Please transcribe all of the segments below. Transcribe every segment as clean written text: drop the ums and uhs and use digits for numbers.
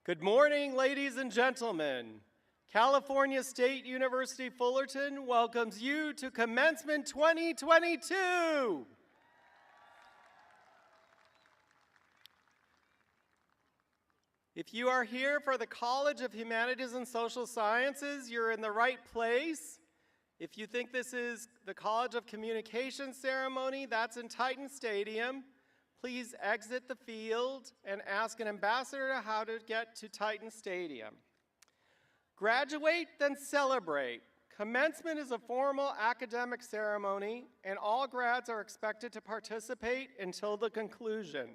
Good morning, ladies and gentlemen. California State University Fullerton welcomes you to Commencement 2022. If you are here for the College of Humanities and Social Sciences, you're in the right place. If you think this is the College of Communication ceremony, that's in Titan Stadium. Please exit the field and ask an ambassador how to get to Titan Stadium. Graduate, then celebrate. Commencement is a formal academic ceremony, and all grads are expected to participate until the conclusion.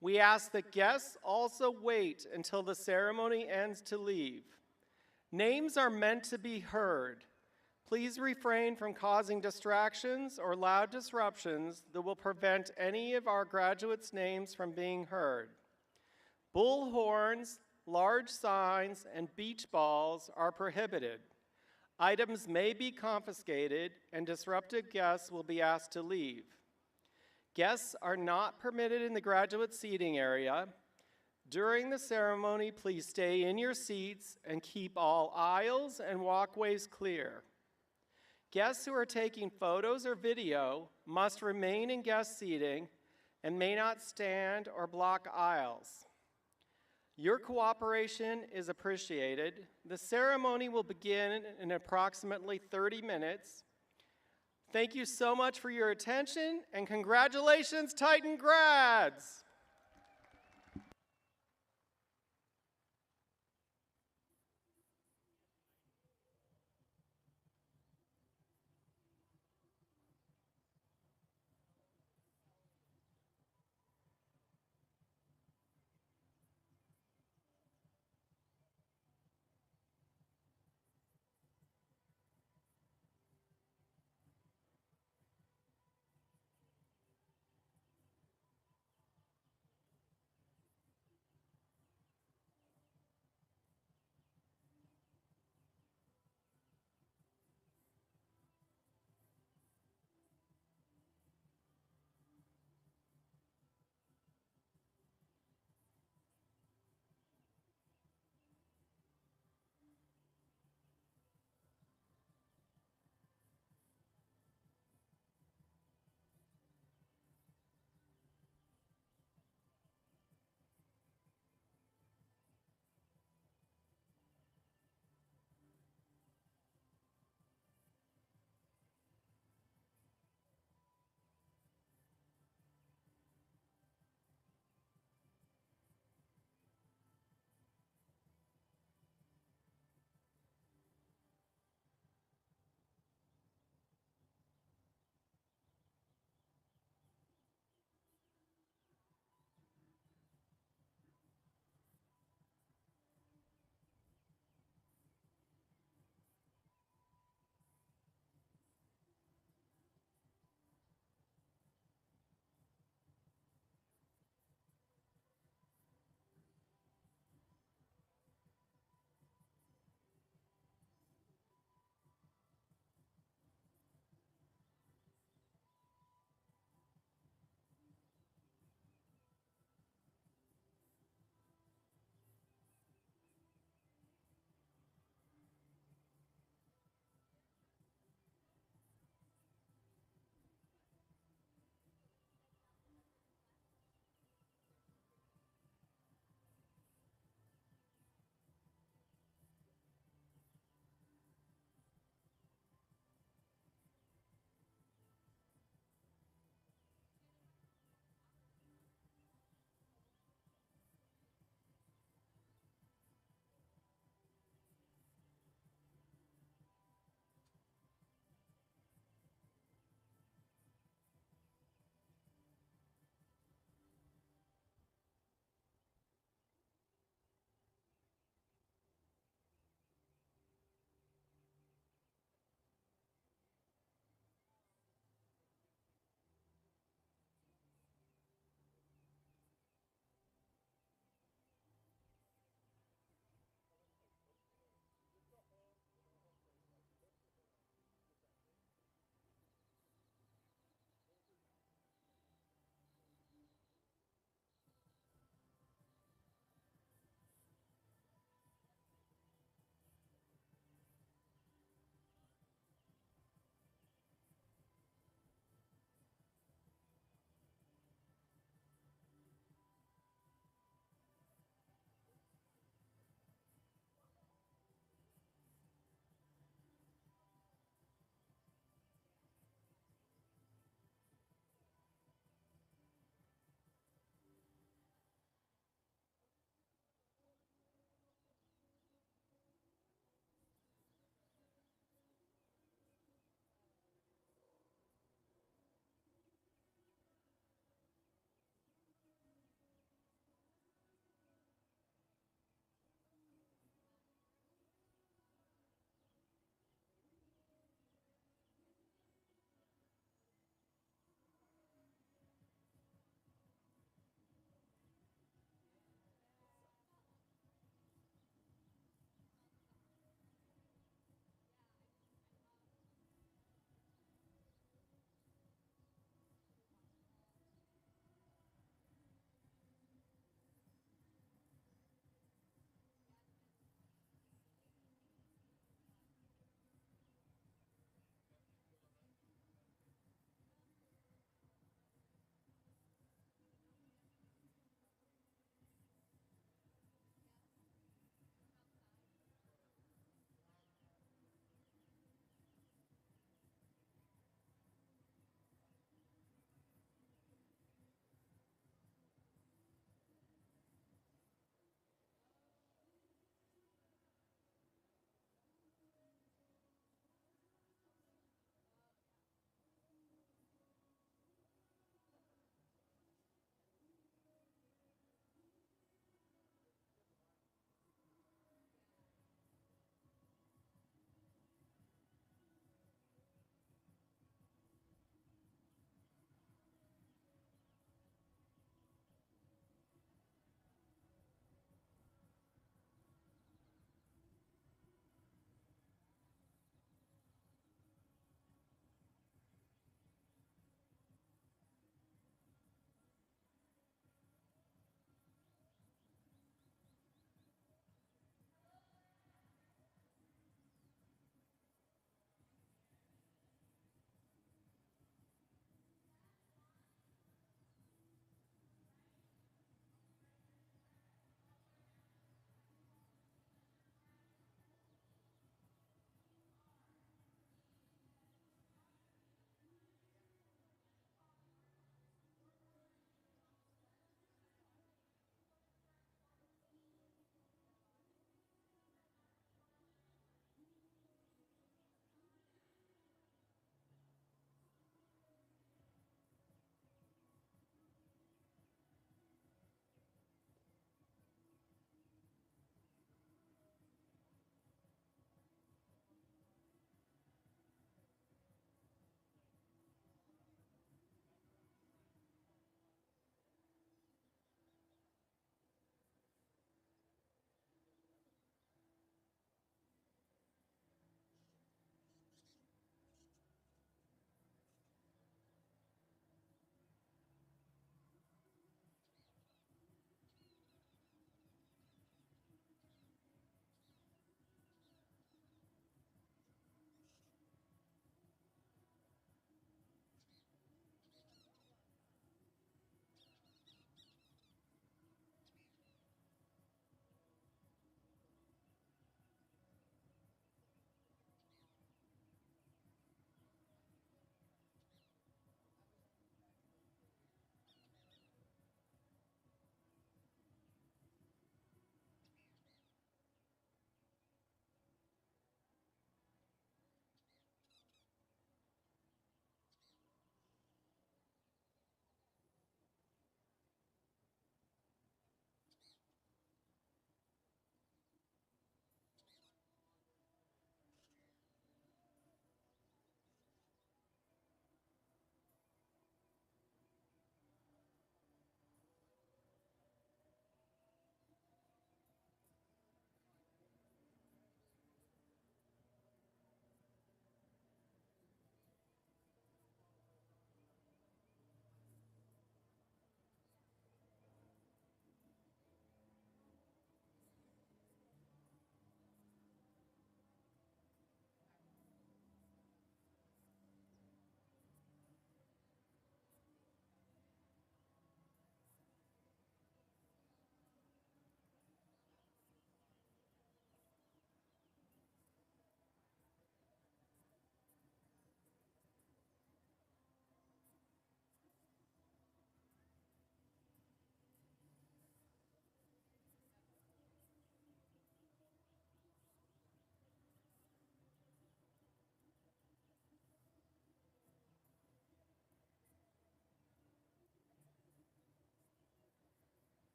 We ask that guests also wait until the ceremony ends to leave. Names are meant to be heard. Please refrain from causing distractions or loud disruptions that will prevent any of our graduates' names from being heard. Bullhorns, large signs, and beach balls are prohibited. Items may be confiscated, and disruptive guests will be asked to leave. Guests are not permitted in the graduate seating area. During the ceremony, please stay in your seats and keep all aisles and walkways clear. Guests who are taking photos or video must remain in guest seating and may not stand or block aisles. Your cooperation is appreciated. The ceremony will begin in approximately 30 minutes. Thank you so much for your attention, and congratulations, Titan grads!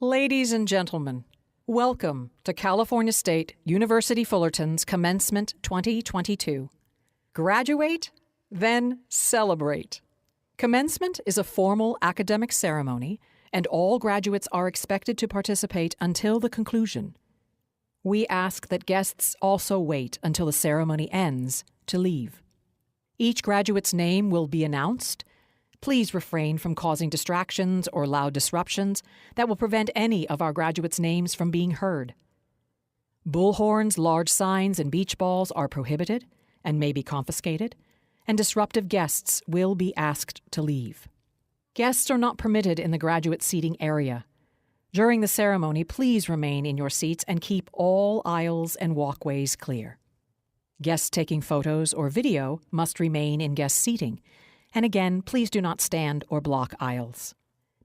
Ladies and gentlemen, welcome to California State University Fullerton's Commencement 2022. Graduate, then celebrate. Commencement is a formal academic ceremony, and all graduates are expected to participate until the conclusion. We ask that guests also wait until the ceremony ends to leave. Each graduate's name will be announced. Please refrain from causing distractions or loud disruptions that will prevent any of our graduates' names from being heard. Bullhorns, large signs, and beach balls are prohibited and may be confiscated, and disruptive guests will be asked to leave. Guests are not permitted in the graduate seating area. During the ceremony, please remain in your seats and keep all aisles and walkways clear. Guests taking photos or video must remain in guest seating. And again, please do not stand or block aisles.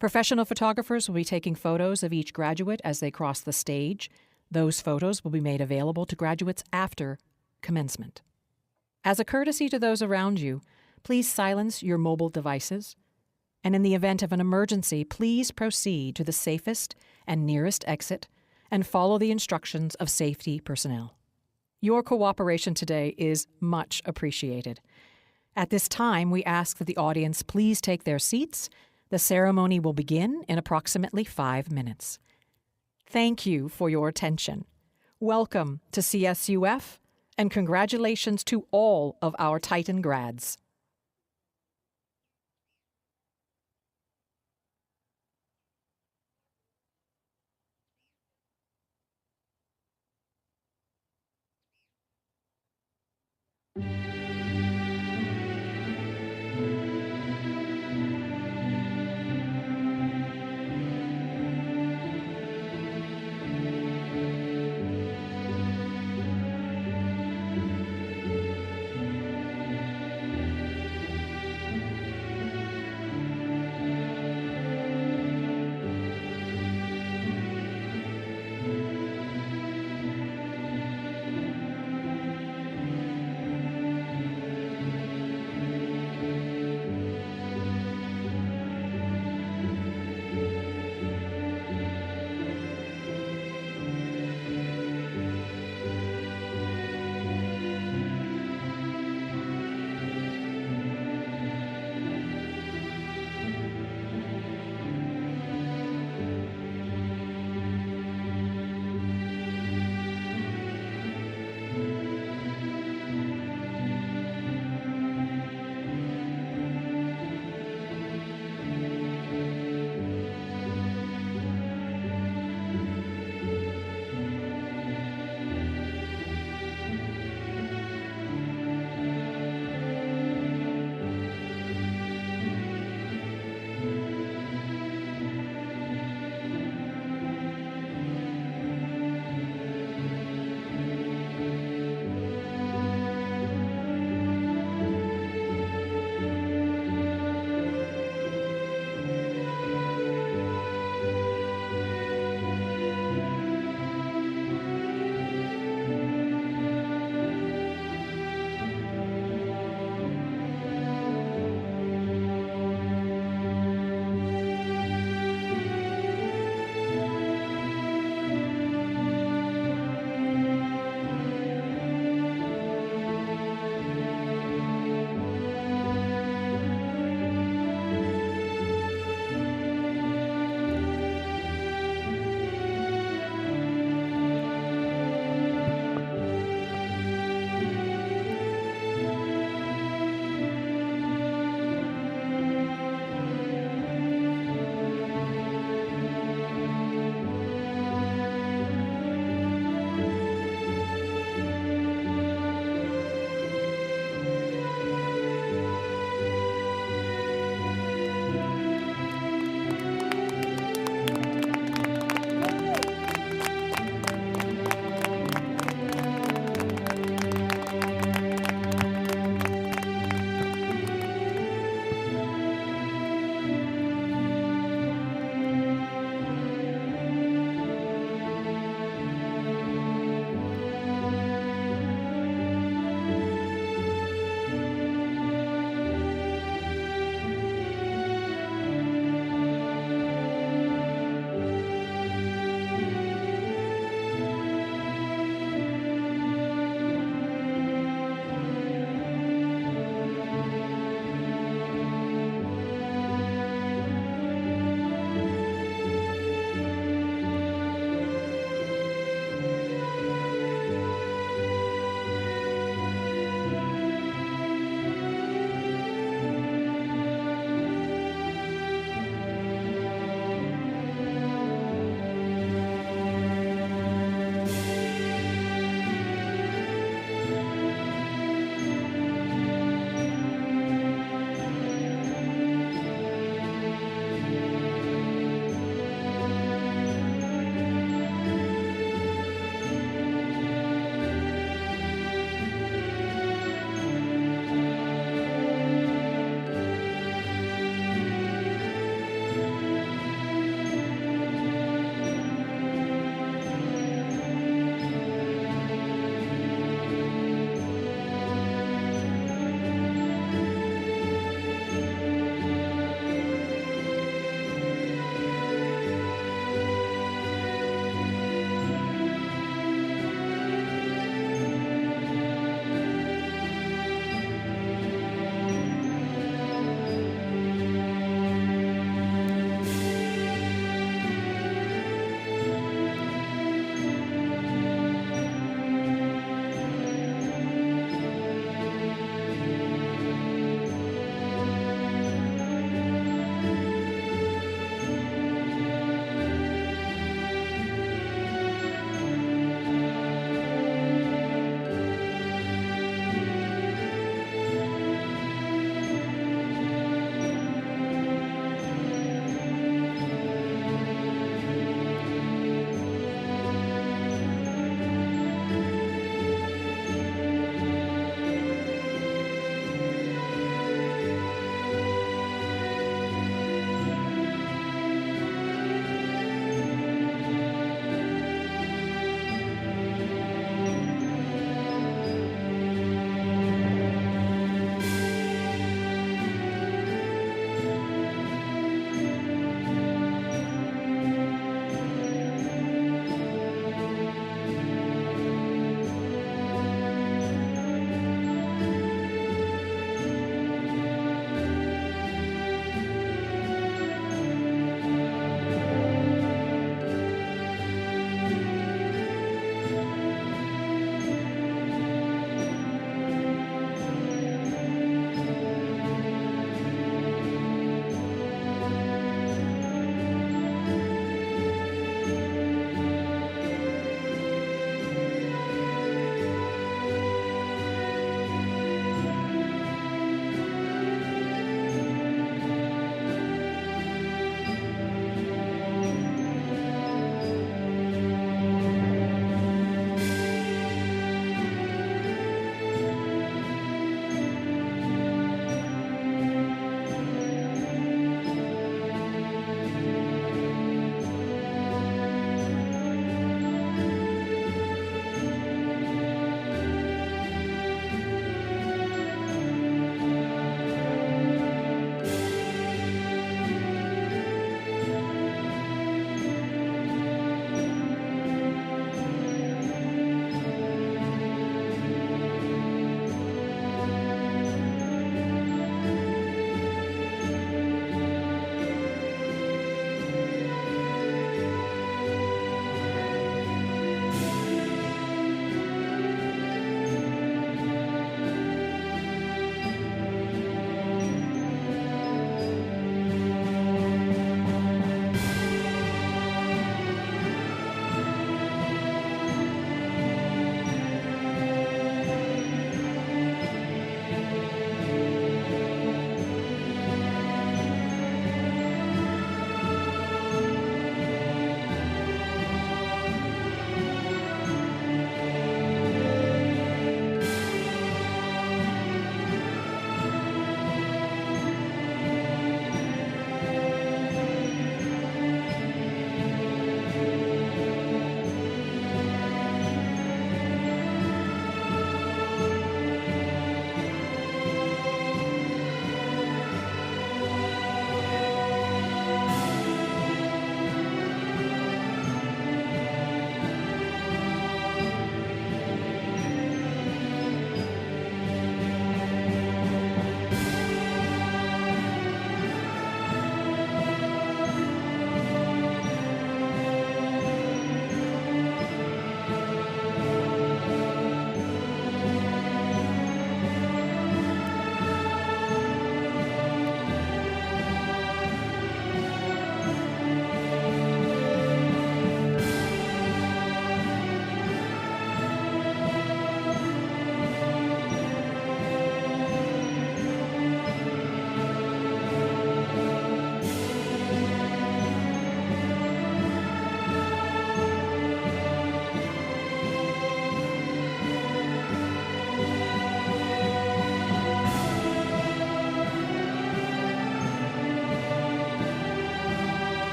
Professional photographers will be taking photos of each graduate as they cross the stage. Those photos will be made available to graduates after commencement. As a courtesy to those around you, please silence your mobile devices. And in the event of an emergency, please proceed to the safest and nearest exit and follow the instructions of safety personnel. Your cooperation today is much appreciated. At this time, we ask that the audience please take their seats. The ceremony will begin in approximately 5 minutes. Thank you for your attention. Welcome to CSUF, and congratulations to all of our Titan grads.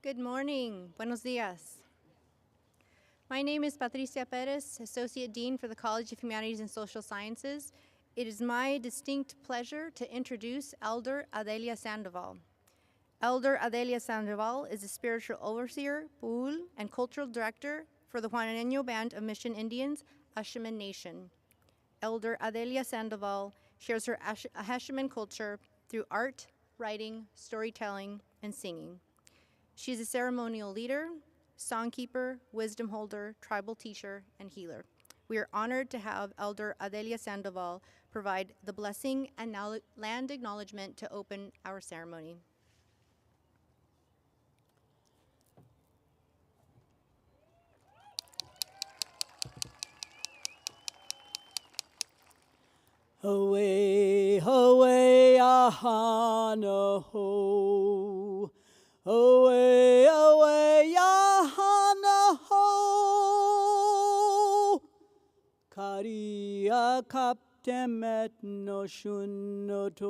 Good morning. Buenos dias. My name is Patricia Perez, Associate Dean for the College of Humanities and Social Sciences. It is my distinct pleasure to introduce Elder Adelia Sandoval. Elder Adelia Sandoval is a spiritual overseer, Pu'ul, and cultural director for the Juaneño Band of Mission Indians, Ashaman Nation. Elder Adelia Sandoval shares her Ashaman culture through art, writing, storytelling, and singing. She is a ceremonial leader, songkeeper, wisdom holder, tribal teacher, and healer. We are honored to have Elder Adelia Sandoval provide the blessing and land acknowledgement to open our ceremony. Away, away, ahana ho. Away, away, ahana ho. Karia kaptemet no shunnoto.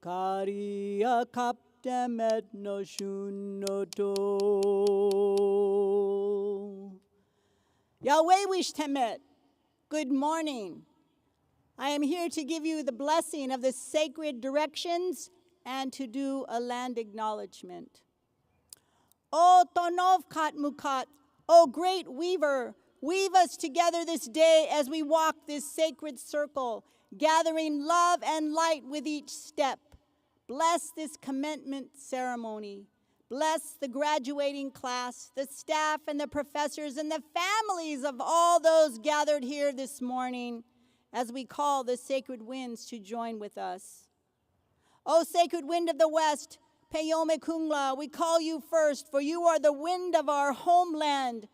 Karia kaptemet no shunnoto. Yahweh wish temet. Good morning. I am here to give you the blessing of the sacred directions and to do a land acknowledgement. O Tonov Katmukat, O great weaver, weave us together this day as we walk this sacred circle, gathering love and light with each step. Bless this commencement ceremony. Bless the graduating class, the staff and the professors and the families of all those gathered here this morning as we call the sacred winds to join with us. O sacred wind of the west, Peyome Kungla, we call you first, for you are the wind of our homeland.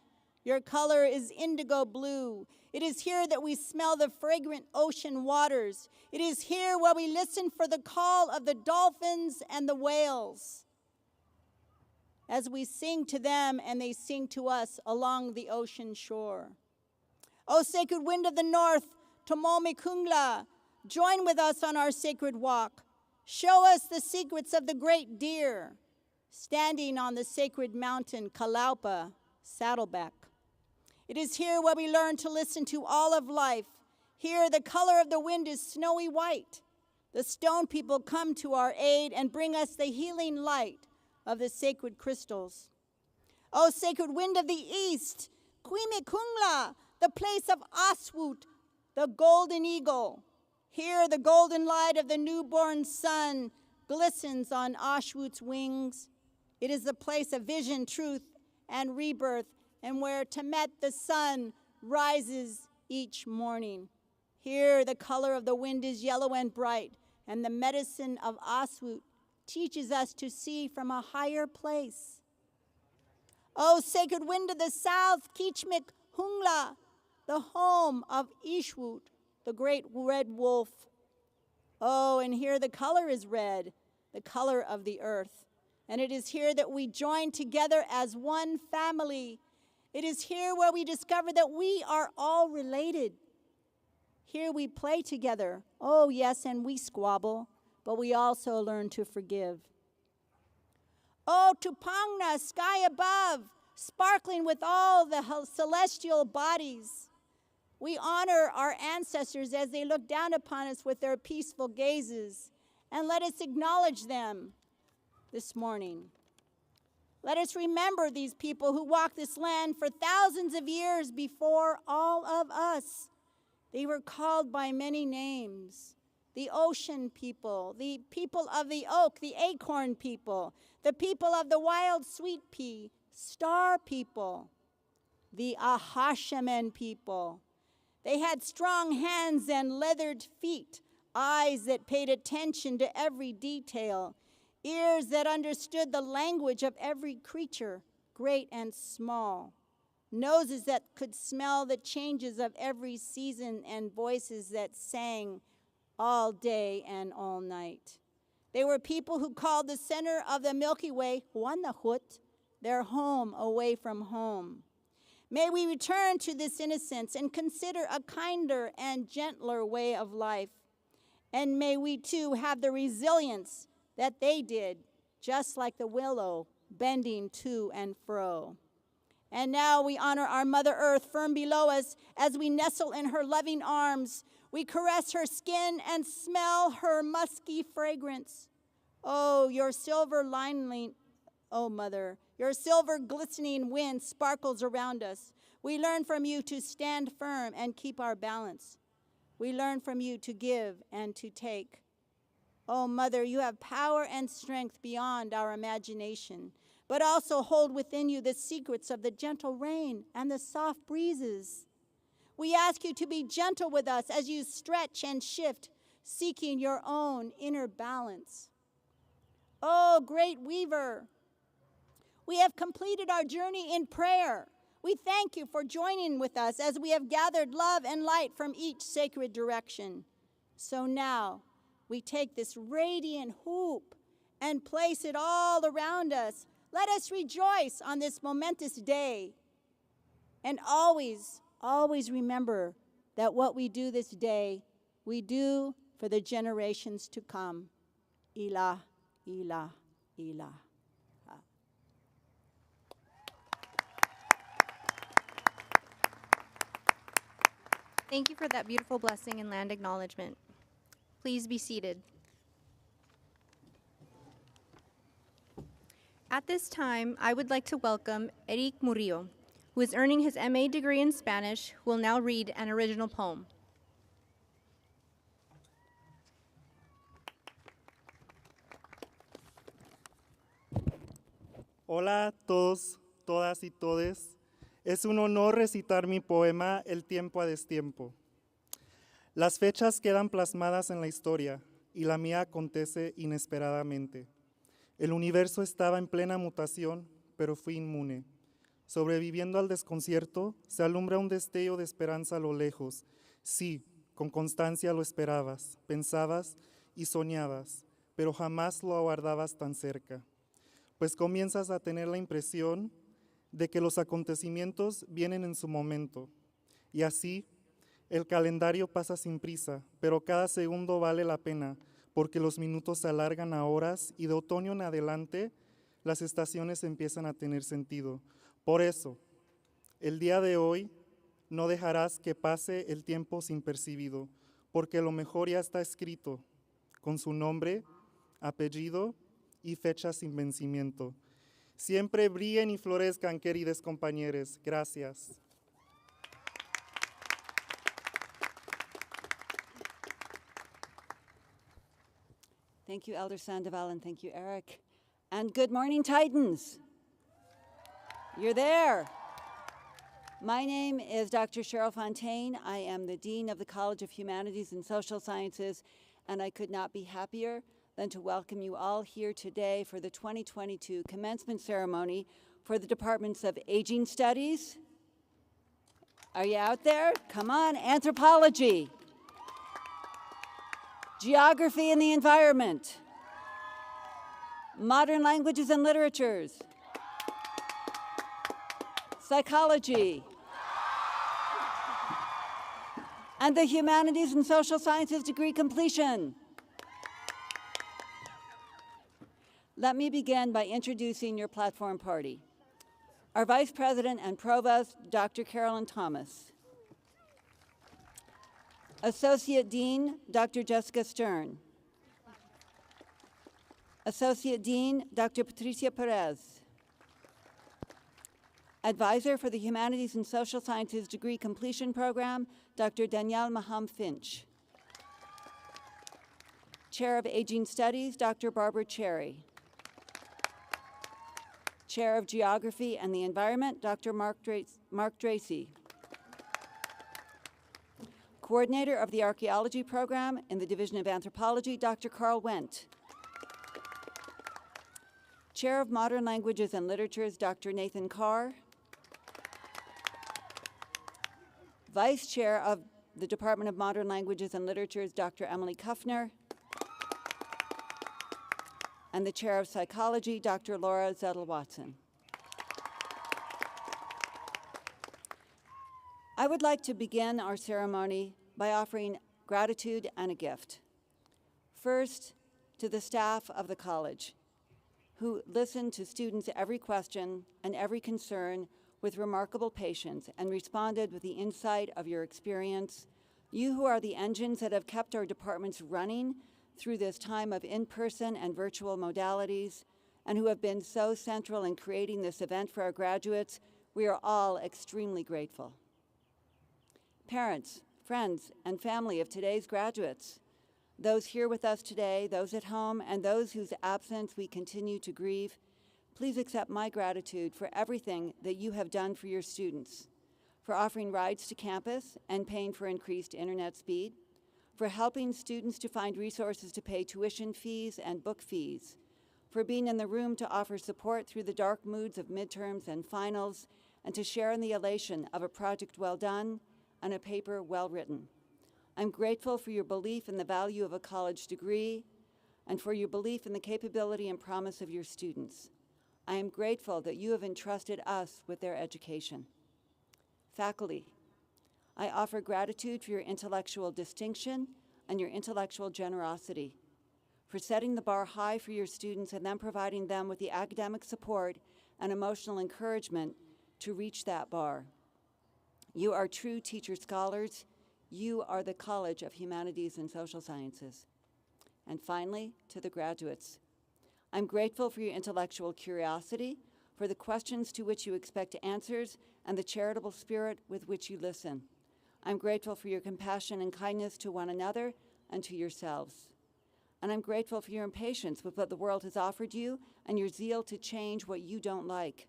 Your color is indigo blue. It is here that we smell the fragrant ocean waters. It is here where we listen for the call of the dolphins and the whales, as we sing to them and they sing to us along the ocean shore. O sacred wind of the north, Tomome Kungla, join with us on our sacred walk. Show us the secrets of the great deer, standing on the sacred mountain, Kalaupa, Saddleback. It is here where we learn to listen to all of life. Here the color of the wind is snowy white. The stone people come to our aid and bring us the healing light of the sacred crystals. O sacred wind of the east, Kwime Kungla, the place of Aswut, the golden eagle. Here the golden light of the newborn sun glistens on Ashwut's wings. It is the place of vision, truth, and rebirth, and where Temet the sun rises each morning. Here the color of the wind is yellow and bright, and the medicine of Aswut teaches us to see from a higher place. O sacred wind of the south, Kichmik Hungla, the home of Ishwut, the great red wolf. Oh, and here the color is red, the color of the earth. And it is here that we join together as one family. It is here where we discover that we are all related. Here we play together. Oh, yes, and we squabble, but we also learn to forgive. Oh, Tupangna, sky above, sparkling with all the celestial bodies. We honor our ancestors as they look down upon us with their peaceful gazes, and let us acknowledge them this morning. Let us remember these people who walked this land for thousands of years before all of us. They were called by many names: the ocean people, the people of the oak, the acorn people, the people of the wild sweet pea, star people, the Ahashaman people. They had strong hands and leathered feet, eyes that paid attention to every detail, ears that understood the language of every creature, great and small, noses that could smell the changes of every season, and voices that sang all day and all night. They were people who called the center of the Milky Way, Wanahut, their home away from home. May we return to this innocence and consider a kinder and gentler way of life. And may we too have the resilience that they did, just like the willow bending to and fro. And now we honor our Mother Earth firm below us as we nestle in her loving arms. We caress her skin and smell her musky fragrance. Oh, your silver lining, oh Mother, your silver glistening wind sparkles around us. We learn from you to stand firm and keep our balance. We learn from you to give and to take. Oh Mother, you have power and strength beyond our imagination, but also hold within you the secrets of the gentle rain and the soft breezes. We ask you to be gentle with us as you stretch and shift, seeking your own inner balance. Oh, great weaver, we have completed our journey in prayer. We thank you for joining with us as we have gathered love and light from each sacred direction. So now we take this radiant hoop and place it all around us. Let us rejoice on this momentous day. And always, always remember that what we do this day, we do for the generations to come. Ilah, ilah, ilah. Thank you for that beautiful blessing and land acknowledgement. Please be seated. At this time, I would like to welcome Eric Murillo, who is earning his MA degree in Spanish, who will now read an original poem. Hola a todos, todas y todes. Es un honor recitar mi poema El tiempo a destiempo. Las fechas quedan plasmadas en la historia y la mía acontece inesperadamente. El universo estaba en plena mutación, pero fui inmune. Sobreviviendo al desconcierto, se alumbra un destello de esperanza a lo lejos. Sí, con constancia lo esperabas, pensabas y soñabas, pero jamás lo aguardabas tan cerca. Pues comienzas a tener la impresión de que los acontecimientos vienen en su momento. Y así, el calendario pasa sin prisa, pero cada segundo vale la pena, porque los minutos se alargan a horas y de otoño en adelante, las estaciones empiezan a tener sentido. Por eso, el día de hoy, no dejarás que pase el tiempo sin percibido, porque lo mejor ya está escrito, con su nombre, apellido y fecha sin vencimiento. Siempre brillen y florezcan, queridos compañeros. Gracias. Thank you, Elder Sandoval, and thank you, Eric. And good morning, Titans. You're there. My name is Dr. Cheryl Fontaine. I am the Dean of the College of Humanities and Social Sciences, and I could not be happier than to welcome you all here today for the 2022 commencement ceremony for the Departments of Aging Studies. Are you out there? Come on, Anthropology, Geography and the Environment, Modern Languages and Literatures, Psychology, and the Humanities and Social Sciences degree completion. Let me begin by introducing your platform party. Our Vice President and Provost, Dr. Carolyn Thomas. Associate Dean, Dr. Jessica Stern. Associate Dean, Dr. Patricia Perez. Advisor for the Humanities and Social Sciences degree completion program, Dr. Danielle Maham Finch. Chair of Aging Studies, Dr. Barbara Cherry. Chair of Geography and the Environment, Dr. Mark Dracy. Coordinator of the Archaeology Program in the Division of Anthropology, Dr. Carl Wendt. Chair of Modern Languages and Literatures, Dr. Nathan Carr. Vice Chair of the Department of Modern Languages and Literatures, Dr. Emily Kuffner. And the Chair of Psychology, Dr. Laura Zettel-Watson. I would like to begin our ceremony by offering gratitude and a gift. First, to the staff of the college. who listened to students' every question and every concern with remarkable patience and responded with the insight of your experience. You who are the engines that have kept our departments running through this time of in-person and virtual modalities, and who have been so central in creating this event for our graduates, we are all extremely grateful. Parents, friends, and family of today's graduates, those here with us today, those at home, and those whose absence we continue to grieve, please accept my gratitude for everything that you have done for your students, for offering rides to campus and paying for increased internet speed, for helping students to find resources to pay tuition fees and book fees, for being in the room to offer support through the dark moods of midterms and finals, and to share in the elation of a project well done and a paper well written. I'm grateful for your belief in the value of a college degree and for your belief in the capability and promise of your students. I am grateful that you have entrusted us with their education. Faculty, I offer gratitude for your intellectual distinction and your intellectual generosity, for setting the bar high for your students and then providing them with the academic support and emotional encouragement to reach that bar. You are true teacher scholars. You are the College of Humanities and Social Sciences. And finally, to the graduates, I'm grateful for your intellectual curiosity, for the questions to which you expect answers, and the charitable spirit with which you listen. I'm grateful for your compassion and kindness to one another and to yourselves. And I'm grateful for your impatience with what the world has offered you and your zeal to change what you don't like.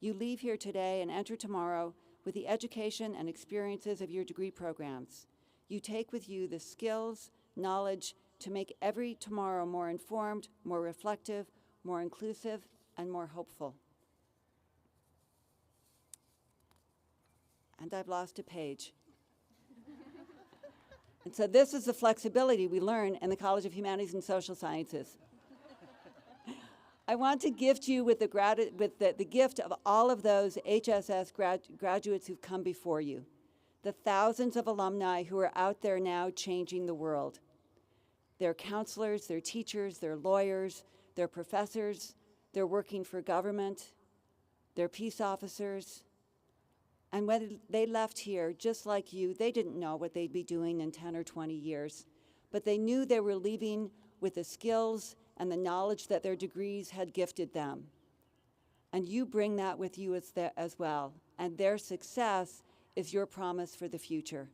You leave here today and enter tomorrow with the education and experiences of your degree programs. You take with you the skills, knowledge to make every tomorrow more informed, more reflective, more inclusive, and more hopeful. And I've lost a page. And so this is the flexibility we learn in the College of Humanities and Social Sciences. I want to gift you with the gift of all of those HSS graduates who've come before you, the thousands of alumni who are out there now changing the world. They're counselors, they're teachers, they're lawyers, they're professors, they're working for government, they're peace officers. And when they left here, just like you, they didn't know what they'd be doing in 10 or 20 years, but they knew they were leaving with the skills and the knowledge that their degrees had gifted them. And you bring that with you as well, and their success is your promise for the future.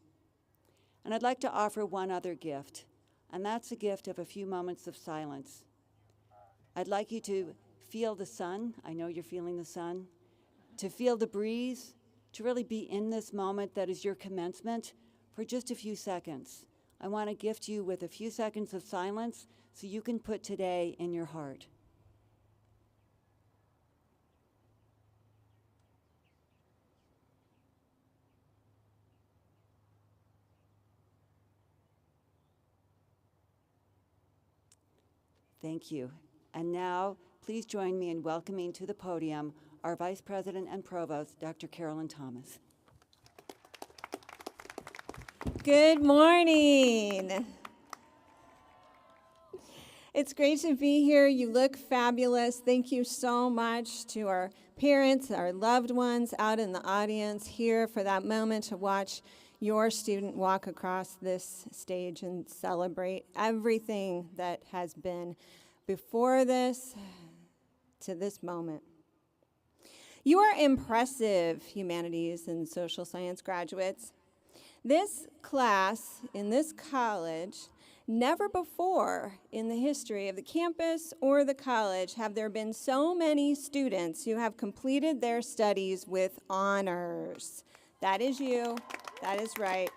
And I'd like to offer one other gift, and that's a gift of a few moments of silence. I'd like you to feel the sun. I know you're feeling the sun. To feel the breeze, to really be in this moment that is your commencement for just a few seconds. I want to gift you with a few seconds of silence so you can put today in your heart. Thank you. And now, please join me in welcoming to the podium our Vice President and Provost, Dr. Carolyn Thomas. Good morning. It's great to be here. You look fabulous. Thank you so much to our parents, our loved ones out in the audience here for that moment to watch your student walk across this stage and celebrate everything that has been before this to this moment. You are impressive, humanities and social science graduates. This class in this college, never before in the history of the campus or the college have there been so many students who have completed their studies with honors. That is you. That is right.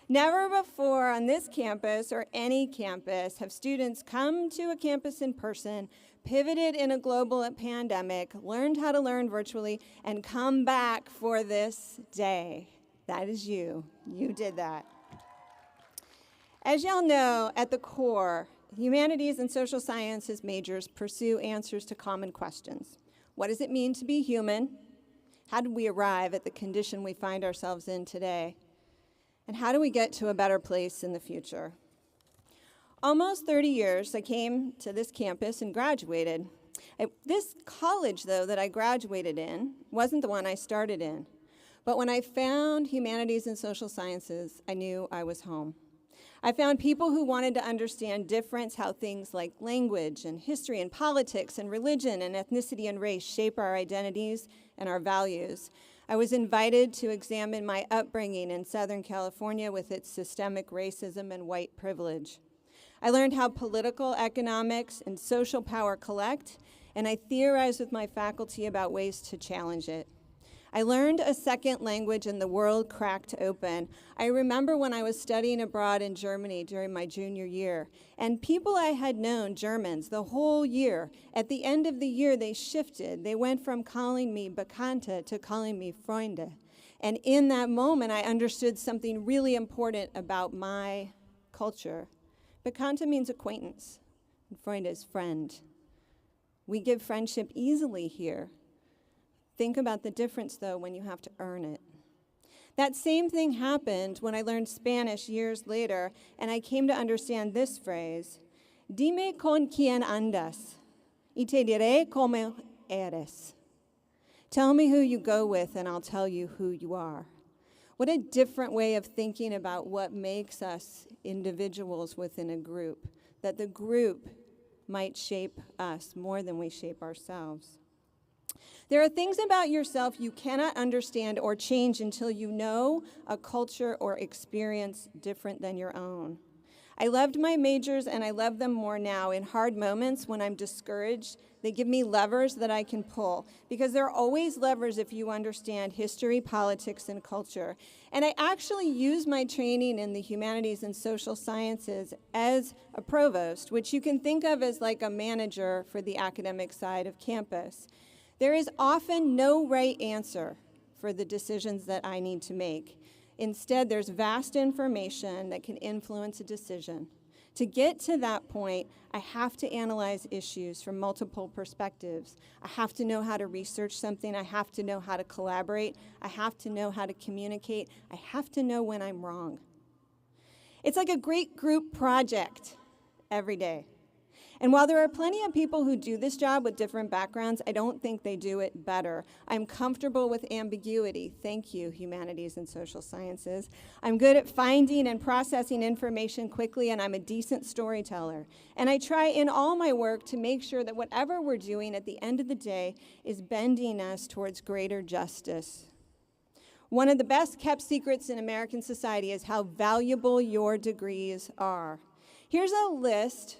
Never before on this campus or any campus have students come to a campus in person, pivoted in a global pandemic, learned how to learn virtually, and come back for this day. That is you. You did that. As y'all know, at the core, humanities and social sciences majors pursue answers to common questions. What does it mean to be human? How did we arrive at the condition we find ourselves in today? And how do we get to a better place in the future? Almost 30 years, I came to this campus and graduated. This college, though, that I graduated in wasn't the one I started in. But when I found humanities and social sciences, I knew I was home. I found people who wanted to understand difference, how things like language and history and politics and religion and ethnicity and race shape our identities and our values. I was invited to examine my upbringing in Southern California with its systemic racism and white privilege. I learned how political, economics, and social power collect, and I theorized with my faculty about ways to challenge it. I learned a second language and the world cracked open. I remember when I was studying abroad in Germany during my junior year, and people I had known, Germans, the whole year, at the end of the year they shifted. They went from calling me Bekannte to calling me Freunde. And in that moment, I understood something really important about my culture. Bekannte means acquaintance, and Freunde is friend. We give friendship easily here. Think about the difference, though, when you have to earn it. That same thing happened when I learned Spanish years later, and I came to understand this phrase, Dime con quién andas, y te diré cómo eres. Tell me who you go with, and I'll tell you who you are. What a different way of thinking about what makes us individuals within a group, that the group might shape us more than we shape ourselves. There are things about yourself you cannot understand or change until you know a culture or experience different than your own. I loved my majors, and I love them more now. In hard moments when I'm discouraged, they give me levers that I can pull, because there are always levers if you understand history, politics, and culture. And I actually use my training in the humanities and social sciences as a provost, which you can think of as like a manager for the academic side of campus. There is often no right answer for the decisions that I need to make. Instead, there's vast information that can influence a decision. To get to that point, I have to analyze issues from multiple perspectives. I have to know how to research something. I have to know how to collaborate. I have to know how to communicate. I have to know when I'm wrong. It's like a great group project every day. And while there are plenty of people who do this job with different backgrounds, I don't think they do it better. I'm comfortable with ambiguity. Thank you, humanities and social sciences. I'm good at finding and processing information quickly, and I'm a decent storyteller. And I try in all my work to make sure that whatever we're doing at the end of the day is bending us towards greater justice. One of the best kept secrets in American society is how valuable your degrees are. Here's a list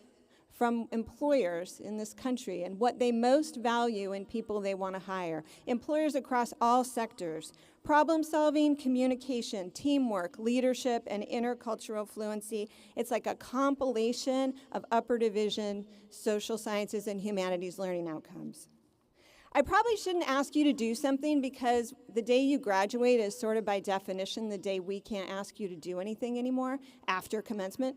from employers in this country and what they most value in people they want to hire. Employers across all sectors: problem solving, communication, teamwork, leadership, and intercultural fluency. It's like a compilation of upper division social sciences and humanities learning outcomes. I probably shouldn't ask you to do something, because the day you graduate is sort of by definition the day we can't ask you to do anything anymore after commencement.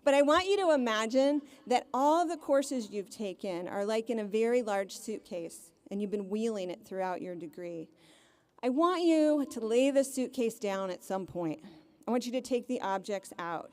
But I want you to imagine that all of the courses you've taken are like in a very large suitcase, and you've been wheeling it throughout your degree. I want you to lay the suitcase down at some point. I want you to take the objects out.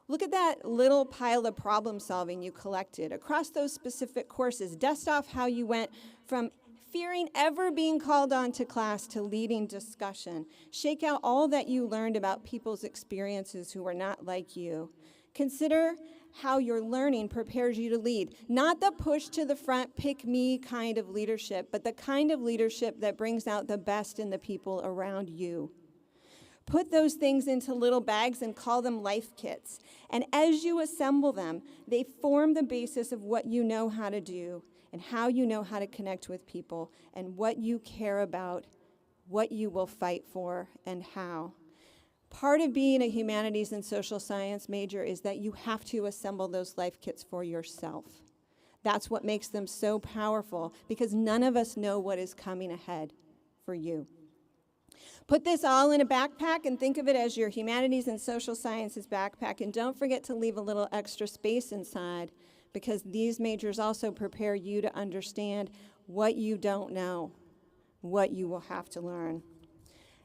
Look at that little pile of problem solving you collected across those specific courses. Dust off how you went from fearing ever being called on to class to leading discussion. Shake out all that you learned about people's experiences who are not like you. Consider how your learning prepares you to lead. Not the push to the front, pick me kind of leadership, but the kind of leadership that brings out the best in the people around you. Put those things into little bags and call them life kits. And as you assemble them, they form the basis of what you know how to do and how you know how to connect with people and what you care about, what you will fight for, and how. Part of being a humanities and social science major is that you have to assemble those life kits for yourself. That's what makes them so powerful, because none of us know what is coming ahead for you. Put this all in a backpack and think of it as your humanities and social sciences backpack, and don't forget to leave a little extra space inside, because these majors also prepare you to understand what you don't know, what you will have to learn.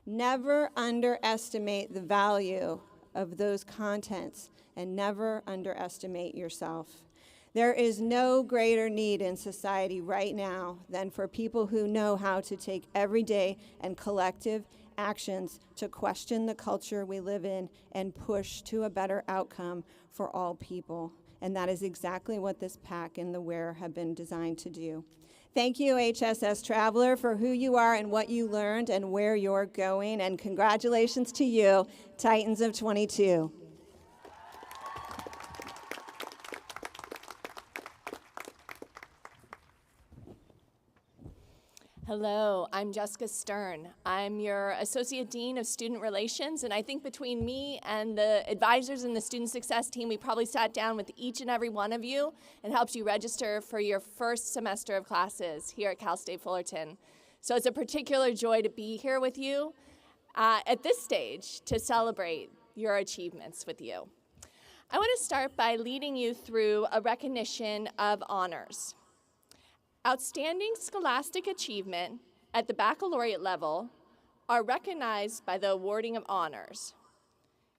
Never underestimate the value of those contents and never underestimate yourself. There is no greater need in society right now than for people who know how to take everyday and collective actions to question the culture we live in and push to a better outcome for all people. And that is exactly what this pack and the wear have been designed to do. Thank you, HSS Traveler, for who you are and what you learned and where you're going. And congratulations to you, Titans of 22. Hello, I'm Jessica Stern. I'm your Associate Dean of Student Relations, and I think between me and the advisors and the Student Success team, we probably sat down with each and every one of you and helped you register for your first semester of classes here at Cal State Fullerton. So it's a particular joy to be here with you at this stage to celebrate your achievements with you. I want to start by leading you through a recognition of honors. Outstanding scholastic achievement at the baccalaureate level are recognized by the awarding of honors.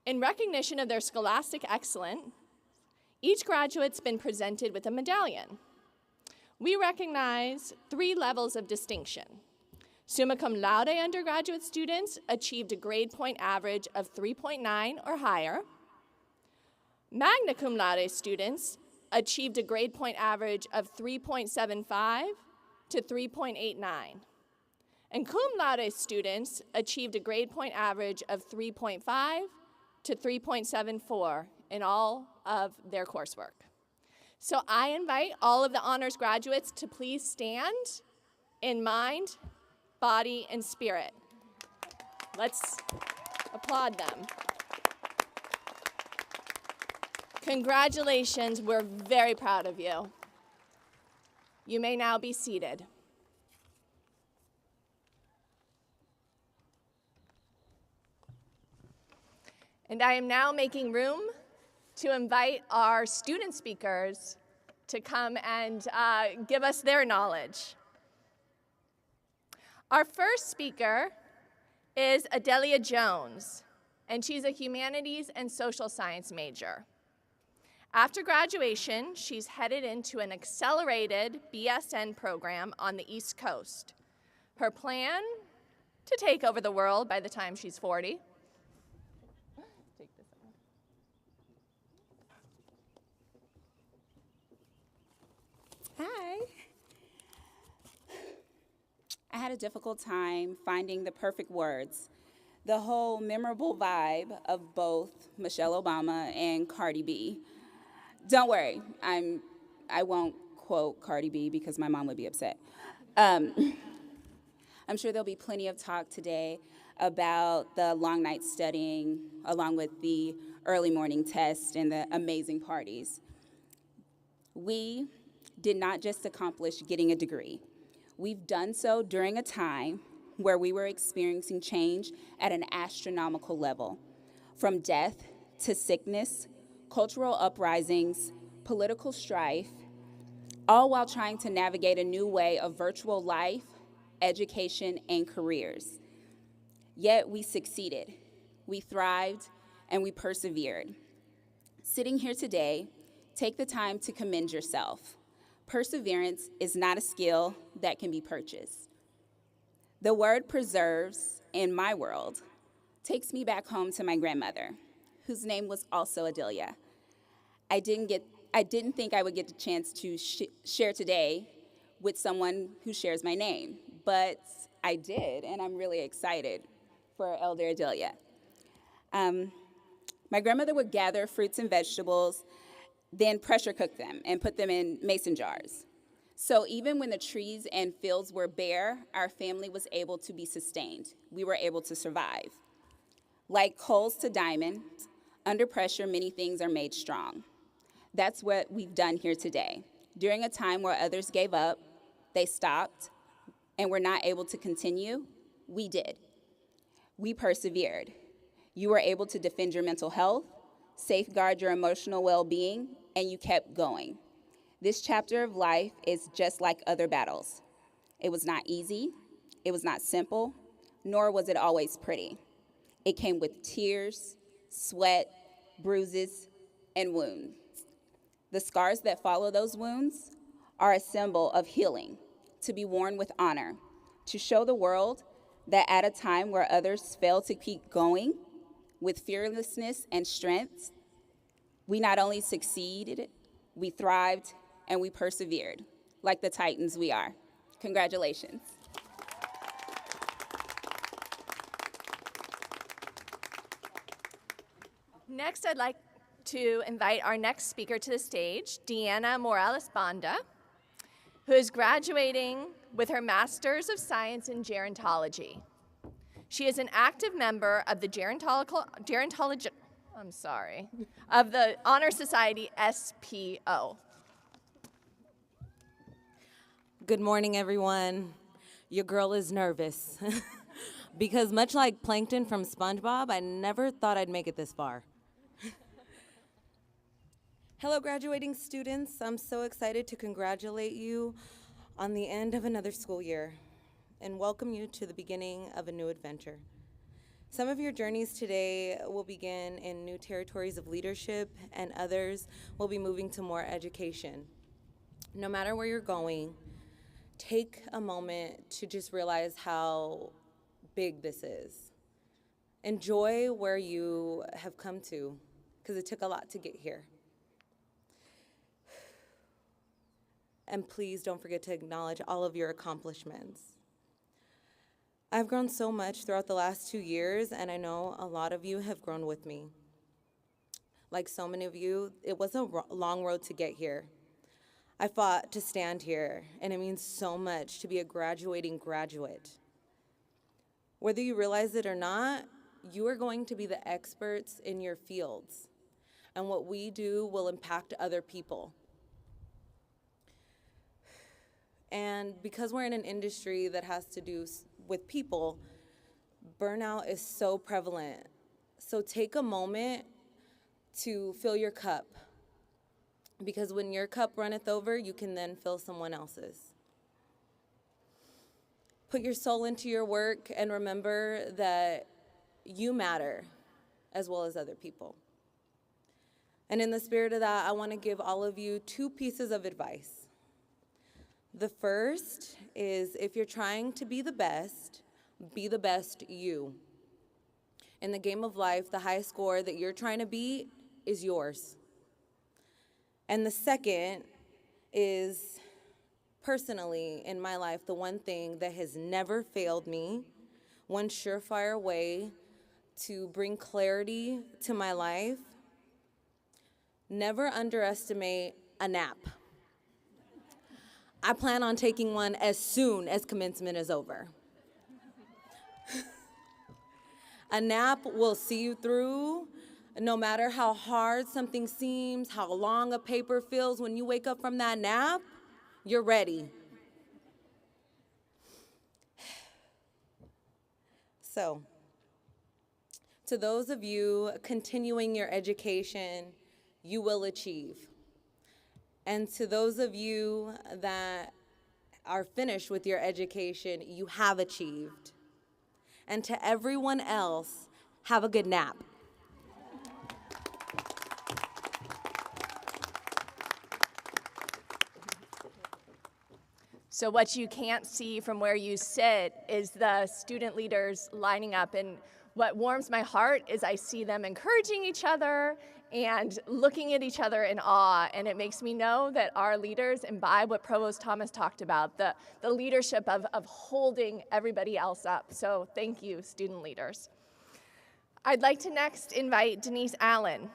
In recognition of their scholastic excellence, each graduate's been presented with a medallion. We recognize 3 levels of distinction. Summa cum laude undergraduate students achieved a grade point average of 3.9 or higher. Magna cum laude students achieved a grade point average of 3.75 to 3.89. And cum laude students achieved a grade point average of 3.5 to 3.74 in all of their coursework. So I invite all of the honors graduates to please stand in mind, body, and spirit. Let's applaud them. Congratulations, we're very proud of you. You may now be seated. And I am now making room to invite our student speakers to come and give us their knowledge. Our first speaker is Adelia Jones, and she's a humanities and social science major. After graduation, she's headed into an accelerated BSN program on the East Coast. Her plan? To take over the world by the time she's 40. Take this one. Hi. I had a difficult time finding the perfect words. The whole memorable vibe of both Michelle Obama and Cardi B. Don't worry, I won't quote Cardi B because my mom would be upset. I'm sure there'll be plenty of talk today about the long night studying, along with the early morning tests and the amazing parties. We did not just accomplish getting a degree. We've done so during a time where we were experiencing change at an astronomical level, from death to sickness, cultural uprisings, political strife, all while trying to navigate a new way of virtual life, education, and careers. Yet we succeeded, we thrived, and we persevered. Sitting here today, take the time to commend yourself. Perseverance is not a skill that can be purchased. The word preserves, in my world, takes me back home to my grandmother, whose name was also Adelia. I didn't think I would get the chance to share today with someone who shares my name, but I did, and I'm really excited for Elder Adelia. My grandmother would gather fruits and vegetables, then pressure cook them and put them in mason jars. So even when the trees and fields were bare, our family was able to be sustained. We were able to survive. Like coals to diamonds, under pressure, many things are made strong. That's what we've done here today. During a time where others gave up, they stopped, and were not able to continue, we did. We persevered. You were able to defend your mental health, safeguard your emotional well-being, and you kept going. This chapter of life is just like other battles. It was not easy, it was not simple, nor was it always pretty. It came with tears, sweat, bruises, and wounds. The scars that follow those wounds are a symbol of healing, to be worn with honor, to show the world that at a time where others fail to keep going with fearlessness and strength, we not only succeeded, we thrived, and we persevered, like the Titans we are. Congratulations. Next, I'd like to invite our next speaker to the stage, Deanna Morales-Banda, who is graduating with her Master's of Science in Gerontology. She is an active member of the of the Honor Society SPO. Good morning, everyone. Your girl is nervous because much like Plankton from SpongeBob, I never thought I'd make it this far. Hello, graduating students. I'm so excited to congratulate you on the end of another school year and welcome you to the beginning of a new adventure. Some of your journeys today will begin in new territories of leadership, and others will be moving to more education. No matter where you're going, take a moment to just realize how big this is. Enjoy where you have come to, because it took a lot to get here. And please don't forget to acknowledge all of your accomplishments. I've grown so much throughout the last 2 years, and I know a lot of you have grown with me. Like so many of you, it was a long road to get here. I fought to stand here, and it means so much to be a graduating graduate. Whether you realize it or not, you are going to be the experts in your fields, and what we do will impact other people. And because we're in an industry that has to do with people, burnout is so prevalent. So take a moment to fill your cup, because when your cup runneth over, you can then fill someone else's. Put your soul into your work and remember that you matter as well as other people. And in the spirit of that, I want to give all of you 2 pieces of advice. The first is, if you're trying to be the best you. In the game of life, the high score that you're trying to beat is yours. And the second is, personally, in my life, the one thing that has never failed me, one surefire way to bring clarity to my life: never underestimate a nap. I plan on taking one as soon as commencement is over. A nap will see you through, no matter how hard something seems, how long a paper feels. When you wake up from that nap, you're ready. So, to those of you continuing your education, you will achieve. And to those of you that are finished with your education, you have achieved. And to everyone else, have a good nap. So what you can't see from where you sit is the student leaders lining up, and what warms my heart is I see them encouraging each other and looking at each other in awe, and it makes me know that our leaders imbibe what Provost Thomas talked about, the leadership of holding everybody else up. So thank you, student leaders. I'd like to next invite Denise Allen,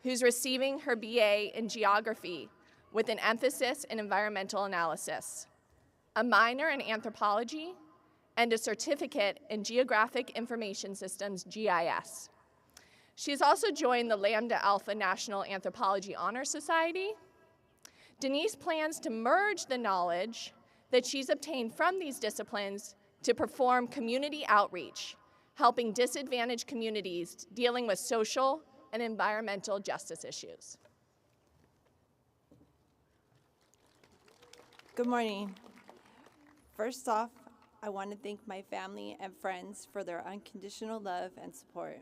who's receiving her BA in Geography with an emphasis in environmental analysis, a minor in anthropology, and a certificate in Geographic Information Systems, GIS. She has also joined the Lambda Alpha National Anthropology Honor Society. Denise plans to merge the knowledge that she's obtained from these disciplines to perform community outreach, helping disadvantaged communities dealing with social and environmental justice issues. Good morning. First off, I want to thank my family and friends for their unconditional love and support.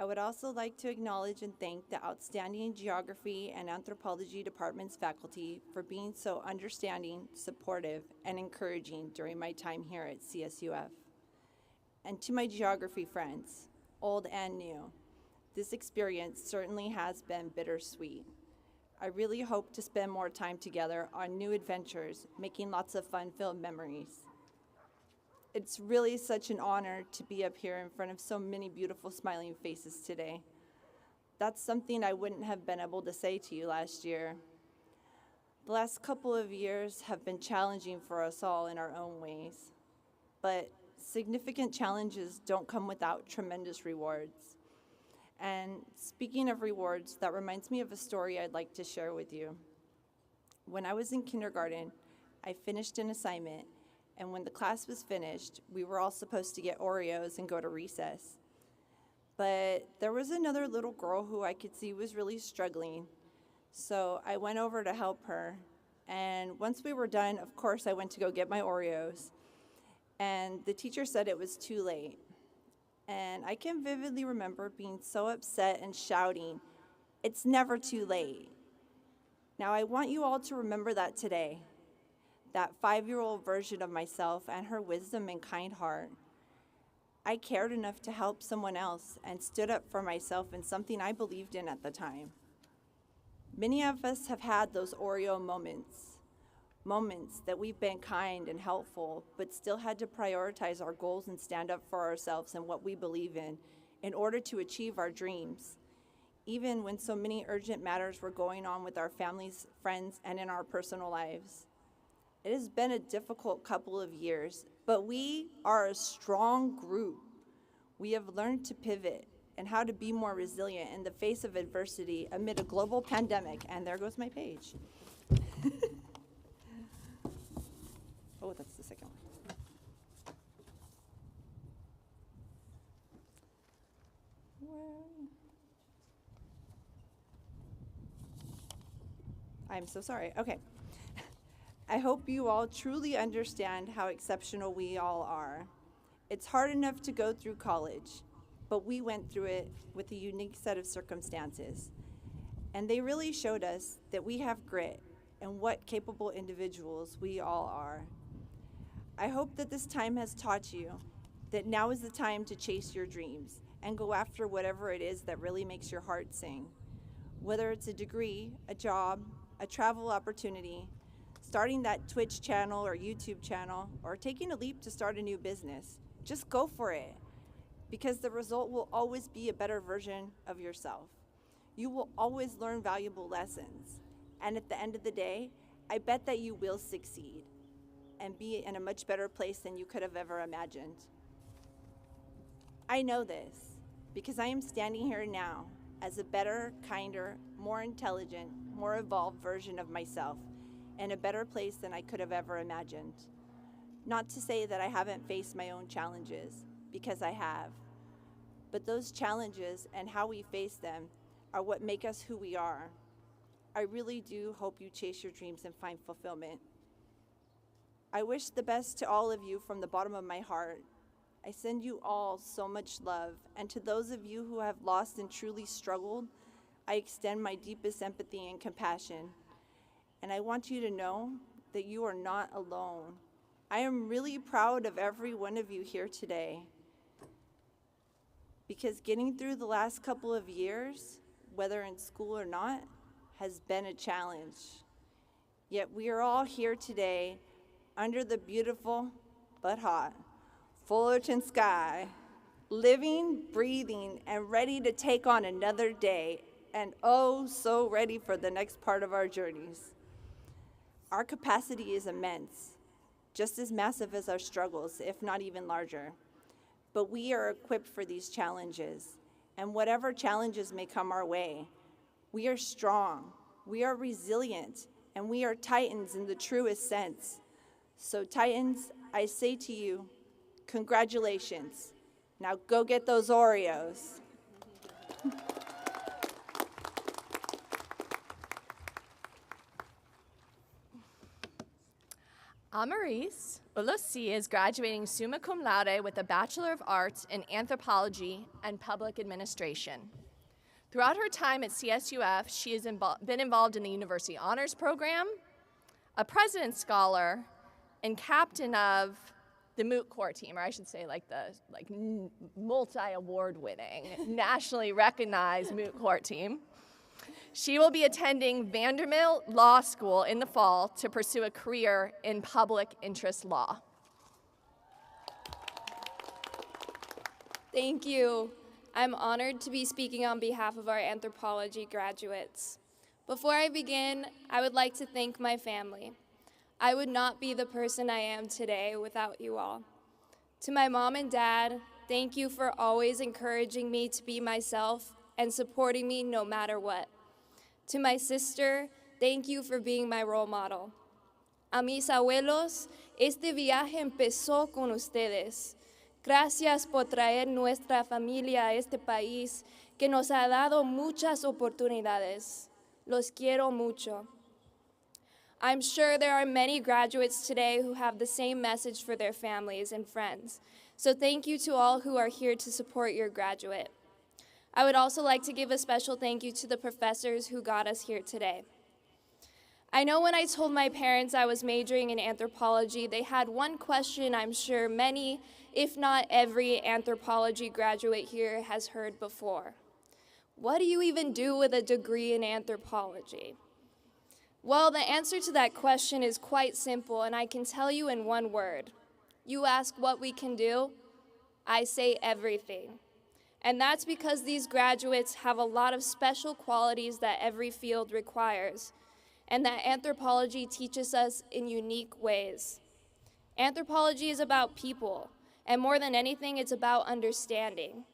I would also like to acknowledge and thank the outstanding geography and anthropology department's faculty for being so understanding, supportive, and encouraging during my time here at CSUF. And to my geography friends, old and new, this experience certainly has been bittersweet. I really hope to spend more time together on new adventures, making lots of fun-filled memories. It's really such an honor to be up here in front of so many beautiful smiling faces today. That's something I wouldn't have been able to say to you last year. The last couple of years have been challenging for us all in our own ways, but significant challenges don't come without tremendous rewards. And speaking of rewards, that reminds me of a story I'd like to share with you. When I was in kindergarten, I finished an assignment, and when the class was finished, we were all supposed to get Oreos and go to recess. But there was another little girl who I could see was really struggling, so I went over to help her. And once we were done, of course, I went to go get my Oreos. And the teacher said it was too late. And I can vividly remember being so upset and shouting, "It's never too late." Now, I want you all to remember that today. That 5-year-old version of myself and her wisdom and kind heart. I cared enough to help someone else and stood up for myself in something I believed in at the time. Many of us have had those Oreo moments that we've been kind and helpful, but still had to prioritize our goals and stand up for ourselves and what we believe in order to achieve our dreams, even when so many urgent matters were going on with our families, friends, and in our personal lives. It has been a difficult couple of years, but we are a strong group. We have learned to pivot and how to be more resilient in the face of adversity amid a global pandemic. And there goes my page. Oh, that's the second one. I'm so sorry. Okay. I hope you all truly understand how exceptional we all are. It's hard enough to go through college, but we went through it with a unique set of circumstances. And they really showed us that we have grit and what capable individuals we all are. I hope that this time has taught you that now is the time to chase your dreams and go after whatever it is that really makes your heart sing. Whether it's a degree, a job, a travel opportunity, starting that Twitch channel or YouTube channel, or taking a leap to start a new business, just go for it, because the result will always be a better version of yourself. You will always learn valuable lessons, and at the end of the day, I bet that you will succeed and be in a much better place than you could have ever imagined. I know this because I am standing here now as a better, kinder, more intelligent, more evolved version of myself in a better place than I could have ever imagined. Not to say that I haven't faced my own challenges, because I have. But those challenges and how we face them are what make us who we are. I really do hope you chase your dreams and find fulfillment. I wish the best to all of you from the bottom of my heart. I send you all so much love, and to those of you who have lost and truly struggled, I extend my deepest empathy and compassion. And I want you to know that you are not alone. I am really proud of every one of you here today, because getting through the last couple of years, whether in school or not, has been a challenge. Yet we are all here today under the beautiful but hot Fullerton sky, living, breathing, and ready to take on another day, and oh, so ready for the next part of our journeys. Our capacity is immense, just as massive as our struggles, if not even larger. But we are equipped for these challenges, and whatever challenges may come our way, we are strong, we are resilient, and we are Titans in the truest sense. So Titans, I say to you, congratulations. Now go get those Oreos. Amaris Ulosi is graduating summa cum laude with a Bachelor of Arts in Anthropology and Public Administration. Throughout her time at CSUF, she has been involved in the University Honors Program, a President's Scholar, and captain of the moot court team, or I should say multi-award winning, nationally recognized moot court team. She will be attending Vanderbilt Law School in the fall to pursue a career in public interest law. Thank you. I'm honored to be speaking on behalf of our anthropology graduates. Before I begin, I would like to thank my family. I would not be the person I am today without you all. To my mom and dad, thank you for always encouraging me to be myself and supporting me no matter what. To my sister, thank you for being my role model. A mis abuelos, este viaje empezó con ustedes. Gracias por traer nuestra familia a este país que nos ha dado muchas oportunidades. Los quiero mucho. I'm sure there are many graduates today who have the same message for their families and friends. So thank you to all who are here to support your graduate. I would also like to give a special thank you to the professors who got us here today. I know when I told my parents I was majoring in anthropology, they had one question I'm sure many, if not every, anthropology graduate here has heard before. What do you even do with a degree in anthropology? Well, the answer to that question is quite simple, and I can tell you in one word. You ask what we can do, I say everything. And that's because these graduates have a lot of special qualities that every field requires, and that anthropology teaches us in unique ways. Anthropology is about people, and more than anything, it's about understanding.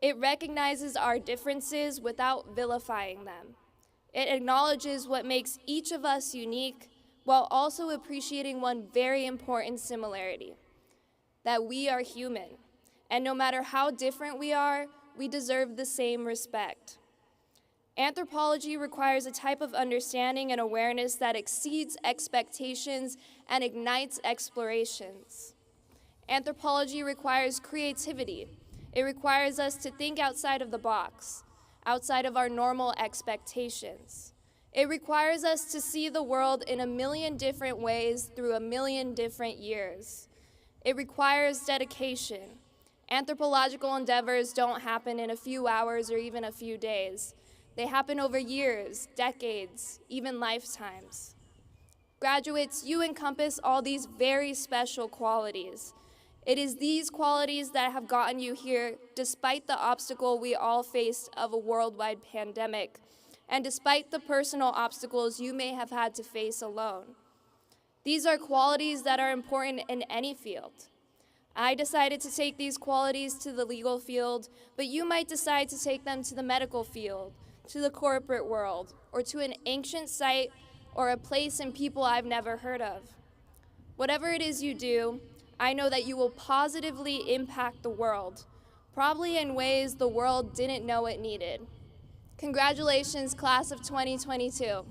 It recognizes our differences without vilifying them. It acknowledges what makes each of us unique while also appreciating one very important similarity, that we are human, and no matter how different we are, we deserve the same respect. Anthropology requires a type of understanding and awareness that exceeds expectations and ignites explorations. Anthropology requires creativity. It requires us to think outside of the box, outside of our normal expectations. It requires us to see the world in a million different ways through a million different years. It requires dedication. Anthropological endeavors don't happen in a few hours or even a few days. They happen over years, decades, even lifetimes. Graduates, you encompass all these very special qualities. It is these qualities that have gotten you here despite the obstacle we all faced of a worldwide pandemic, and despite the personal obstacles you may have had to face alone. These are qualities that are important in any field. I decided to take these qualities to the legal field, but you might decide to take them to the medical field, to the corporate world, or to an ancient site or a place and people I've never heard of. Whatever it is you do, I know that you will positively impact the world, probably in ways the world didn't know it needed. Congratulations, class of 2022.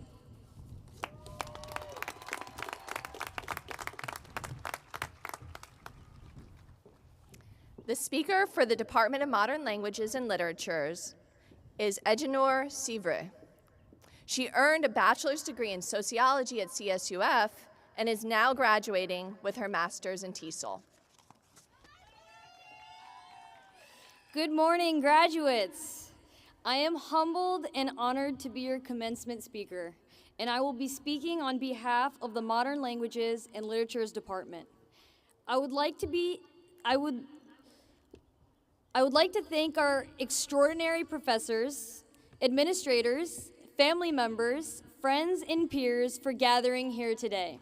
The speaker for the Department of Modern Languages and Literatures is Eginor Sivre. She earned a bachelor's degree in sociology at CSUF and is now graduating with her master's in TESOL. Good morning, graduates. I am humbled and honored to be your commencement speaker, and I will be speaking on behalf of the Modern Languages and Literatures Department. I would like to thank our extraordinary professors, administrators, family members, friends, and peers for gathering here today.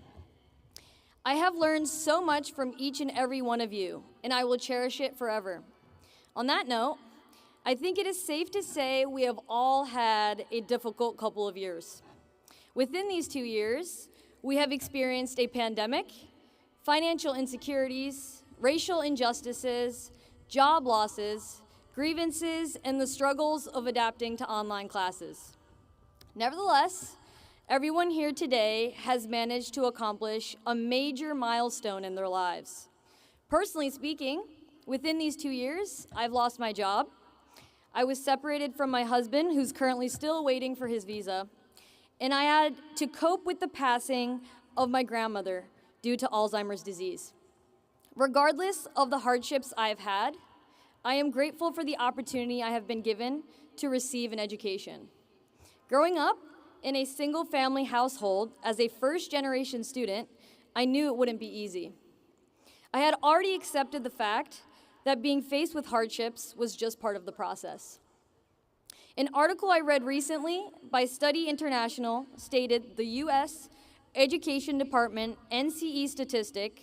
I have learned so much from each and every one of you, and I will cherish it forever. On that note, I think it is safe to say we have all had a difficult couple of years. Within these 2 years, we have experienced a pandemic, financial insecurities, racial injustices, job losses, grievances, and the struggles of adapting to online classes. Nevertheless, Everyone here today has managed to accomplish a major milestone in their lives. Personally speaking, within these 2 years, I've lost my job. I was separated from my husband, who's currently still waiting for his visa, and I had to cope with the passing of my grandmother due to Alzheimer's disease. Regardless of the hardships I've had, I am grateful for the opportunity I have been given to receive an education. Growing up in a single-family household as a first-generation student, I knew it wouldn't be easy. I had already accepted the fact that being faced with hardships was just part of the process. An article I read recently by Study International stated the U.S. Education Department NCE Statistics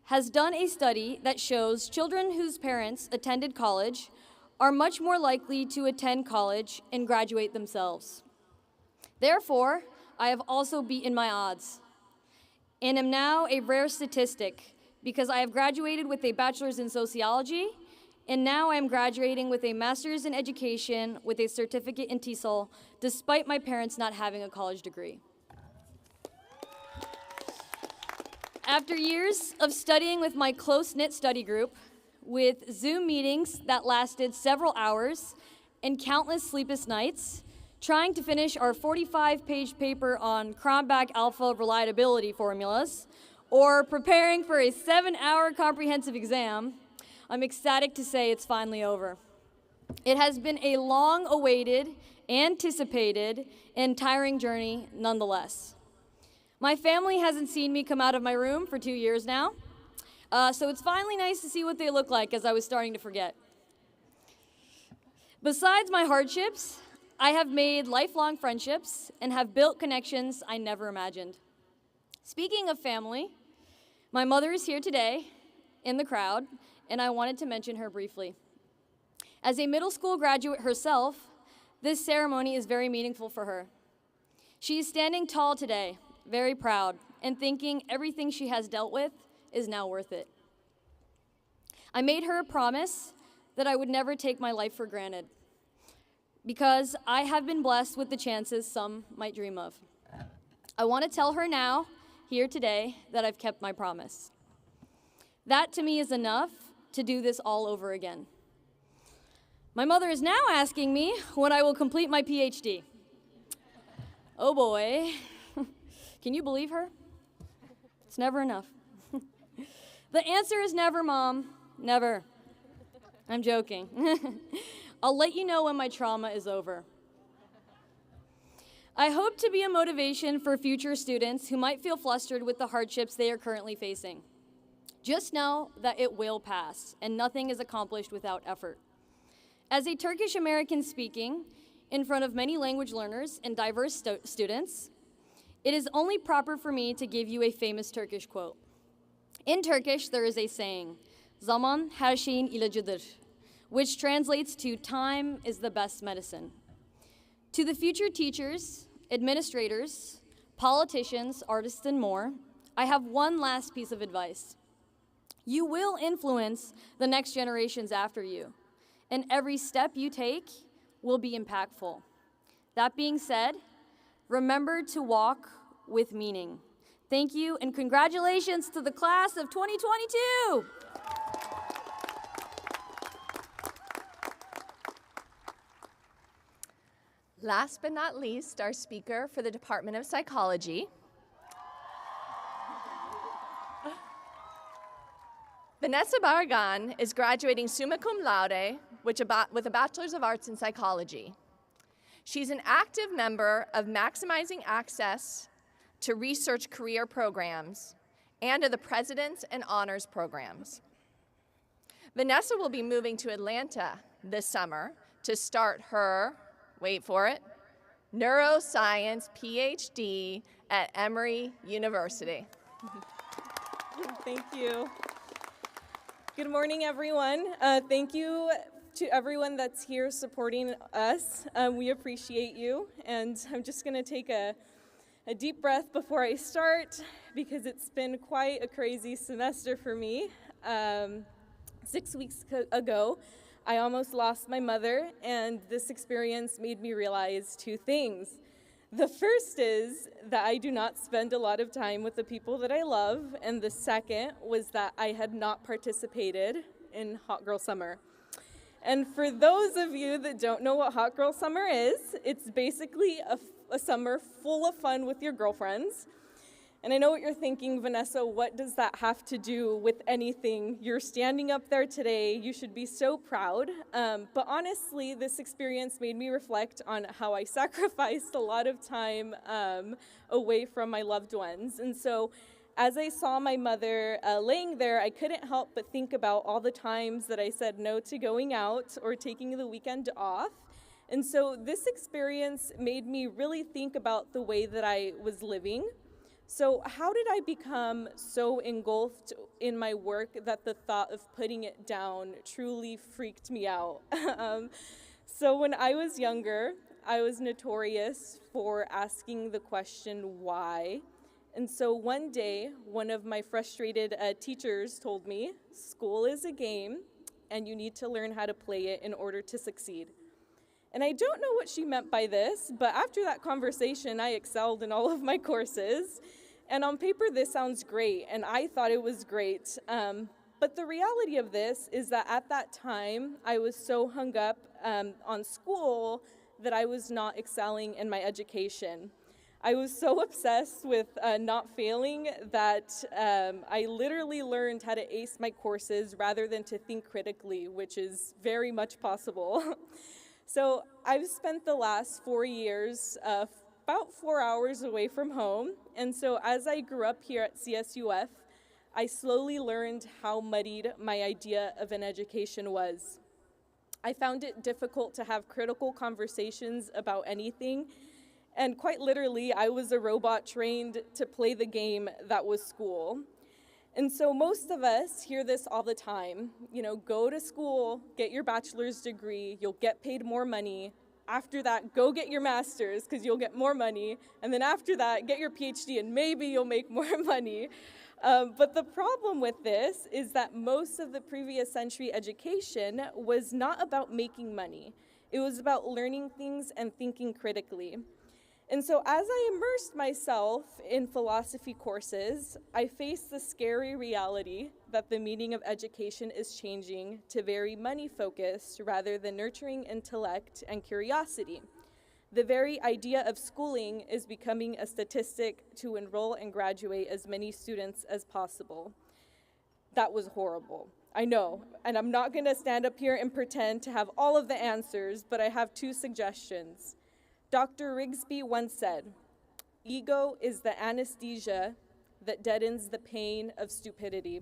has done a study that shows children whose parents attended college are much more likely to attend college and graduate themselves. Therefore, I have also beaten my odds and am now a rare statistic because I have graduated with a bachelor's in sociology, and now I am graduating with a master's in education with a certificate in TESOL, despite my parents not having a college degree. After years of studying with my close-knit study group, with Zoom meetings that lasted several hours and countless sleepless nights, trying to finish our 45-page paper on Cronbach alpha reliability formulas, or preparing for a 7-hour comprehensive exam, I'm ecstatic to say it's finally over. It has been a long-awaited, anticipated, and tiring journey nonetheless. My family hasn't seen me come out of my room for 2 years now, so it's finally nice to see what they look like, as I was starting to forget. Besides my hardships, I have made lifelong friendships and have built connections I never imagined. Speaking of family, my mother is here today in the crowd, and I wanted to mention her briefly. As a middle school graduate herself, this ceremony is very meaningful for her. She is standing tall today, very proud, and thinking everything she has dealt with is now worth it. I made her a promise that I would never take my life for granted, because I have been blessed with the chances some might dream of. I want to tell her now, here today, that I've kept my promise. That to me is enough to do this all over again. My mother is now asking me when I will complete my PhD. Oh boy, can you believe her? It's never enough. The answer is never, Mom, never. I'm joking. I'll let you know when my trauma is over. I hope to be a motivation for future students who might feel flustered with the hardships they are currently facing. Just know that it will pass, and nothing is accomplished without effort. As a Turkish American speaking in front of many language learners and diverse students, it is only proper for me to give you a famous Turkish quote. In Turkish, there is a saying, "Zaman her şeyin ilacıdır," which translates to "time is the best medicine." To the future teachers, administrators, politicians, artists, and more, I have one last piece of advice. You will influence the next generations after you, and every step you take will be impactful. That being said, remember to walk with meaning. Thank you, and congratulations to the class of 2022! Last but not least, our speaker for the Department of Psychology. Vanessa Barragan is graduating summa cum laude with a Bachelor's of Arts in Psychology. She's an active member of Maximizing Access to Research Career Programs and of the President's and Honors Programs. Vanessa will be moving to Atlanta this summer to start her, wait for it, neuroscience PhD at Emory University. Thank you. Good morning, everyone. Thank you to everyone that's here supporting us. We appreciate you, and I'm just going to take a deep breath before I start because it's been quite a crazy semester for me. 6 weeks ago, I almost lost my mother, and this experience made me realize two things. The first is that I do not spend a lot of time with the people that I love, and the second was that I had not participated in Hot Girl Summer. And for those of you that don't know what Hot Girl Summer is, it's basically a summer full of fun with your girlfriends. And I know what you're thinking, Vanessa, what does that have to do with anything? You're standing up there today, you should be so proud. But honestly, this experience made me reflect on how I sacrificed a lot of time away from my loved ones. And so as I saw my mother laying there, I couldn't help but think about all the times that I said no to going out or taking the weekend off. And so this experience made me really think about the way that I was living. So how did I become so engulfed in my work that the thought of putting it down truly freaked me out? So when I was younger, I was notorious for asking the question, why? And so one day, one of my frustrated teachers told me, school is a game, and you need to learn how to play it in order to succeed. And I don't know what she meant by this, but after that conversation, I excelled in all of my courses. And on paper, this sounds great, and I thought it was great. But the reality of this is that at that time, I was so hung up on school that I was not excelling in my education. I was so obsessed with not failing that I literally learned how to ace my courses rather than to think critically, which is very much possible. So I've spent the last 4 years about 4 hours away from home. And so as I grew up here at CSUF, I slowly learned how muddied my idea of an education was. I found it difficult to have critical conversations about anything. And quite literally, I was a robot trained to play the game that was school. And so most of us hear this all the time. You know, go to school, get your bachelor's degree, you'll get paid more money. After that, go get your master's because you'll get more money. And then after that, get your PhD and maybe you'll make more money. But the problem with this is that most of the previous century education was not about making money. It was about learning things and thinking critically. And so as I immersed myself in philosophy courses, I faced the scary reality that the meaning of education is changing to very money-focused rather than nurturing intellect and curiosity. The very idea of schooling is becoming a statistic to enroll and graduate as many students as possible. That was horrible. I know, and I'm not going to stand up here and pretend to have all of the answers, but I have 2 suggestions. Dr. Rigsby once said, "Ego is the anesthesia that deadens the pain of stupidity."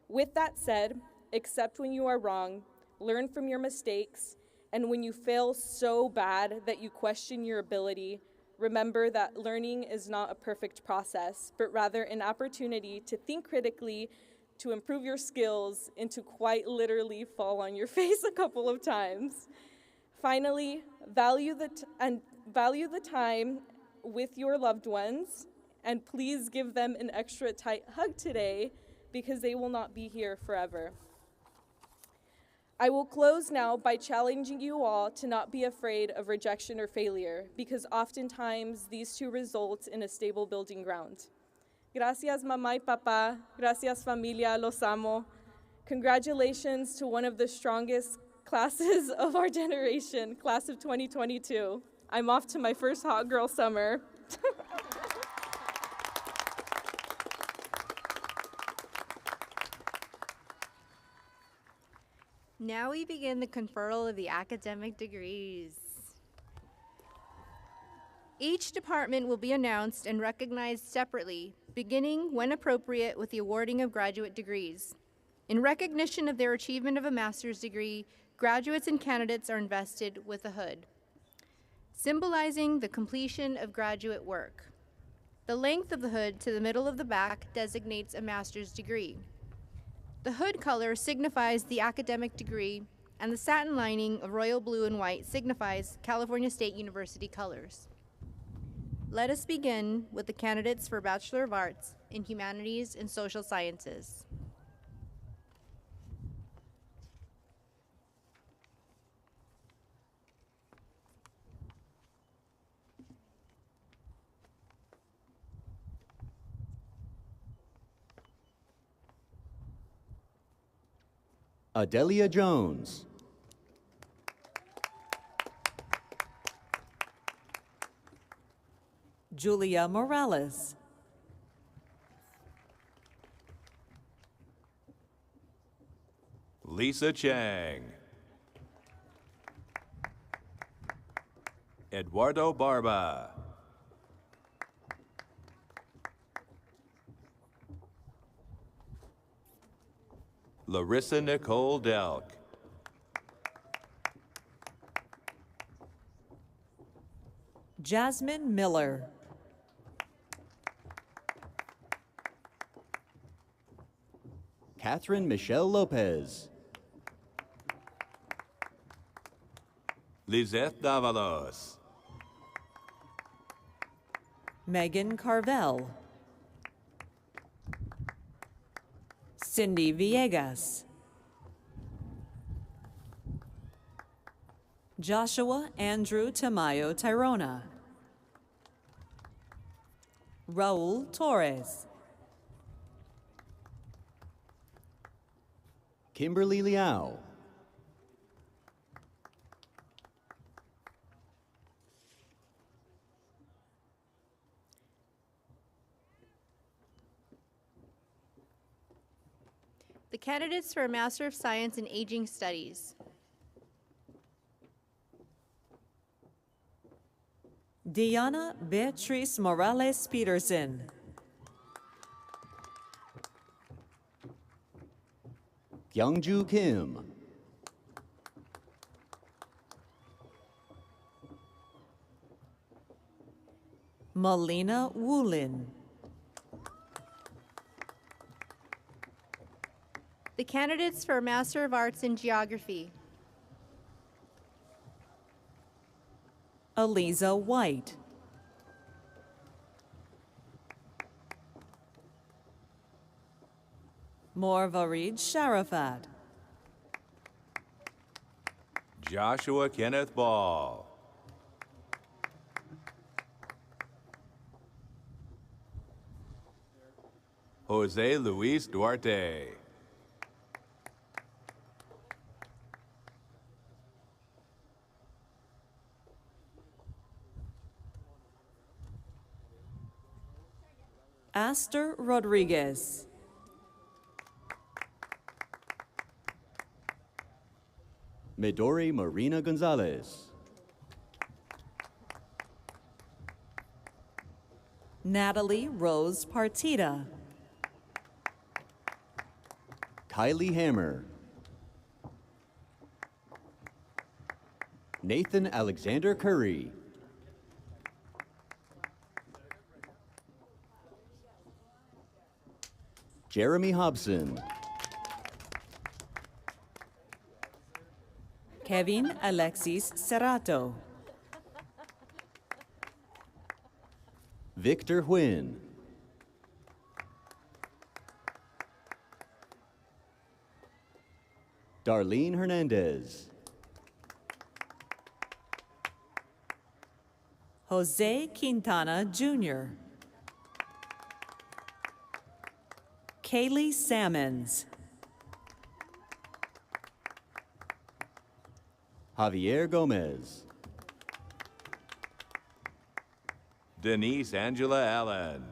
With that said, accept when you are wrong, learn from your mistakes, and when you fail so bad that you question your ability, remember that learning is not a perfect process, but rather an opportunity to think critically, to improve your skills, and to quite literally fall on your face a couple of times. Finally, value the time with your loved ones, and please give them an extra tight hug today because they will not be here forever. I will close now by challenging you all to not be afraid of rejection or failure, because oftentimes these 2 result in a stable building ground. Gracias, mamá y papá. Gracias, familia. Los amo. Congratulations to one of the strongest classes of our generation, class of 2022. I'm off to my first Hot Girl Summer. Now we begin the conferral of the academic degrees. Each department will be announced and recognized separately, beginning, when appropriate, with the awarding of graduate degrees. In recognition of their achievement of a master's degree, graduates and candidates are invested with a hood, symbolizing the completion of graduate work. The length of the hood to the middle of the back designates a master's degree. The hood color signifies the academic degree, and the satin lining of royal blue and white signifies California State University colors. Let us begin with the candidates for Bachelor of Arts in Humanities and Social Sciences. Adelia Jones. Julia Morales. Lisa Chang. Eduardo Barba. Larissa Nicole Delk. Jasmine Miller. Catherine Michelle Lopez. Lizeth Davalos. Megan Carvel. Cindy Villegas. Joshua Andrew Tamayo Tyrona. Raul Torres. Kimberly Liao. The candidates for a Master of Science in Aging Studies. Diana Beatriz Morales Peterson. Kyungju Kim. Melina Wulin. The candidates for a Master of Arts in Geography. Eliza White. Morvarid Sharafat. Joshua Kenneth Ball. Jose Luis Duarte. Aster Rodriguez. Midori Marina Gonzalez. Natalie Rose Partita. Kylie Hammer. Nathan Alexander Curry. Jeremy Hobson. Kevin Alexis Serrato. Victor Huynh. Darlene Hernandez. Jose Quintana Jr. Kaylee Sammons. Javier Gomez. Denise Angela Allen.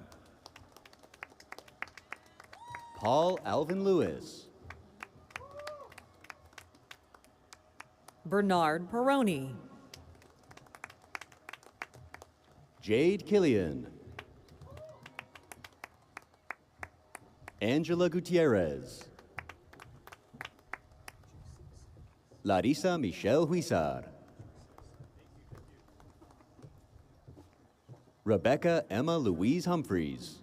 Paul Alvin Lewis. Bernard Peroni. Jade Killian. Angela Gutierrez. Larissa Michelle Huizar. Rebecca Emma Louise Humphreys.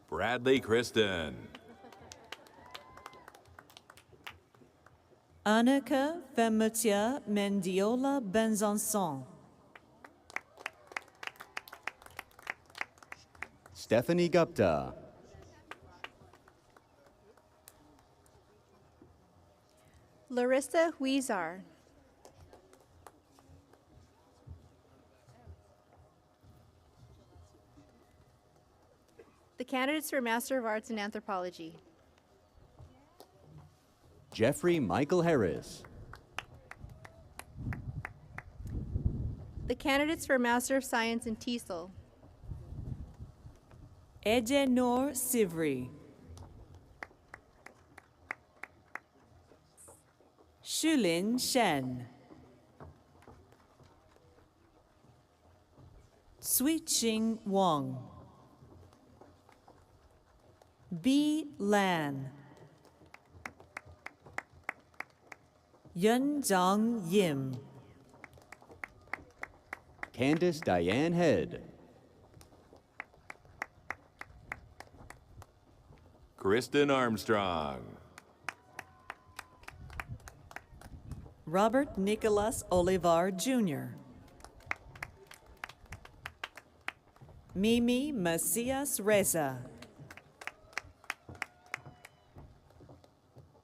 Bradley Kristen. Annika Femutia Mendiola Benzanson. Stephanie Gupta. Larissa Huizar. The candidates for Master of Arts in Anthropology. Jeffrey Michael Harris. The candidates for Master of Science in TESOL. Ejenor Sivri. Shulin Shen. Sweetching Wang. B. Lan. Yun Zhang Yim. Candace Diane Head. Kristen Armstrong. Robert Nicholas Olivar Jr. Mimi Macias Reza.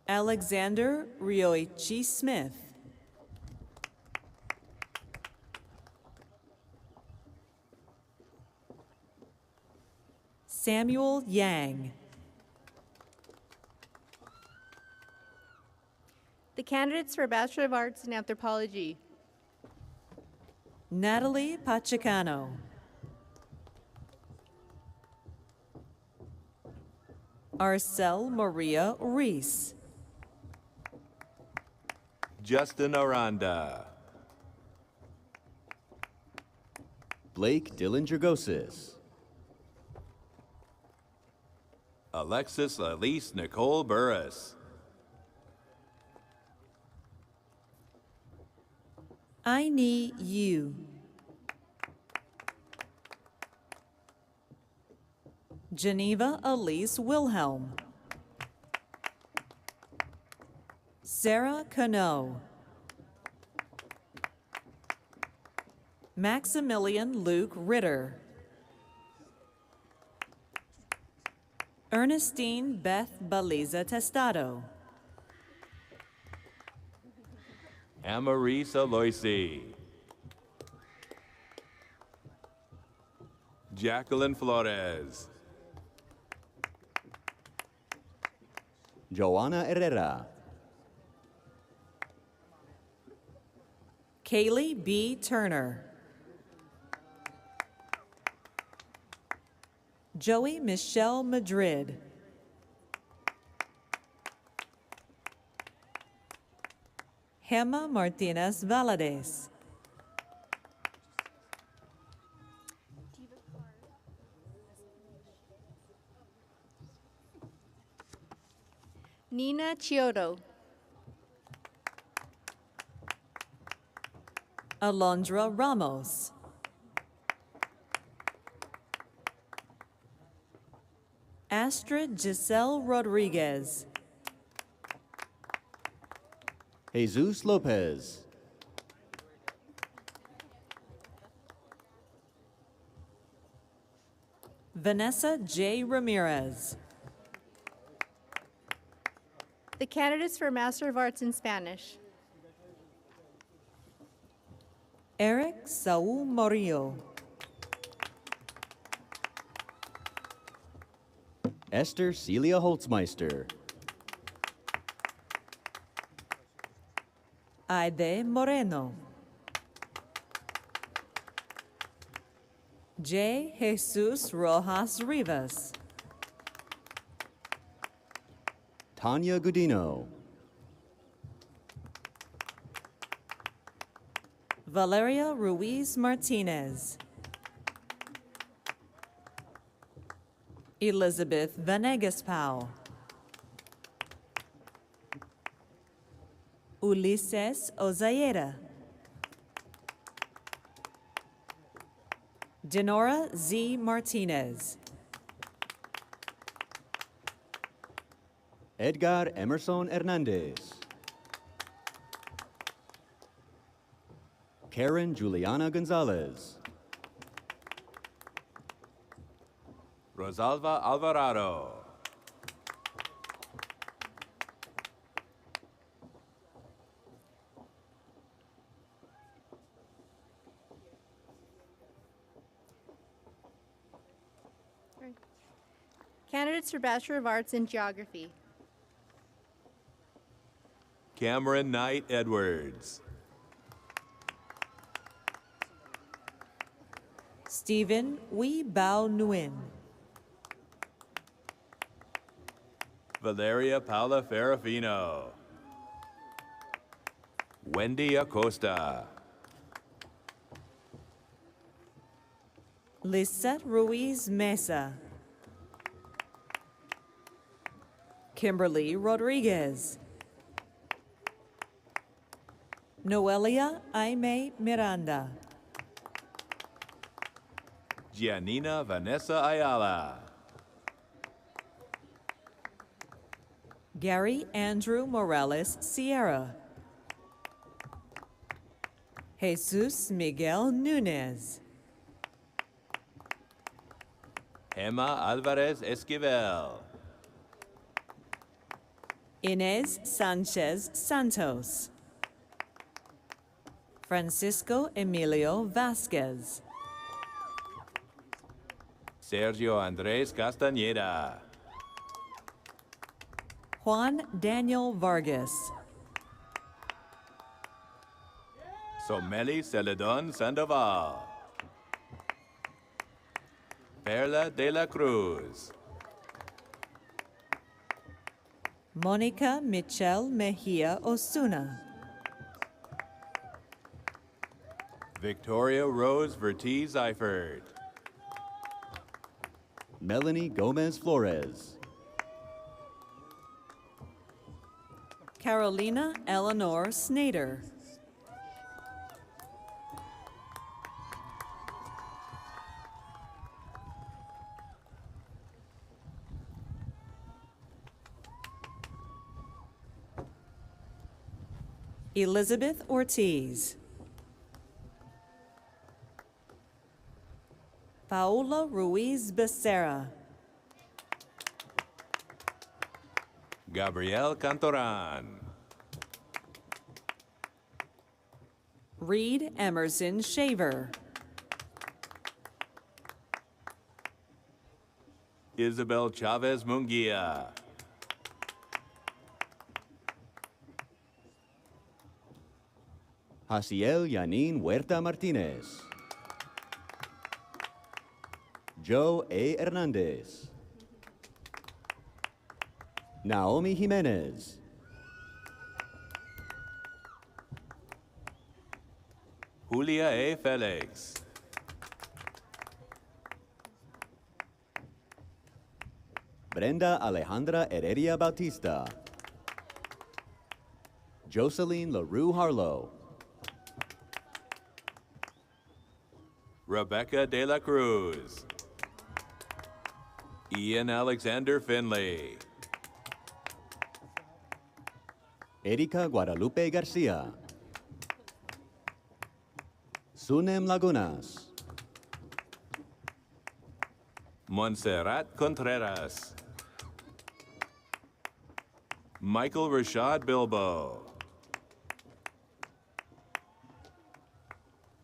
Alexander Ryoichi Smith. Samuel Yang. The candidates for Bachelor of Arts in Anthropology. Natalie Pachacano. Arcel Maria Reese. Justin Aranda. Blake Dillinger-Gosis. Alexis Elise Nicole Burris. I Need You. Geneva Elise Wilhelm. Sarah Cano. Maximilian Luke Ritter. Ernestine Beth Baliza Testado. Amaris Aloisi. Jacqueline Flores. Joanna Herrera. Kaylee B. Turner. Joey Michelle Madrid. Gemma Martinez Valadez. Nina Chiodo. Alondra Ramos. Astrid Giselle Rodriguez. Jesus Lopez. Vanessa J. Ramirez. The candidates for Master of Arts in Spanish. Eric Saul Morillo. Esther Celia Holtzmeister. Aide Moreno. J. Jesus Rojas Rivas. Tanya Gudino. Valeria Ruiz Martinez. Elizabeth Vanegas Powell. Ulises Ozayeda. Denora Z. Martinez. Edgar Emerson Hernandez. Karen Juliana Gonzalez. Rosalva Alvarado. Candidates for Bachelor of Arts in Geography. Cameron Knight Edwards. Stephen Wee Bao Nguyen. Valeria Paula Ferrafino. Wendy Acosta. Lisette Ruiz Mesa. Kimberly Rodriguez. Noelia Aime Miranda. Giannina Vanessa Ayala. Gary Andrew Morales Sierra. Jesus Miguel Nunez. Emma Alvarez Esquivel. Inez Sanchez Santos. Francisco Emilio Vasquez. Sergio Andres Castañeda. Juan Daniel Vargas. Someli Celedon Sandoval. Perla de la Cruz. Monica Michelle Mejia Osuna. Victoria Rose Vertiz Eifert. Melanie Gomez Flores. Carolina Eleanor Snader. Elizabeth Ortiz. Paola Ruiz Becerra. Gabriel Cantoran. Reed Emerson Shaver. Isabel Chavez Munguia. Jaciel Yanin Huerta Martinez. Joe A. Hernandez. Naomi Jimenez. Julia A. Felix. Brenda Alejandra Heredia Bautista. Jocelyn LaRue Harlow. Rebecca De La Cruz. Ian Alexander Finley. Erika Guadalupe Garcia. Sunem Lagunas. Montserrat Contreras. Michael Rashad Bilbo.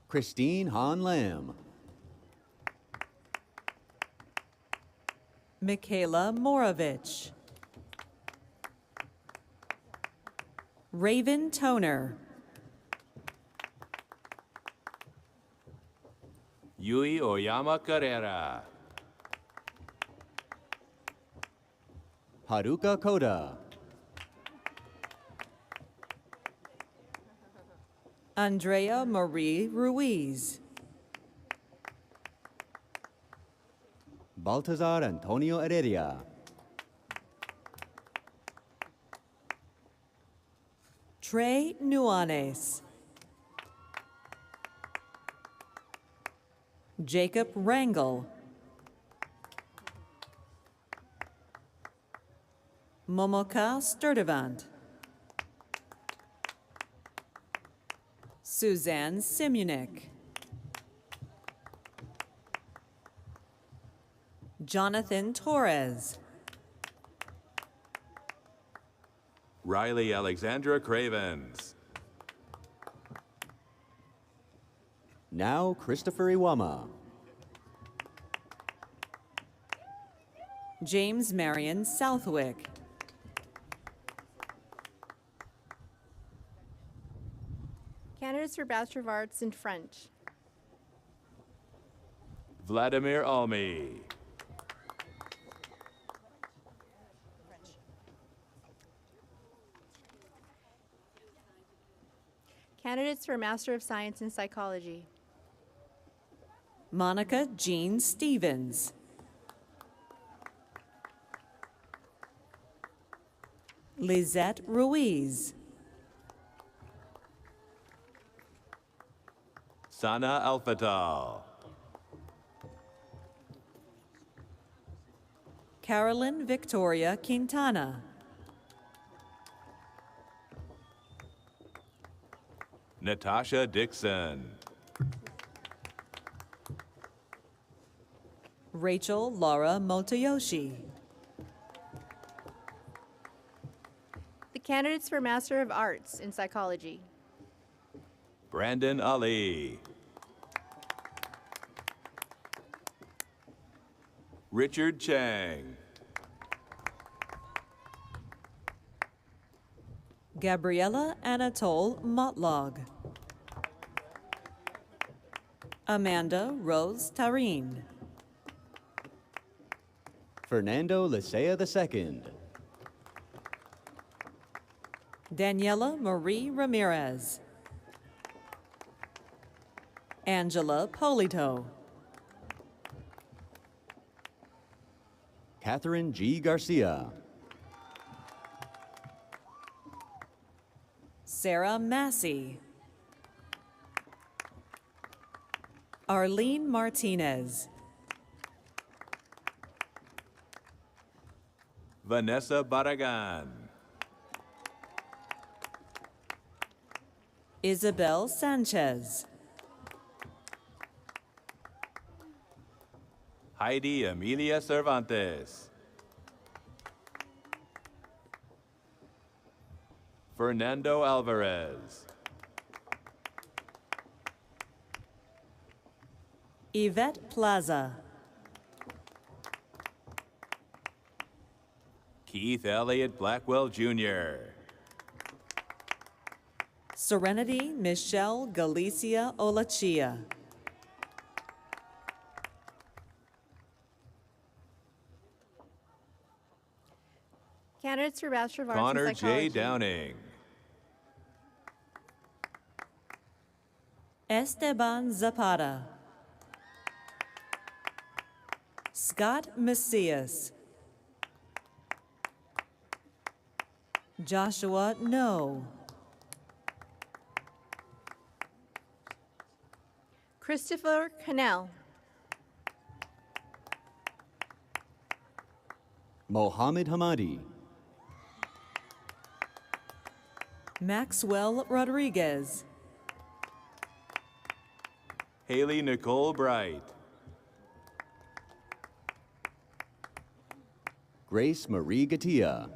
Christine Han Lamb. Michaela Morovich. Raven Toner. Yui Oyama Carrera. Haruka Koda. Andrea Marie Ruiz. Baltazar Antonio Heredia. Trey Nuanes. Jacob Rangel. Momoka Sturdivant. Suzanne Simunik. Jonathan Torres. Riley Alexandra Cravens. Now Christopher Iwama. James Marion Southwick. Candidates for Bachelor of Arts in French. Vladimir Almi. Candidates for Master of Science in Psychology. Monica Jean Stevens. Lizette Ruiz. Sana Alfatal. Carolyn Victoria Quintana. Natasha Dixon. Rachel Laura Motoyoshi. The candidates for Master of Arts in Psychology. Brandon Ali. Richard Chang. Gabriella Anatole Motlog. Amanda Rose Tarin. Fernando Licea II. Daniela Marie Ramirez. Angela Polito. Catherine G. Garcia. Sarah Massey. Arlene Martinez. Vanessa Barragan. Isabel Sanchez. Heidi Amelia Cervantes. Fernando Alvarez. Yvette Plaza. Keith Elliott Blackwell Jr. Serenity Michelle Galicia Olachia. Candidates for Bachelor of Arts Connor in Psychology. J. Downing. Esteban Zapata. Scott Macias. Joshua No. Christopher Cannell. Mohammed Hamadi. Maxwell Rodriguez. Haley Nicole Bright. Grace Marie Gatia.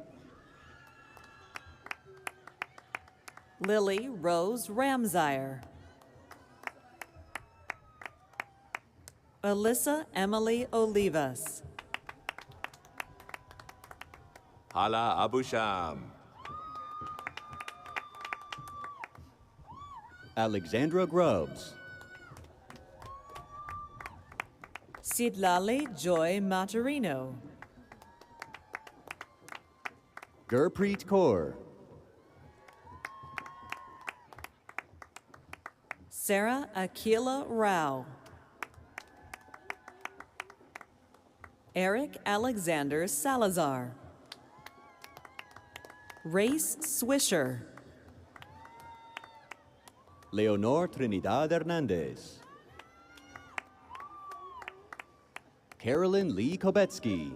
Lily Rose Ramsire. Alyssa Emily Olivas. Hala Abusham. Alexandra Grubbs. Sidlali Joy Maturino. Gurpreet Kaur. Sarah Akila Rao. Eric Alexander Salazar. Race Swisher. Leonor Trinidad Hernandez. Carolyn Lee Kobetsky.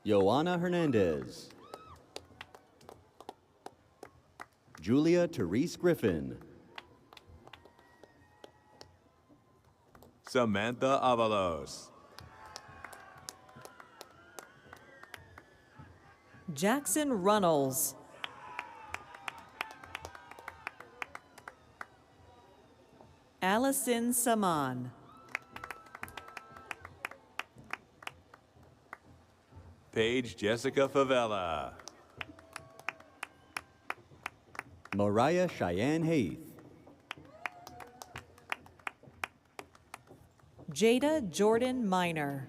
Joanna Hernandez. Julia Therese Griffin. Samantha Avalos. Jackson Runnels. Allison Saman. Paige Jessica Favela. Mariah Cheyenne Haith. Jada Jordan Minor.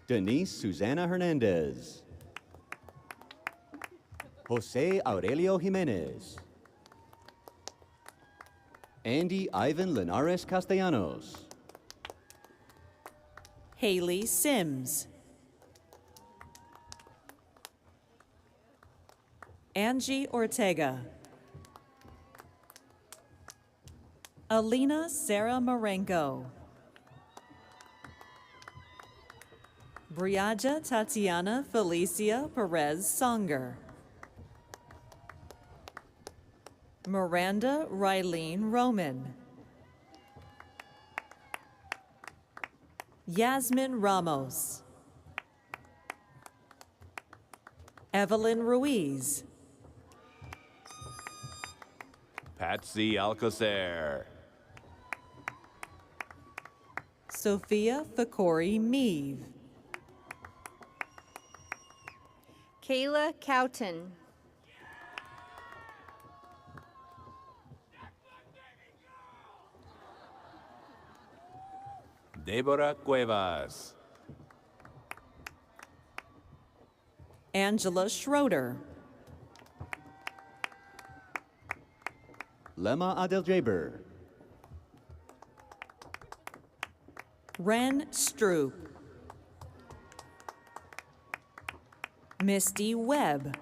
Denise Susana Hernandez. Jose Aurelio Jimenez. Andy Ivan Linares Castellanos. Haley Sims. Angie Ortega. Alina Sarah Marengo. Briaja Tatiana Felicia Perez Songer. Miranda Rylene Roman. Yasmin Ramos. Evelyn Ruiz. Patsy Alcocer. Sophia Fakori Meave. Kayla Cowton. Deborah Cuevas. Angela Schroeder. Lema Adeljaber. Ren Stroop. Misty Webb.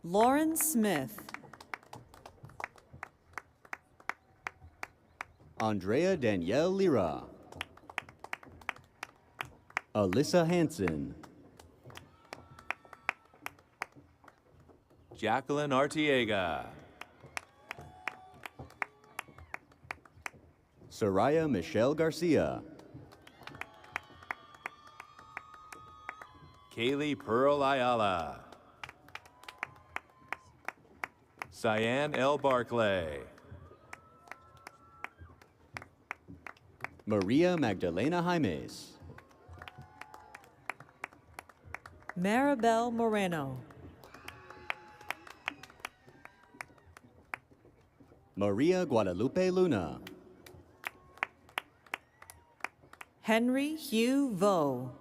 Lauren Smith. Andrea Danielle Lira. Alyssa Hansen. Jacqueline Artiega. Soraya Michelle Garcia. Kaylee Pearl Ayala. Cyan L. Barclay. Maria Magdalena Jaimes. Maribel Moreno. Maria Guadalupe Luna. Henry Hugh Vo.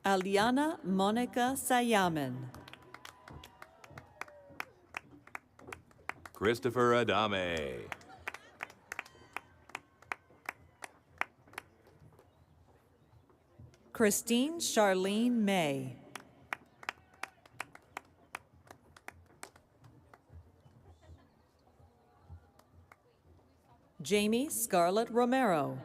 Aliana Monica Sayaman. Christopher Adame. Christine Charlene May. Jamie Scarlett Romero.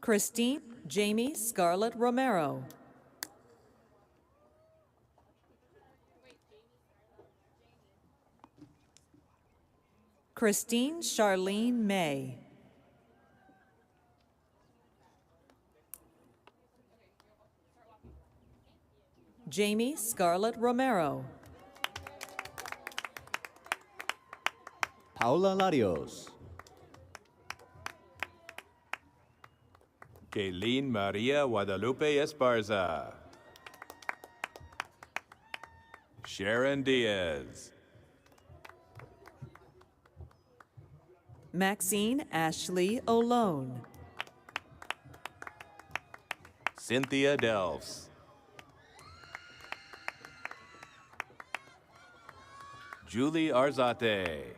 Christine Jamie Scarlett Romero. Christine Charlene May. Jamie Scarlett Romero. Paula Larios. Kaylene Maria Guadalupe Esparza. Sharon Diaz. Maxine Ashley Olone. Cynthia Delfs. Julie Arzate.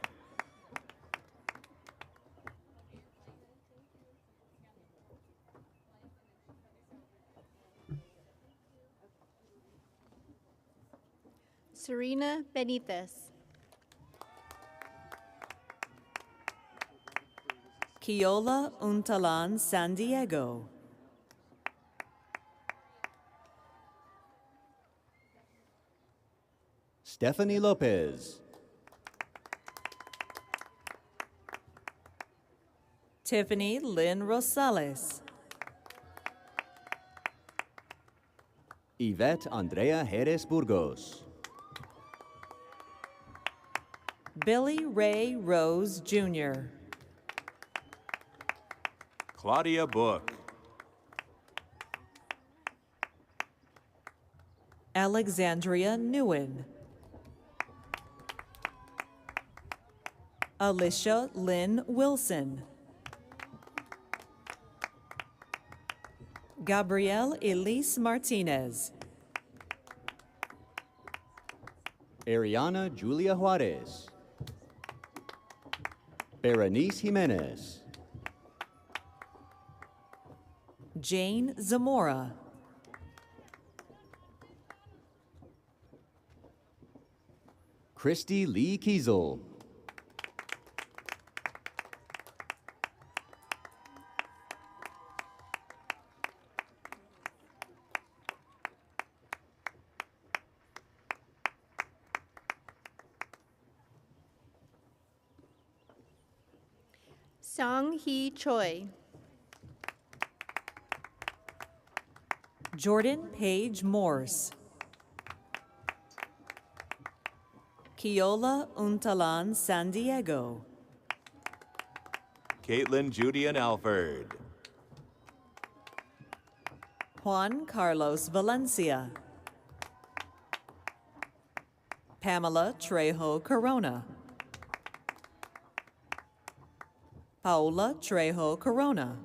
Serena Benitez. Kiola Untalan San Diego. Stephanie Lopez. Tiffany Lynn Rosales. Yvette Andrea Jerez Burgos. Billy Ray Rose Jr., Claudia Book, Alexandria Nguyen, Alicia Lynn Wilson, Gabrielle Elise Martinez, Ariana Julia Juarez, Berenice Jimenez, Jane Zamora, Christy Lee Kiesel, Song Hee Choi. Jordan Page Morse, Kiola Untalan San Diego, Caitlin Judian Alford, Juan Carlos Valencia, Pamela Trejo Corona, Paola Trejo Corona,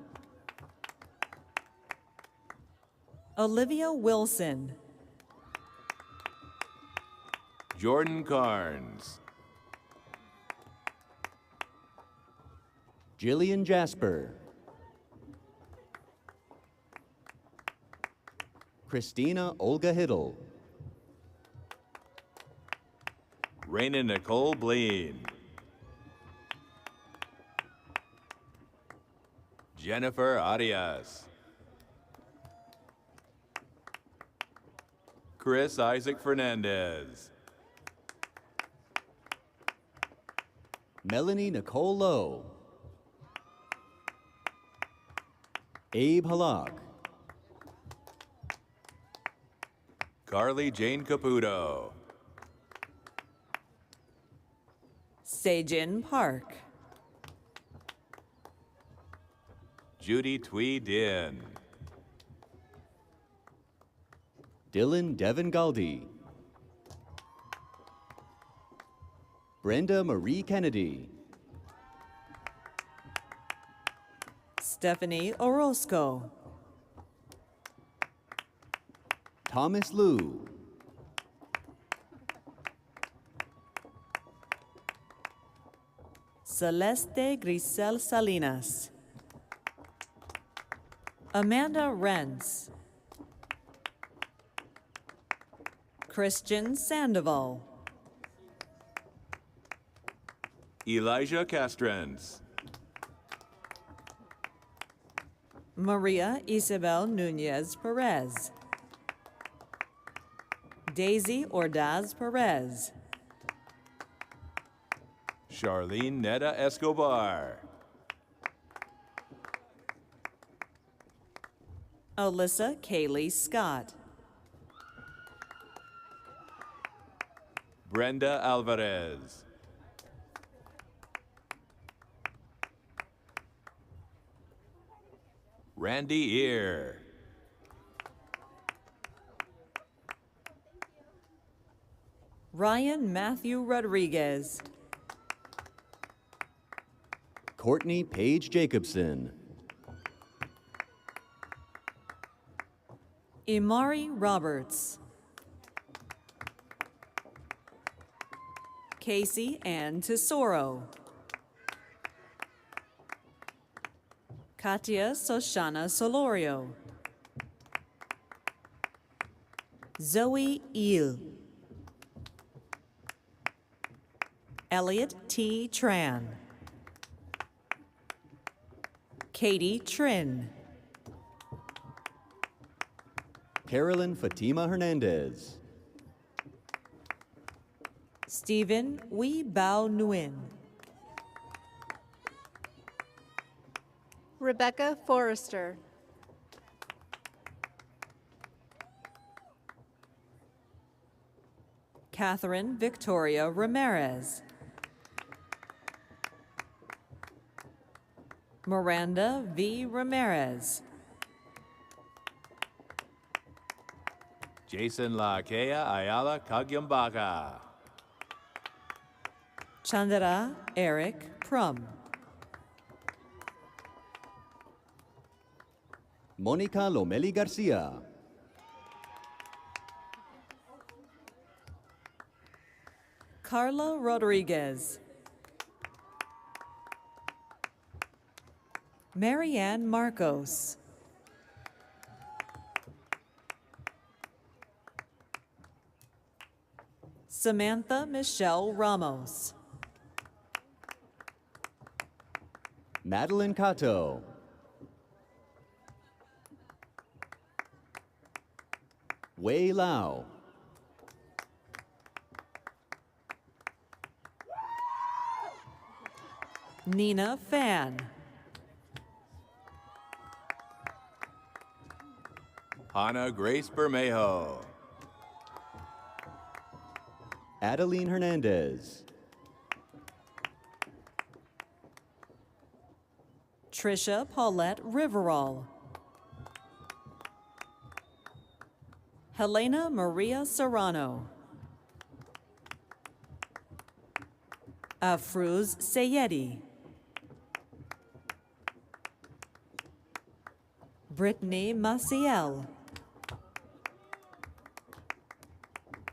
Olivia Wilson, Jordan Carnes, Jillian Jasper, Christina Olga Hiddle, Raina Nicole Bleen, Jennifer Arias, Chris Isaac Fernandez, Melanie Nicole Lowe, Abe Halak, Carly Jane Caputo, Sejin Park, Judy Twee Din, Dylan Devin Galdi, Brenda Marie Kennedy, Stephanie Orozco, Thomas Liu, Celeste Grisel Salinas, Amanda Rentz, Christian Sandoval, Elijah Castrens, Maria Isabel Nunez Perez, Daisy Ordaz Perez, Charlene Netta Escobar, Alyssa Kaylee Scott, Brenda Alvarez, Randy Ear, Ryan Matthew Rodriguez, Courtney Paige Jacobson, Imari Roberts, Casey Ann Tesoro, Katia Soshana Solorio, Zoe Eel, Elliot T. Tran, Katie Trin, Carolyn Fatima Hernandez, Stephen Wee Bao Nguyen, Rebecca Forrester. Catherine Victoria Ramirez, Miranda V. Ramirez. Jason La Kea Ayala Kagyambaga. Chandra Eric Prum. Mónica Lomeli Garcia. Carla Rodriguez. Marianne Marcos. Samantha Michelle Ramos. Madeline Cato. Wei Lau. Nina Fan. Hannah Grace Bermejo. Adeline Hernandez. Trisha Paulette Riverall. Helena Maria Serrano. Afruz Sayedi. Brittany Maciel.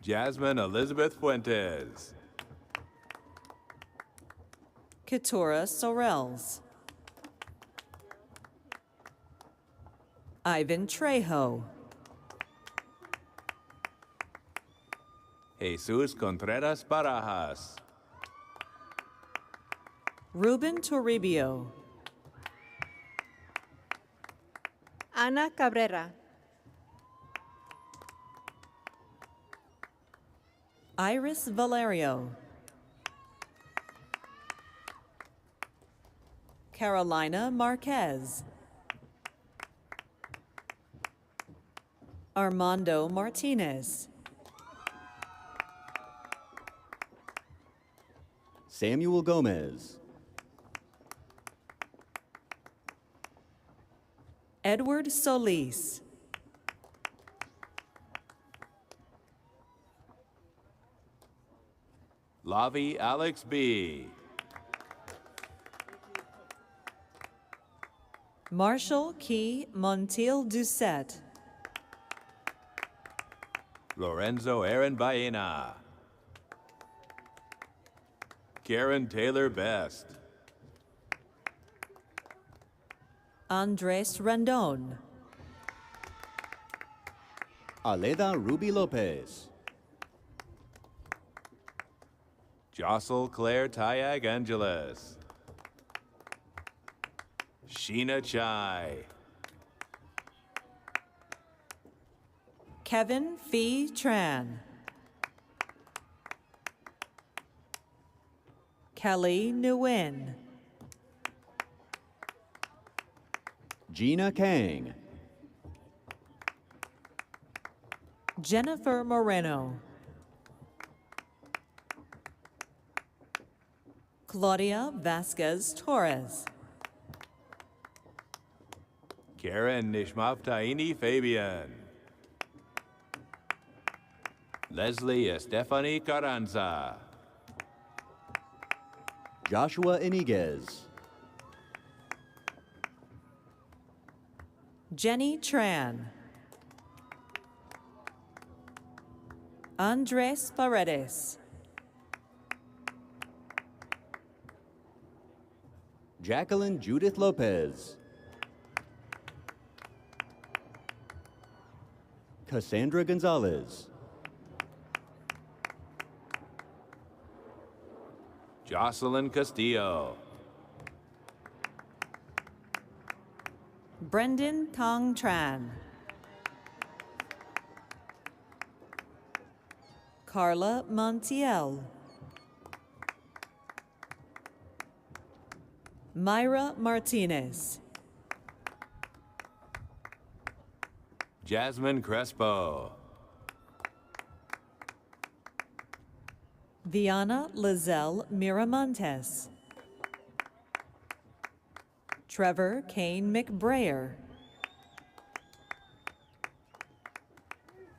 Jasmine Elizabeth Fuentes. Keturah Sorrells. Ivan Trejo. Jesus Contreras Barajas. Ruben Toribio. Ana Cabrera. Iris Valerio. Carolina Marquez. Armando Martinez. Samuel Gomez. Edward Solis. Lavi Alex B. Marshall Key Montiel Doucette. Lorenzo Aaron Baena. Karen Taylor Best. Andres Rendon. Aleda Ruby Lopez. Jocelyn Claire Tayag Angeles. Sheena Chai. Kevin Fee Tran. Kelly Nguyen. Gina Kang. Jennifer Moreno. Claudia Vasquez Torres. Karen Nishmaftaini Fabian. Leslie Estefany Carranza. Joshua Iniguez. Jenny Tran. Andres Paredes. Jacqueline Judith Lopez. Cassandra Gonzalez. Jocelyn Castillo. Brendan Tong Tran. Carla Montiel. Myra Martinez. Jasmine Crespo. Viana Lizelle Miramontes. Trevor Kane McBrayer,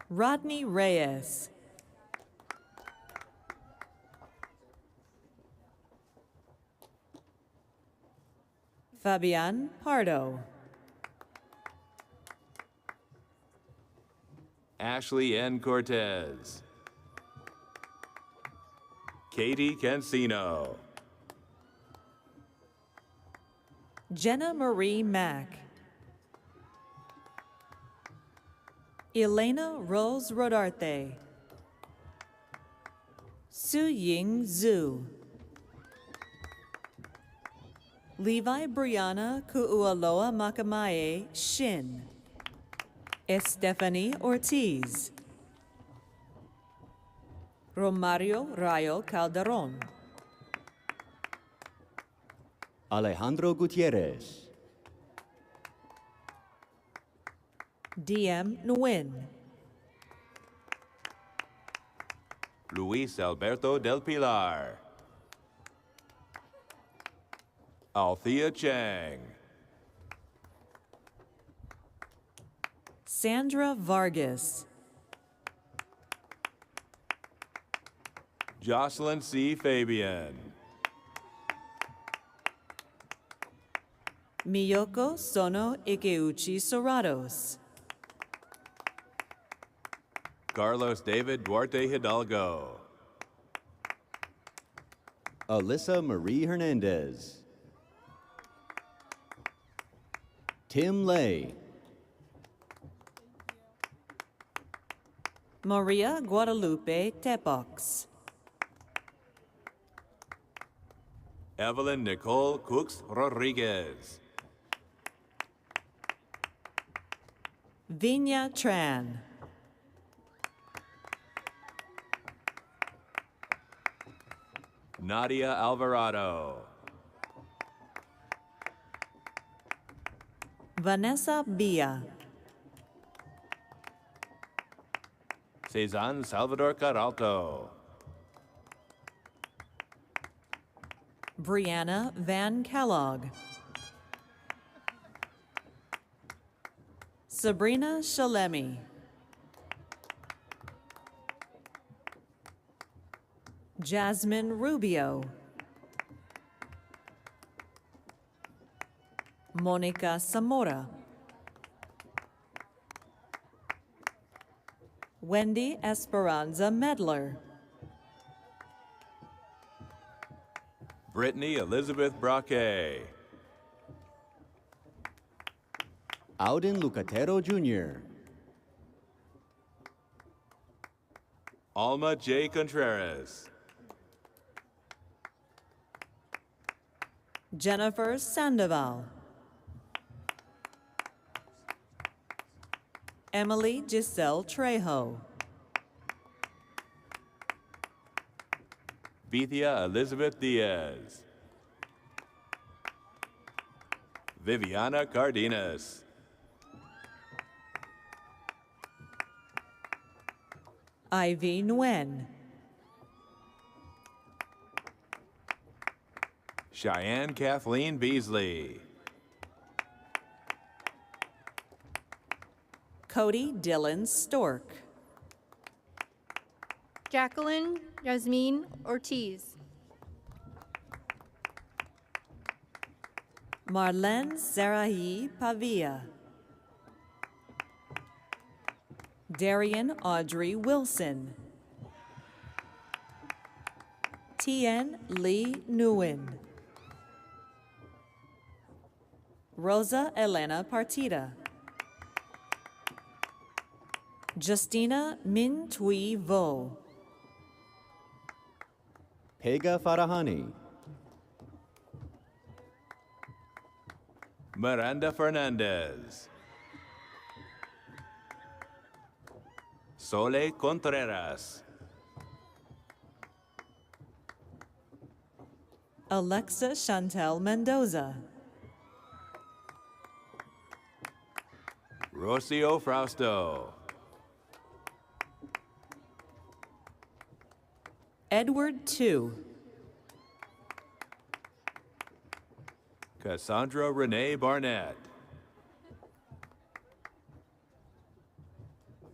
Rodney Reyes, Fabian Pardo, Ashley N. Cortez, Katie Cancino, Jenna Marie Mack, Elena Rose Rodarte, Su Ying Zhu, Levi Brianna Kuualoa Makamae Shin, Estefany Ortiz, Romario Rayo Calderon, Alejandro Gutierrez, DM Nguyen, Luis Alberto del Pilar, Althea Chang, Sandra Vargas, Jocelyn C. Fabian, Miyoko Sono Ikeuchi Sorados, Carlos David Duarte Hidalgo, Alyssa Marie Hernandez, Tim Lay, Maria Guadalupe Tepox, Evelyn Nicole Cooks Rodriguez, Vinya Tran, Nadia Alvarado, Vanessa Bia, Cezanne Salvador Caralto, Brianna Van Kellogg, Sabrina Shalemi, Jasmine Rubio, Monica Zamora, Wendy Esperanza Medler, Brittany Elizabeth Braque, Auden Lucatero Jr., Alma J. Contreras, Jennifer Sandoval, Emily Giselle Trejo, Bethia Elizabeth Diaz, Viviana Cardenas, Ivy Nguyen, Cheyenne Kathleen Beasley, Cody Dylan Stork, Jacqueline Yasmin Ortiz, Marlene Sarahi Pavia, Darian Audrey Wilson, Tien Lee Nguyen, Rosa Elena Partida, Justina Min Tui Vo, Pega Farahani, Miranda Fernandez, Sole Contreras, Alexa Chantel Mendoza, Rocio Frausto, Edward Tu, Cassandra Renee Barnett.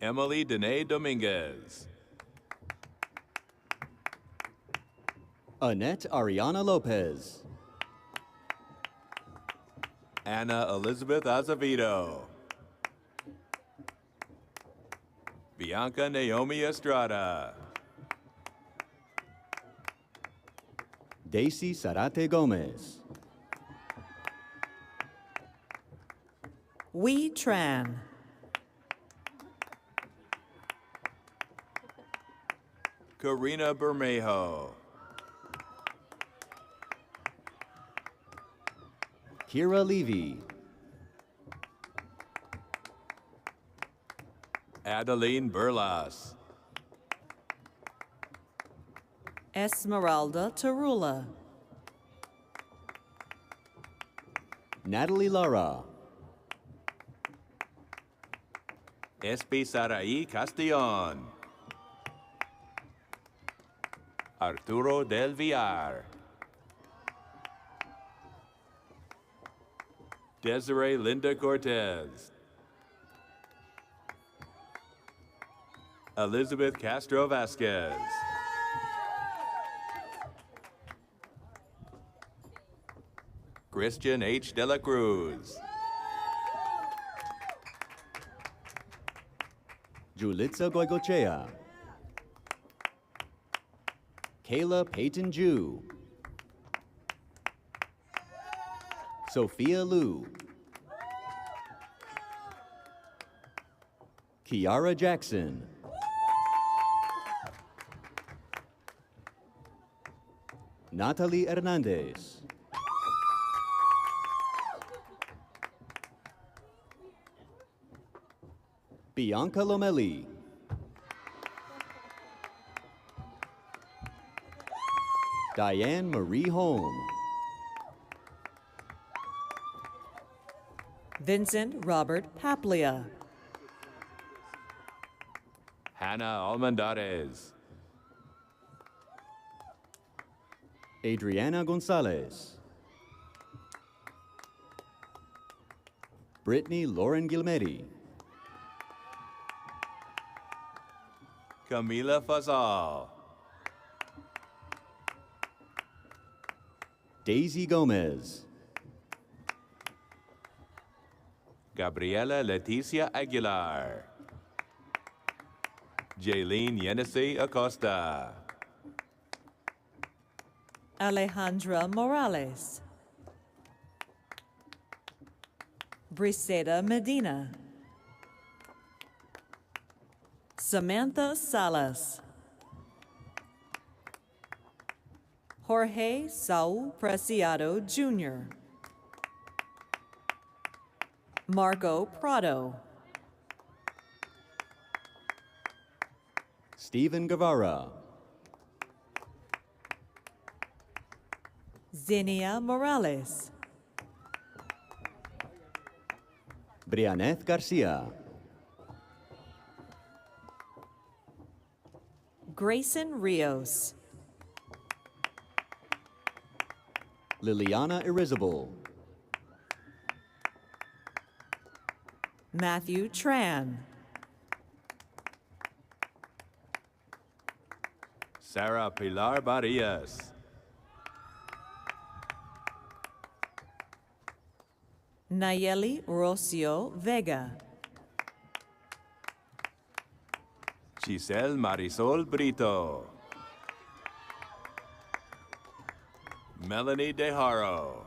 Emily Danae Dominguez. Annette Ariana Lopez. Anna Elizabeth Azevedo. Bianca Naomi Estrada. Daisy Sarate Gomez. Wee Tran. Karina Bermejo. Kira Levy. Adeline Burlas. Esmeralda Tarula. Natalie Lara. Espi Sarai Castellon. Arturo Del Villar. Desiree Linda Cortez. Elizabeth Castro Vasquez. Christian H. De La Cruz. Julitza Goigochea. Kayla Peyton Jew. Sophia Liu. Kiara Jackson. Natalie Hernandez. Bianca Lomeli. Diane Marie Holm. Vincent Robert Paplia. Hannah Almendarez. Adriana Gonzalez. Brittany Lauren Gilmedi. Camila Fazal. Daisy Gomez. Gabriela Leticia Aguilar. Jaylene Yenese Acosta. Alejandra Morales. Briseda Medina. Samantha Salas. Jorge Saul Preciado Jr. Marco Prado. Stephen Guevara. Zenia Morales. Brianeth Garcia. Grayson Rios. Liliana Irizabal. Matthew Tran. Sarah Pilar Barrias. Nayeli Rocio Vega. Giselle Marisol Brito. Melanie DeHaro.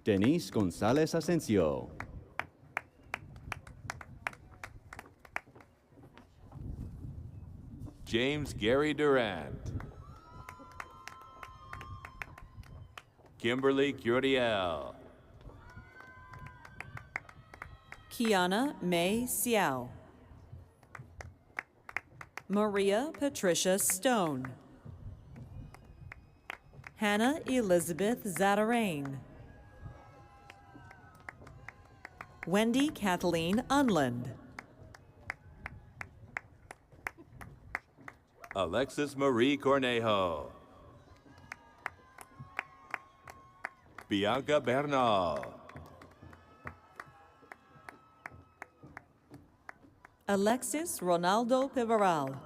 Denise Gonzalez Asensio. James Gary Durant. Kimberly Curiel. Kiana May Xiao. Maria Patricia Stone. Hannah Elizabeth Zatarain. Wendy Kathleen Unland. Alexis Marie Cornejo. Bianca Bernal. Alexis Ronaldo Pivaral.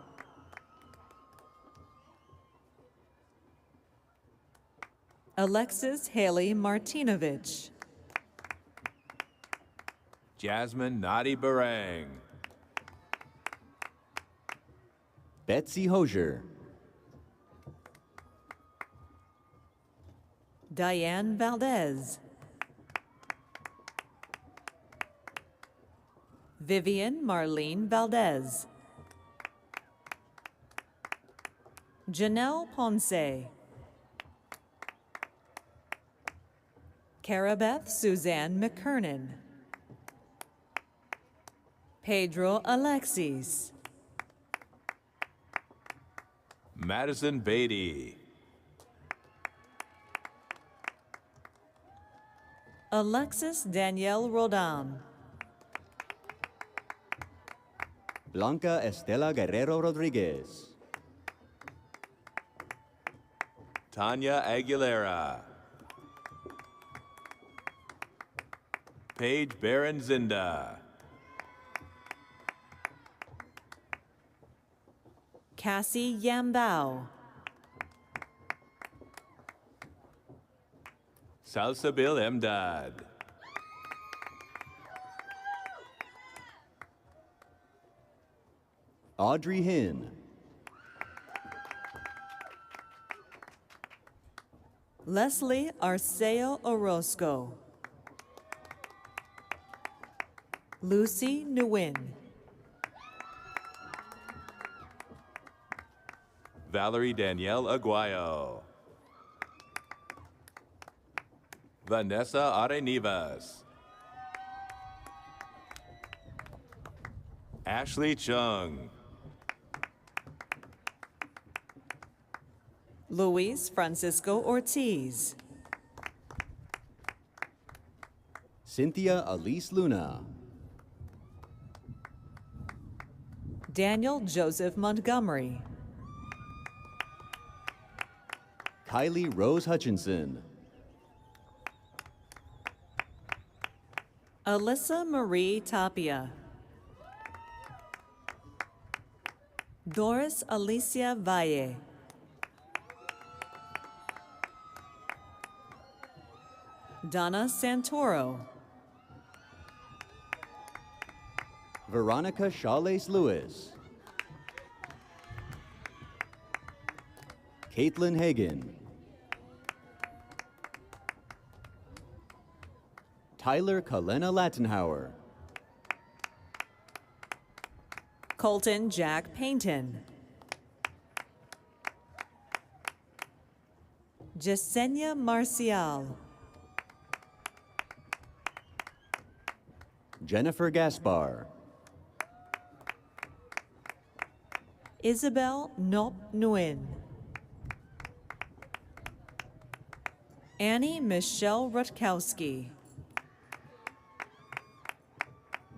Alexis Haley Martinovich. Jasmine Nadi Barang. Betsy Hosier. Diane Valdez. Vivian Marlene Valdez. Janelle Ponce. Carabeth Suzanne McKernan. Pedro Alexis. Madison Beatty. Alexis Danielle Rodan. Blanca Estela Guerrero Rodriguez. Tanya Aguilera. Paige Baron-Zinda. Cassie Yambao. Salsabil Emdad. Audrey Hinn. Leslie Arceo Orozco. Lucy Nguyen. Valerie Danielle Aguayo. Vanessa Arenivas. Ashley Chung. Luis Francisco Ortiz. Cynthia Elise Luna. Daniel Joseph Montgomery. Kylie Rose Hutchinson. Alyssa Marie Tapia. Doris Alicia Valle. Donna Santoro. Veronica Chales Lewis. Caitlin Hagan. Tyler Kalena Lattenhauer. Colton Jack Paynton. Jasenia Marcial. Jennifer Gaspar. Isabel Nop Nguyen. Annie Michelle Rutkowski.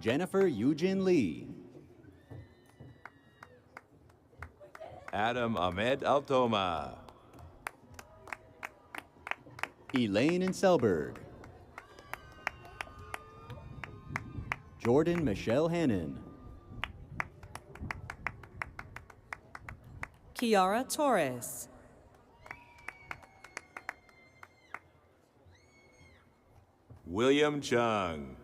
Jennifer Eugene Lee. Adam Ahmed Altoma. Elaine Inselberg. Jordan Michelle Hannon. Kiara Torres. William Chung.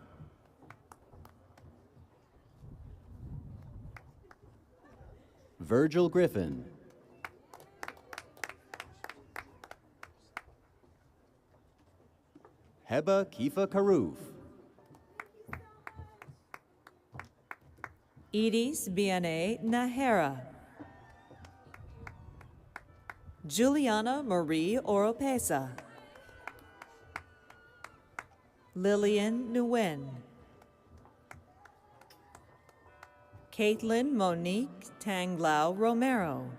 Virgil Griffin. Heba Kifa Karoof. Edis Biane Nahera. Juliana Marie Oropesa. Lillian Nguyen. Caitlin Monique Tanglao Romero.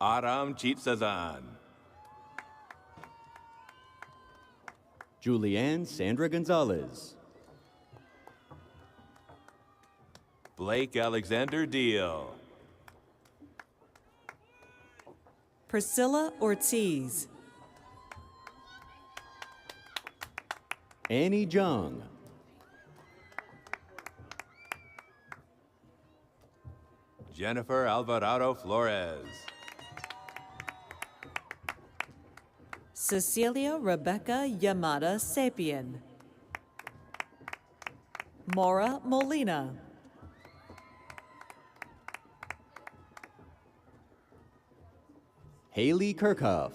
Aram Chitsazan. Julianne Sandra Gonzalez. Blake Alexander Deal. Priscilla Ortiz. Annie Jung. Jennifer Alvarado Flores. Cecilia Rebecca Yamada Sapien. Maura Molina. Haley Kirkhoff.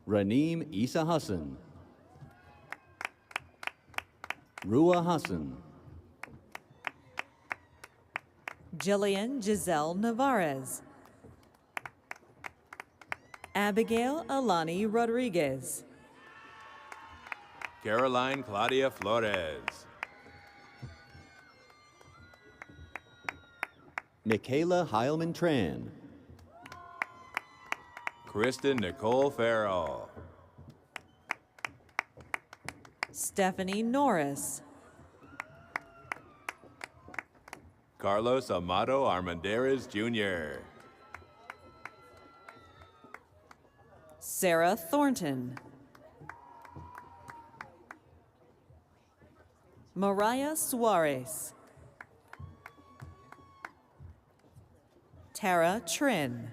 Raneem Isa Hassan. Rua Hassan. Jillian Giselle Navarez. Abigail Alani Rodriguez. Caroline Claudia Flores. Michaela Heilman Tran. Kristen Nicole Farrell. Stephanie Norris. Carlos Amado Armendariz Jr. Sarah Thornton. Mariah Suarez. Tara Trin.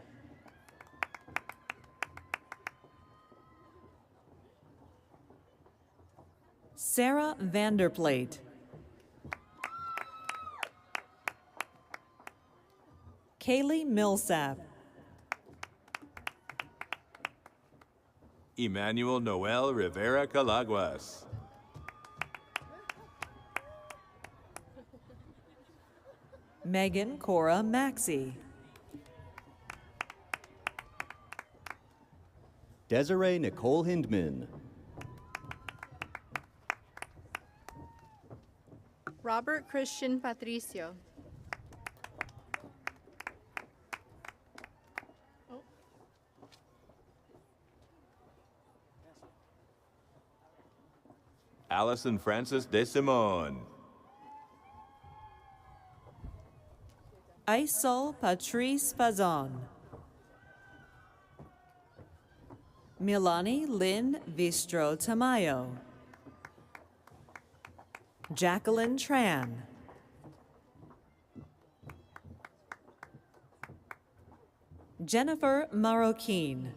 Sarah Vanderplate. Kaylee Millsap. Emmanuel Noel Rivera Calaguas. Megan Cora Maxey. Desiree Nicole Hindman. Robert Christian Patricio. Allison Francis De Simone. Aisol Patrice Fazon. Milani Lynn Vistro Tamayo. Jacqueline Tran. Jennifer Marroquin.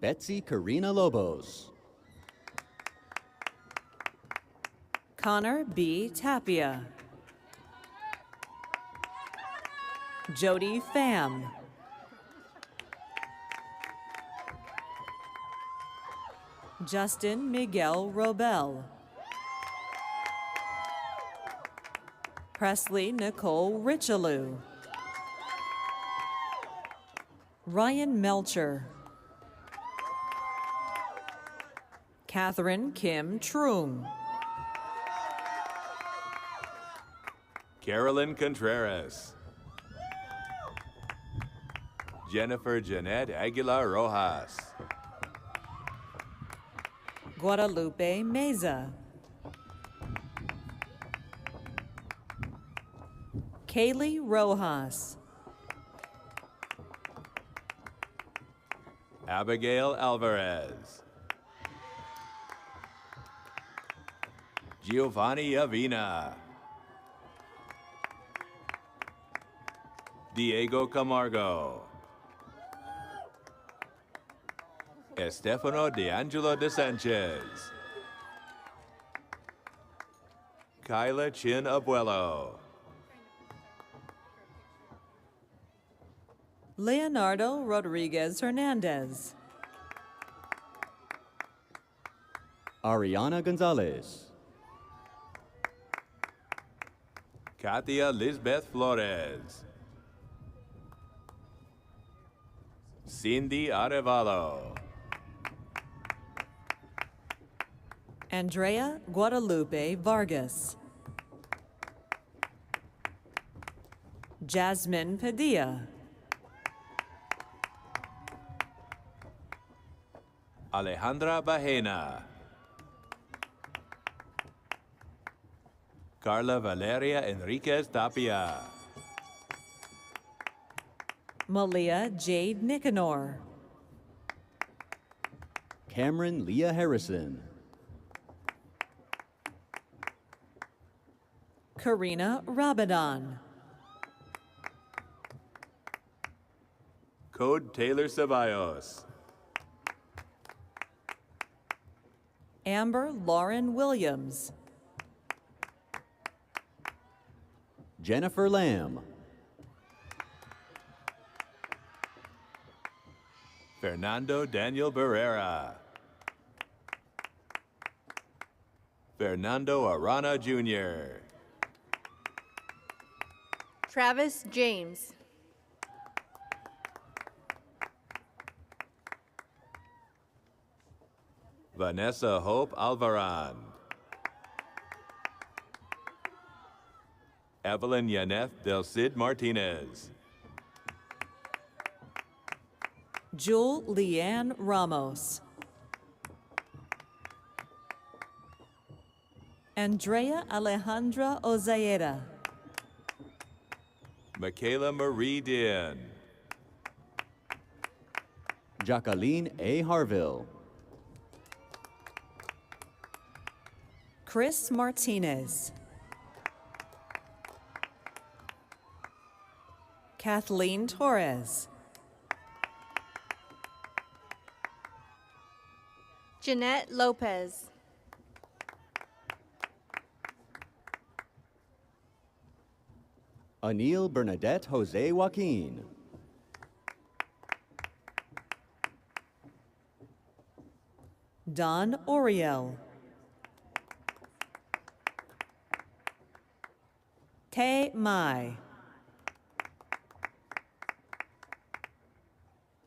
Betsy Karina Lobos. Connor B. Tapia. Jody Pham. Justin Miguel Robel. Presley Nicole Richelieu. Ryan Melcher. Catherine Kim Troom. Carolyn Contreras. Jennifer Jeanette Aguilar Rojas. Guadalupe Meza. Kaylee Rojas. Abigail Alvarez. Giovanni Avina. Diego Camargo. Estefano D'Angelo De Sanchez. Kyla Chin Abuelo. Leonardo Rodriguez Hernandez. Ariana Gonzalez. Katia Lisbeth Flores. Cindy Arevalo. Andrea Guadalupe Vargas. Jasmine Padilla. Alejandra Bajena. Carla Valeria Enriquez Tapia. Malia Jade Nicanor. Cameron Leah Harrison. Karina Rabadon. Code Taylor Ceballos. Amber Lauren Williams. Jennifer Lamb. Fernando Daniel Barrera. Fernando Arana Jr. Travis James. Vanessa Hope Alvaran. Evelyn Yaneth Del Cid Martinez. Jewel Leanne Ramos. Andrea Alejandra Ozaeda. Michaela Marie Dien. Jacqueline A. Harville. Chris Martinez. Kathleen Torres. Jeanette Lopez. Anil Bernadette Jose Joaquin. Don Oriel. Tay Mai.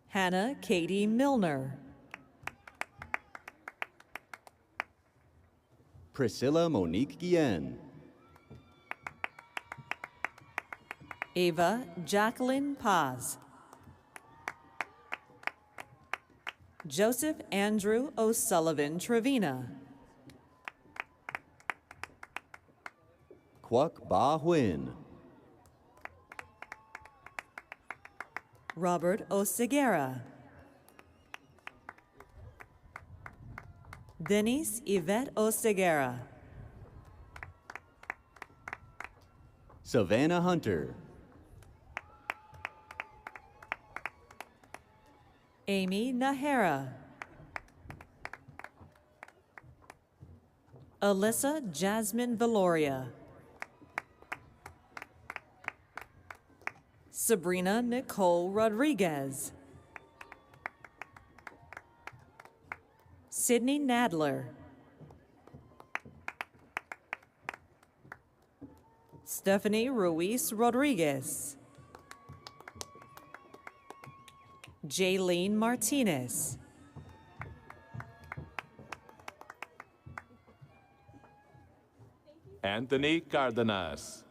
Hannah Katie Milner. Priscilla Monique Guillen. Ava Jacqueline Paz. Joseph Andrew O'Sullivan Trevina. Kwok Ba Huyn. Robert Oseguera. Denise Yvette Oseguera. Savannah Hunter. Amy Nahara. Alyssa Jasmine Valoria. Sabrina Nicole Rodriguez. Sydney Nadler. Stephanie Ruiz Rodriguez. Jaylene Martinez. Anthony Cardenas.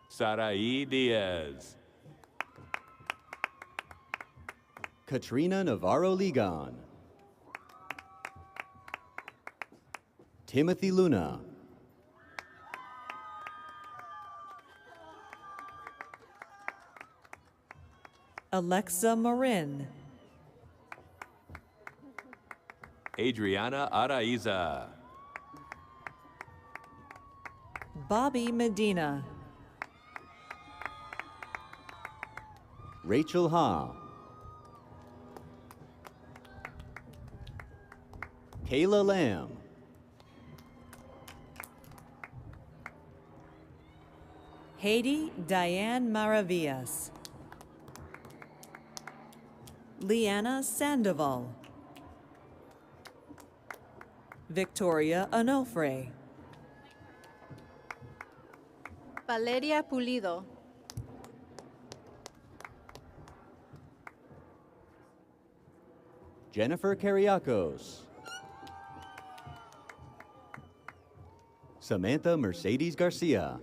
Sarai Diaz. Katrina Navarro Ligon. Timothy Luna. Alexa Marin. Adriana Araiza. Bobby Medina. Rachel Ha. Kayla Lamb. Haiti Diane Maravillas. Liana Sandoval. Victoria Onofre. Valeria Pulido. Jennifer Kariakos. Samantha Mercedes Garcia.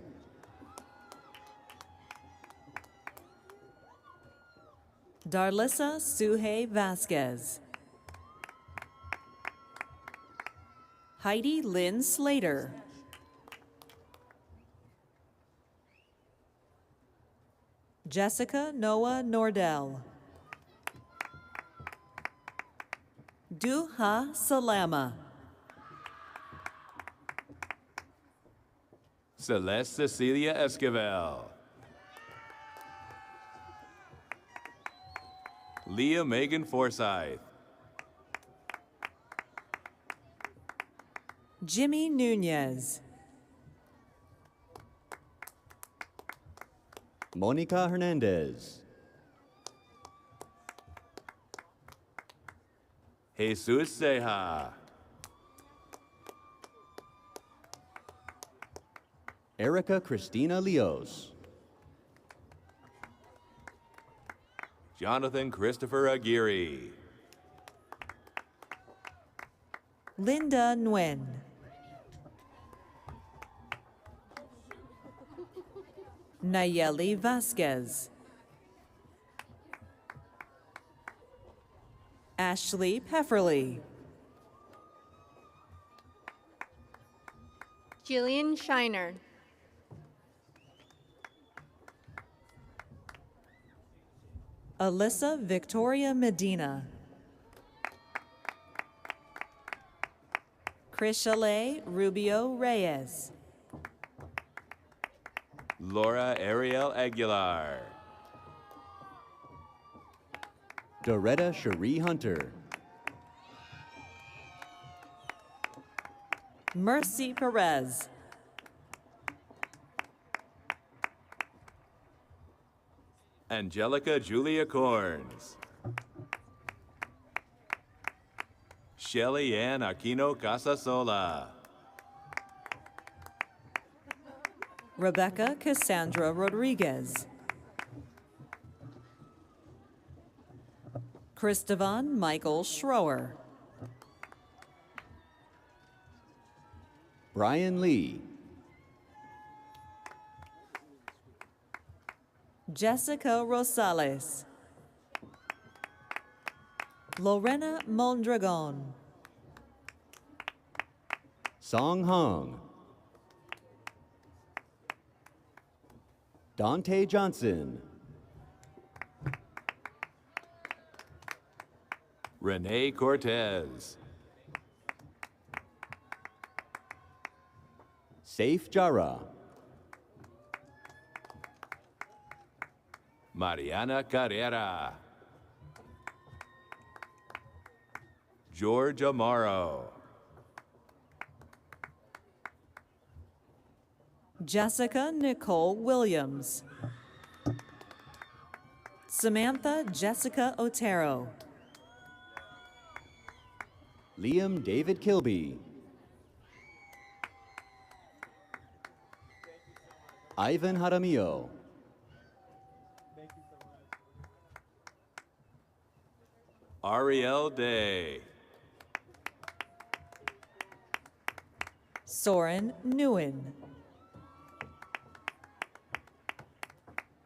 Darlissa Suhe Vasquez. Heidi Lynn Slater. Jessica Noah Nordell. Duha Salama. Celeste Cecilia Esquivel. Leah Megan Forsyth. Jimmy Nunez. Monica Hernandez. Jesus Ceja. Erica Christina Leos. Jonathan Christopher Aguirre. Linda Nguyen. Nayeli Vasquez. Ashley Pefferly. Jillian Shiner. Alyssa Victoria Medina. Chrishale Rubio Reyes. Laura Ariel Aguilar. Doretta Cherie Hunter. Mercy Perez. Angelica Julia Corns. Shelly Ann Aquino Casasola. Rebecca Cassandra Rodriguez. Christovan Michael Schroer. Brian Lee. Jessica Rosales. Lorena Mondragon. Song Hong. Dante Johnson. Renee Cortez. Saif Jara. Mariana Carrera. George Amaro. Jessica Nicole Williams. Samantha Jessica Otero. Liam David Kilby. Ivan Jaramillo. Ariel Day. Soren Nguyen.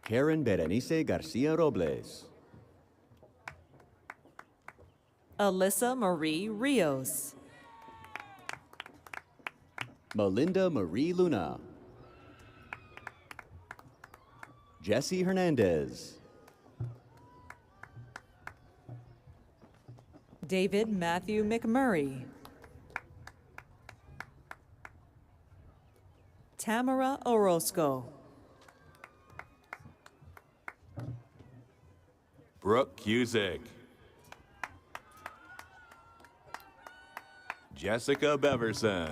Karen Berenice Garcia Robles. Alyssa Marie Rios. Melinda Marie Luna. Jesse Hernandez. David Matthew McMurray. Tamara Orozco. Brooke Cusick. Jessica Beverson.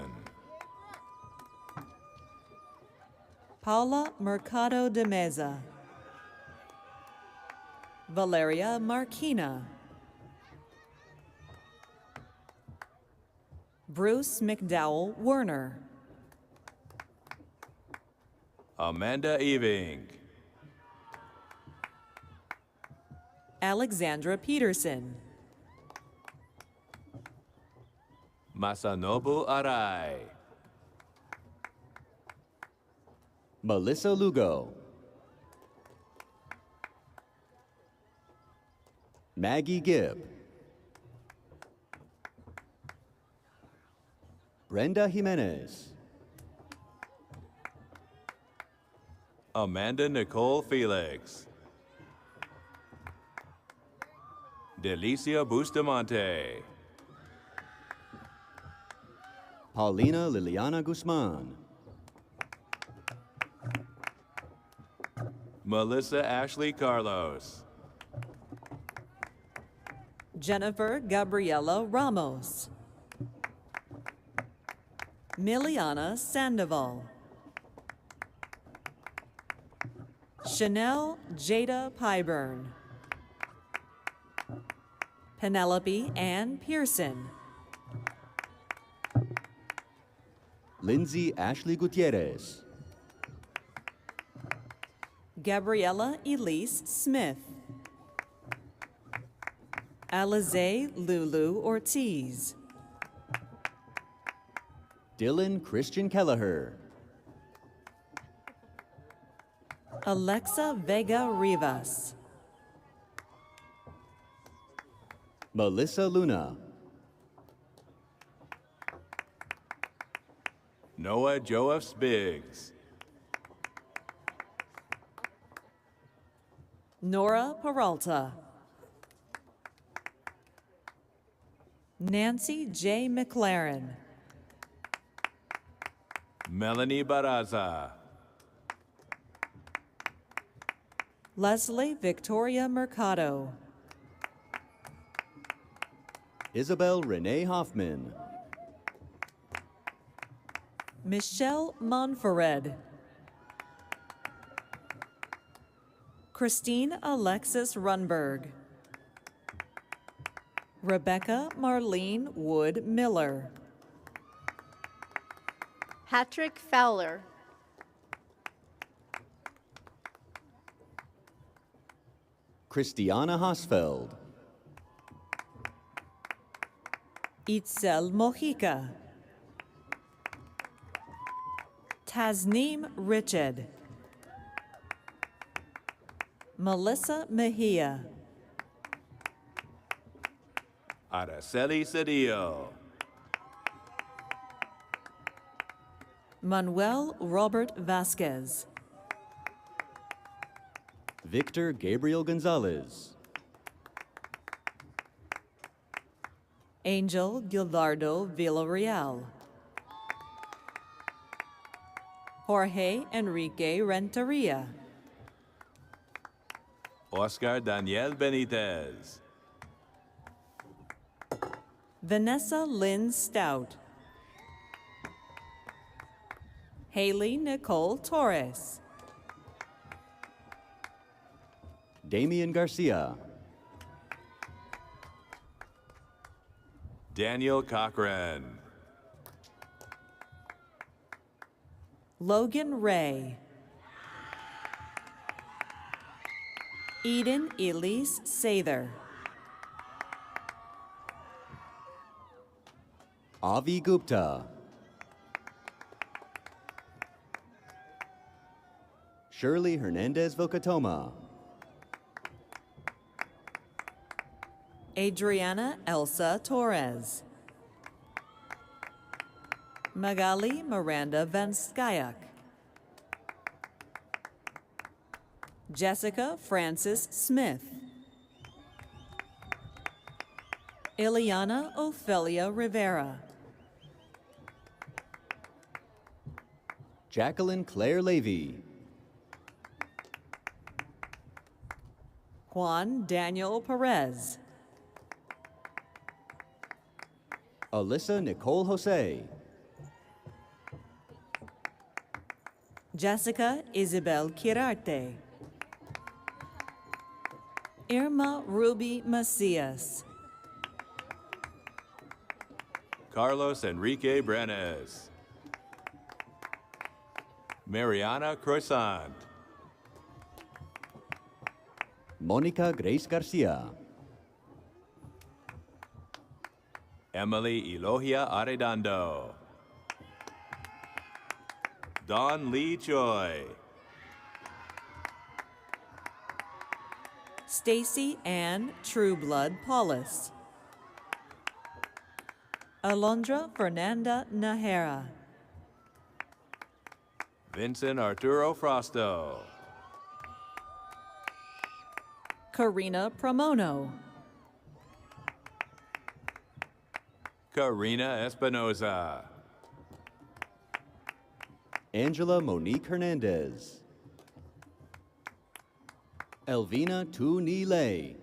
Paula Mercado de Meza. Valeria Marquina. Bruce McDowell Werner. Amanda Eving. Alexandra Peterson. Masanobu Arai. Melissa Lugo. Maggie Gibb. Brenda Jimenez. Amanda Nicole Felix. Delicia Bustamante. Paulina Liliana Guzman. Melissa Ashley Carlos. Jennifer Gabriela Ramos. Miliana Sandoval. Chanel Jada Pyburn. Penelope Ann Pearson. Lindsay Ashley Gutierrez. Gabriella Elise Smith. Alize Lulu Ortiz. Dylan Christian Kelleher. Alexa Vega Rivas. Melissa Luna. Noah Joas Biggs. Nora Peralta. Nancy J. McLaren. Melanie Baraza. Leslie Victoria Mercado. Isabel Renee Hoffman. Michelle Monferred. Christine Alexis Runberg. Rebecca Marlene Wood Miller. Patrick Fowler. Christiana Hosfeld. Itzel Mojica. Tasneem Richard. Melissa Mejia. Araceli Cedillo. Manuel Robert Vasquez. Victor Gabriel Gonzalez. Angel Gildardo Villarreal. Jorge Enrique Renteria. Oscar Daniel Benitez. Vanessa Lynn Stout. Haley Nicole Torres. Damian Garcia. Daniel Cochran. Logan Ray. Eden Elise Sather. Avi Gupta. Shirley Hernandez Vocatoma. Adriana Elsa Torres. Magali Miranda Vanskyak. Jessica Francis Smith. Ileana Ophelia Rivera. Jacqueline Claire Levy. Juan Daniel Perez. Alyssa Nicole Jose. Jessica Isabel Quirarte. Irma Ruby Macias. Carlos Enrique Brenes. Mariana Croissant. Monica Grace Garcia. Emily Elogia Arredondo. Don Lee Choi. Stacy Ann Trueblood Paulus. Alondra Fernanda Nahera. Vincent Arturo Frosto. Karina Pramono. Karina Espinoza. Angela Monique Hernandez. Elvina Tu Ni Lei.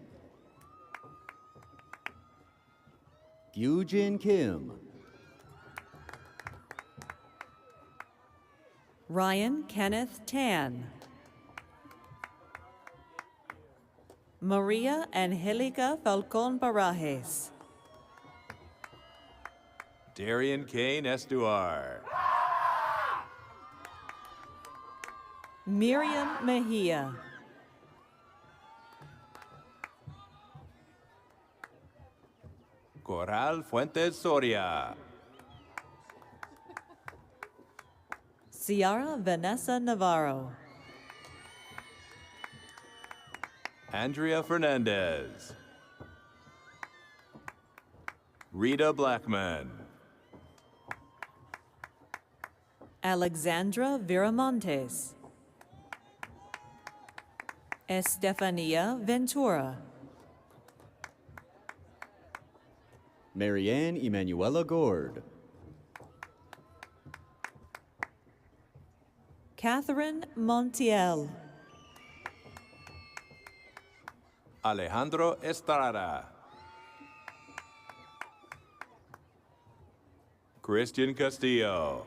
Gyujin Kim. Ryan Kenneth Tan. Maria Angelica Falcon Barajes. Darian Kane Estuar. Miriam Mejia. Coral Fuentes Soria. Ciara Vanessa Navarro. Andrea Fernandez. Rita Blackman. Alexandra Viramontes. Estefania Ventura. Marianne Emanuela Gord. Catherine Montiel. Alejandro Estrada. Christian Castillo.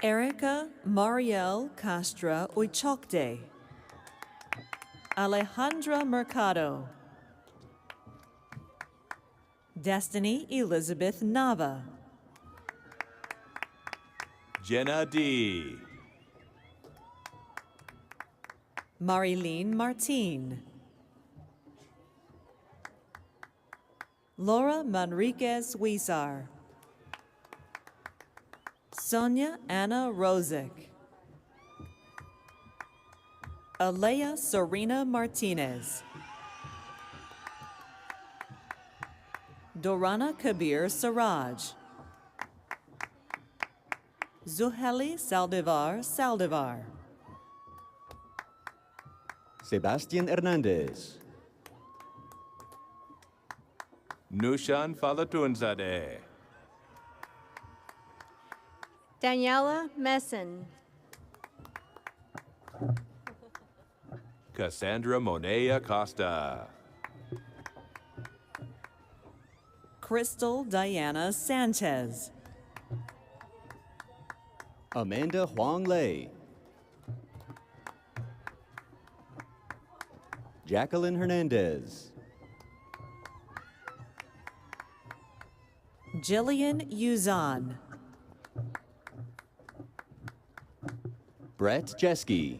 Erica Mariel Castra Uichocde. Alejandra Mercado. Destiny Elizabeth Nava. Jenna D. Marilyn Martin. Laura Manriquez Huizar. Sonia Anna Rosick. Alea Serena Martinez. Dorana Kabir Siraj. Zuheli Saldivar. Sebastian Hernandez. Nushan Falatunzadeh. Daniela Messon. Cassandra Monet Acosta. Crystal Diana Sanchez. Amanda Huang Lei. Jacqueline Hernandez. Jillian Uzan. Brett Jeske.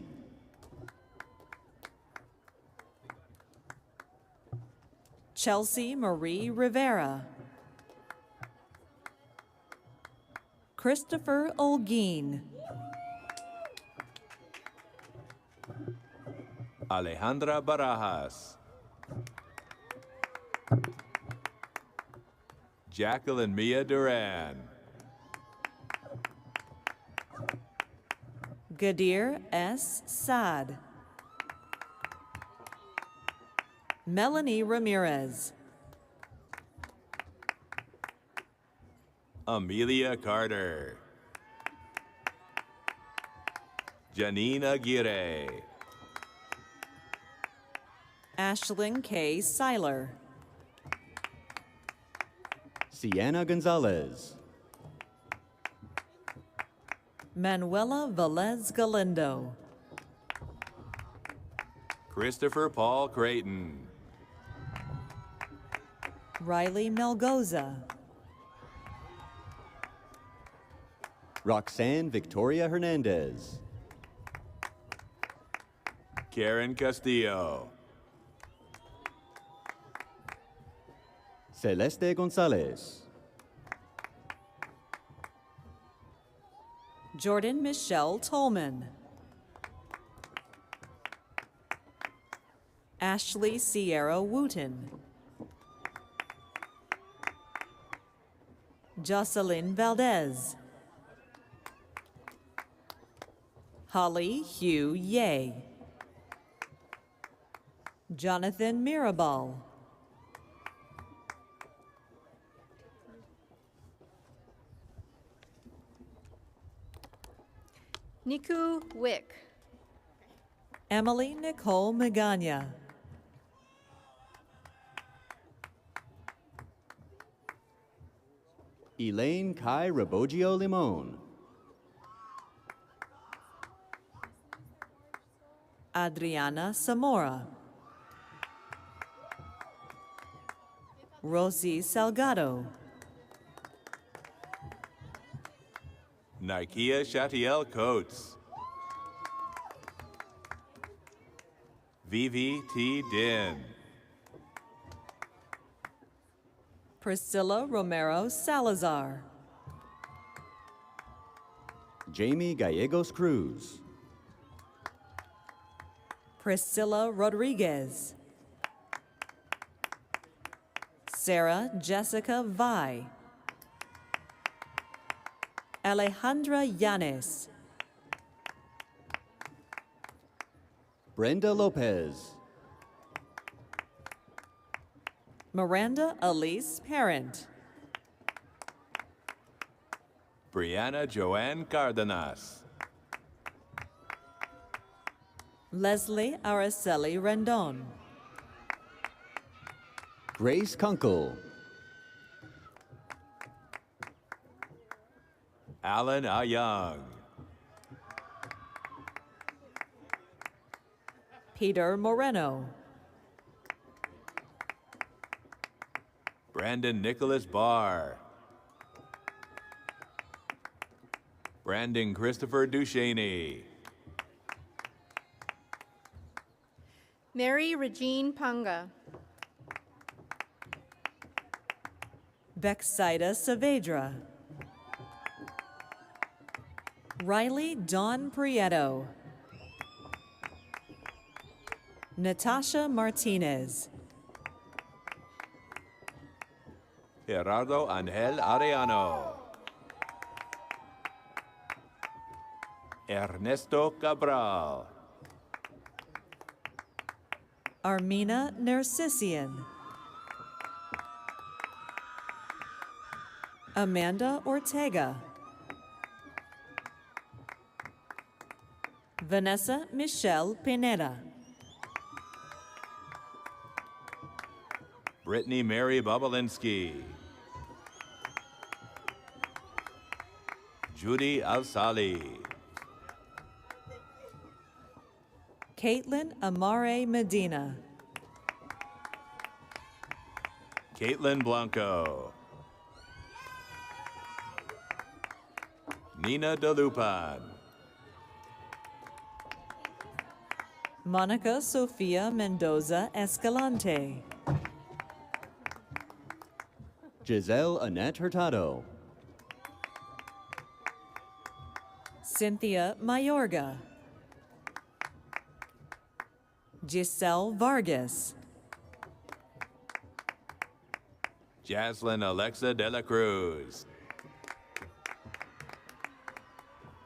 Chelsea Marie Rivera. Christopher Olguin. Alejandra Barajas. Jacqueline Mia Duran. Gadir S. Saad. Melanie Ramirez. Amelia Carter. Janine Aguirre. Ashlyn K. Seiler. Sienna Gonzalez. Manuela Velez Galindo. Christopher Paul Creighton. Riley Melgoza. Roxanne Victoria Hernandez. Karen Castillo. Celeste Gonzalez. Jordan Michelle Tolman. Ashley Sierra Wooten. Jocelyn Valdez. Holly Hugh Ye. Jonathan Mirabal. Niku Wick. Emily Nicole Magana. Elaine Kai Rabogio Limon. Adriana Zamora. Rosie Salgado. Nikia Shatiel Coates. Vivi T. Din. Priscilla Romero Salazar. Jamie Gallegos Cruz. Priscilla Rodriguez. Sarah Jessica Vi. Alejandra Yanes. Brenda Lopez. Miranda Elise Parent. Brianna Joanne Cardenas. Leslie Araceli Rendon. Grace Kunkel. Alan Ayang. Peter Moreno. Brandon Nicholas Barr. Brandon Christopher Ducheney. Mary Regine Punga. Bexida Saavedra. Riley Dawn Prieto. Natasha Martinez. Gerardo Angel Arellano. Ernesto Cabral. Armina Narcissian. Amanda Ortega. Vanessa Michelle Pineda. Brittany Mary Bobolinsky. Judy Alsali. Caitlin Amare Medina. Caitlin Blanco. Nina DeLupan. Monica Sofia Mendoza Escalante. Giselle Annette Hurtado. Cynthia Mayorga. Giselle Vargas. Jaslyn Alexa De La Cruz.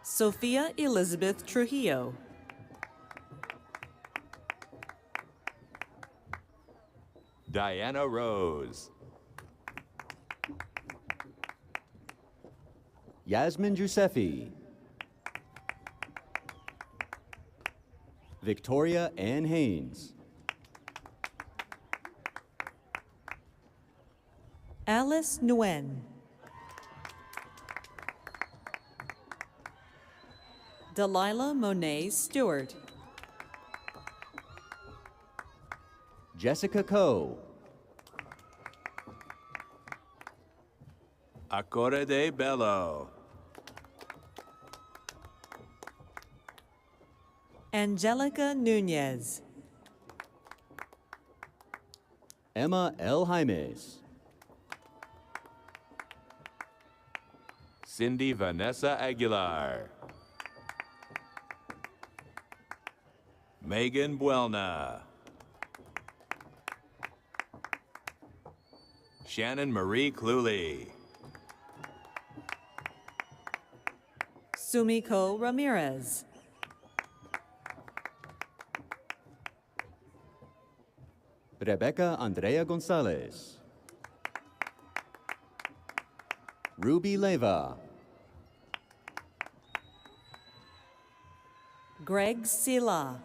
Sophia Elizabeth Trujillo. Diana Rose. Yasmin Giuseppe. Victoria Ann Haynes. Alice Nguyen. Delilah Monet Stewart. Jessica Coe. Acora de Bello. Angelica Nunez. Emma L. Jaimes. Cindy Vanessa Aguilar. Megan Buelna. Shannon Marie Cluley. Sumiko Ramirez. Rebecca Andrea Gonzalez. Ruby Leva. Greg Sila.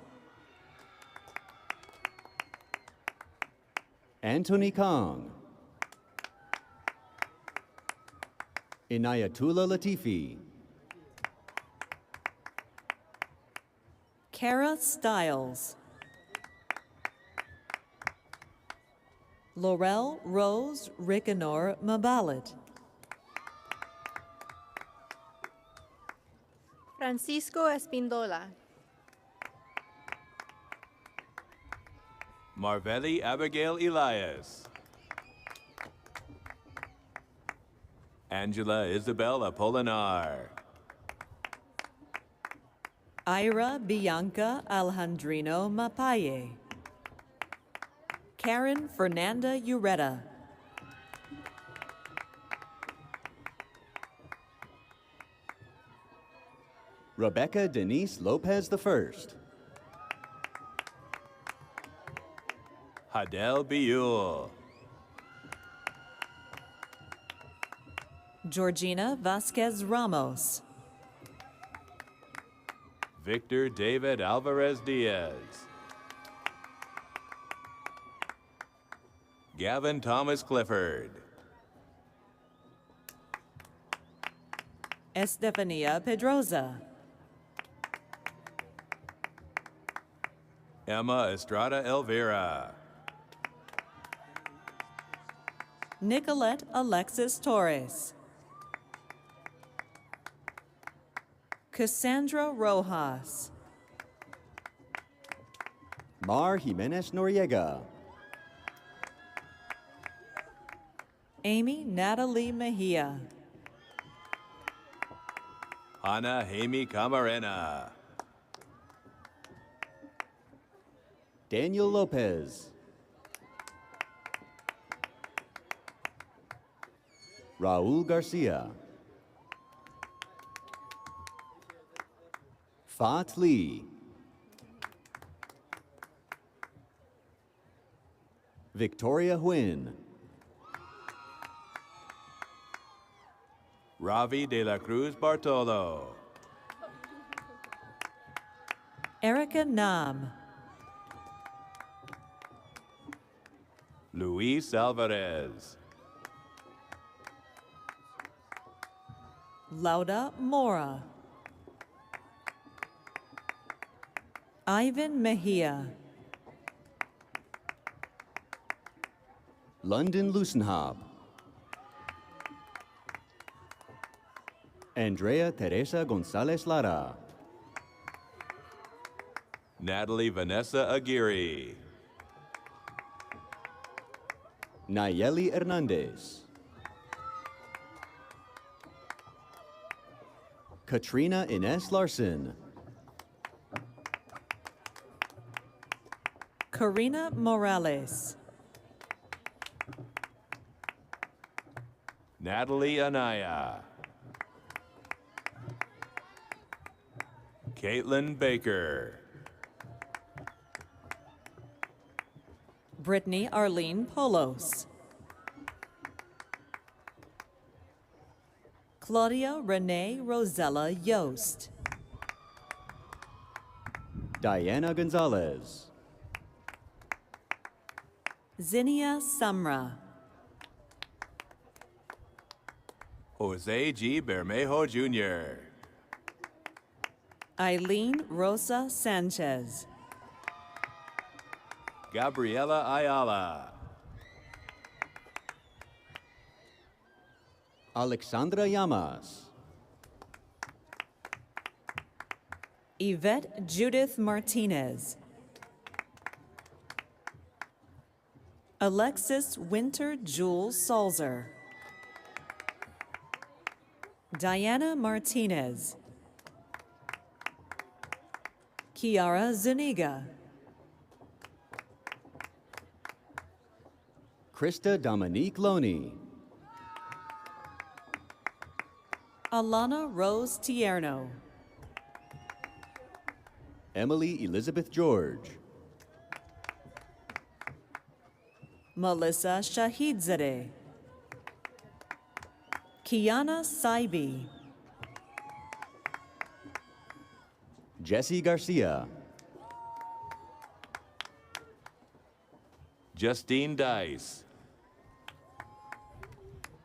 Anthony Kong. Inayatullah Latifi. Kara Stiles. Laurel Rose Ricanor Mabalit. Francisco Espindola. Marvelli Abigail Elias. Angela Isabel Apolinar. Ira Bianca Alejandrino Mapaye. Karen Fernanda Ureta. Rebecca Denise Lopez I. Hadel Biul. Georgina Vasquez Ramos. Victor David Alvarez Diaz. Gavin Thomas Clifford. Estefania Pedroza. Emma Estrada Elvira. Nicolette Alexis Torres. Cassandra Rojas. Mar Jimenez Noriega. Amy Natalie Mejia. Ana Jaime Camarena. Daniel Lopez. Raul Garcia. Fat Lee. Victoria Huyn. Ravi de la Cruz Bartolo. Erica Nam. Luis Alvarez. Lauda Mora. Ivan Mejia. London Lucenhob. Andrea Teresa Gonzalez Lara. Natalie Vanessa Aguirre. Nayeli Hernandez. Katrina Ines Larson. Karina Morales. Natalie Anaya. Caitlin Baker. Brittany Arlene Polos. Claudia Renee Rosella Yost. Diana Gonzalez. Zinnia Samra. Jose G. Bermejo Jr. Eileen Rosa Sanchez. Gabriela Ayala. Alexandra Llamas. Yvette Judith Martinez. Alexis Winter Jules Salzer. Diana Martinez. Kiara Zuniga. Krista Dominique Loney. Alana Rose Tierno. Emily Elizabeth George. Melissa Shahidzadeh. Kiana Saibi. Jesse Garcia. Justine Dice.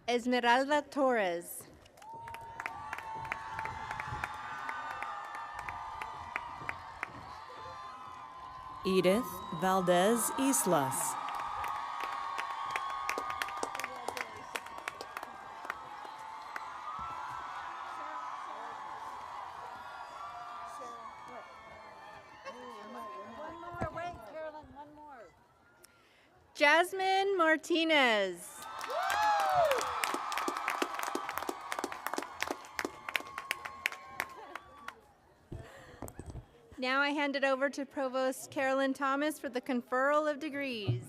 Esmeralda Torres. Edith Valdez Islas. Jasmine Martinez. Now I hand it over to Provost Carolyn Thomas for the conferral of degrees.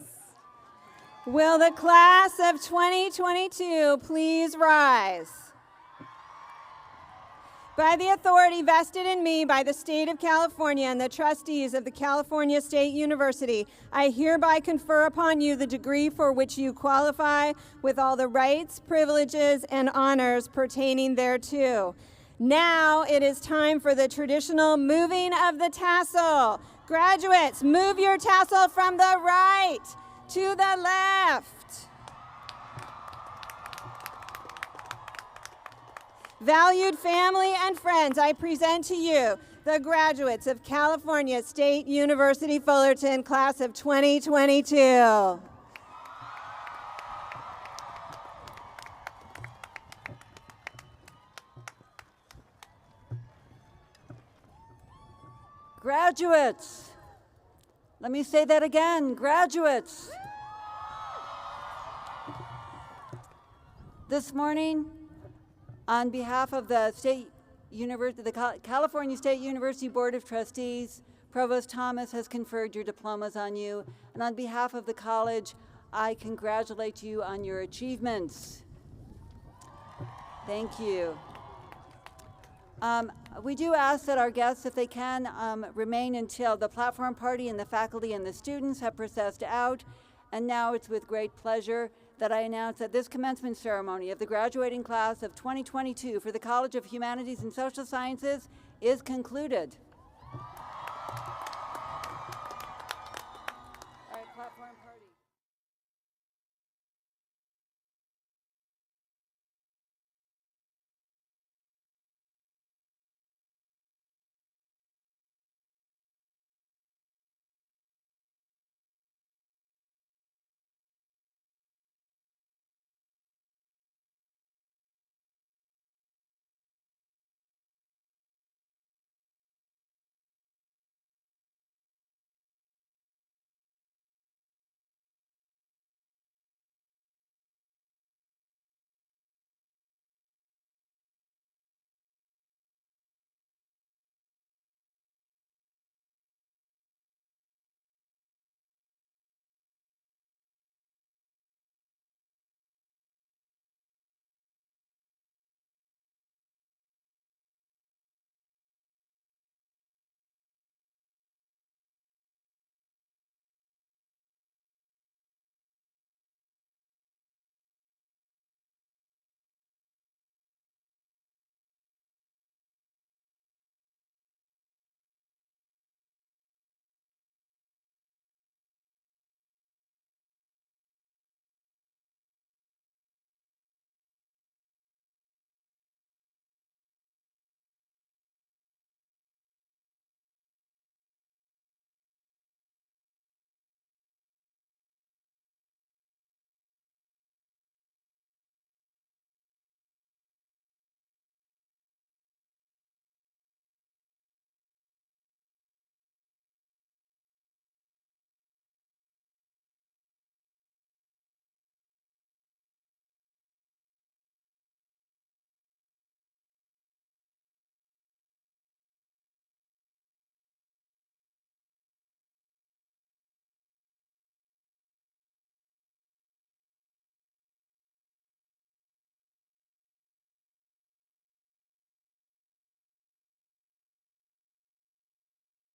Will the class of 2022 please rise? By the authority vested in me by the State of California and the trustees of the California State University, I hereby confer upon you the degree for which you qualify with all the rights, privileges, and honors pertaining thereto. Now it is time for the traditional moving of the tassel. Graduates, move your tassel from the right to the left. Valued family and friends, I present to you the graduates of California State University Fullerton, class of 2022. Graduates, let me say that again, graduates. This morning, on behalf of the California State University Board of Trustees, Provost Thomas has conferred your diplomas on you, and on behalf of the college, I congratulate you on your achievements. Thank you. We do ask that our guests, if they can, remain until the platform party and the faculty and the students have processed out. And now it's with great pleasure that I announce that this commencement ceremony of the graduating class of 2022 for the College of Humanities and Social Sciences is concluded. All right, platform party.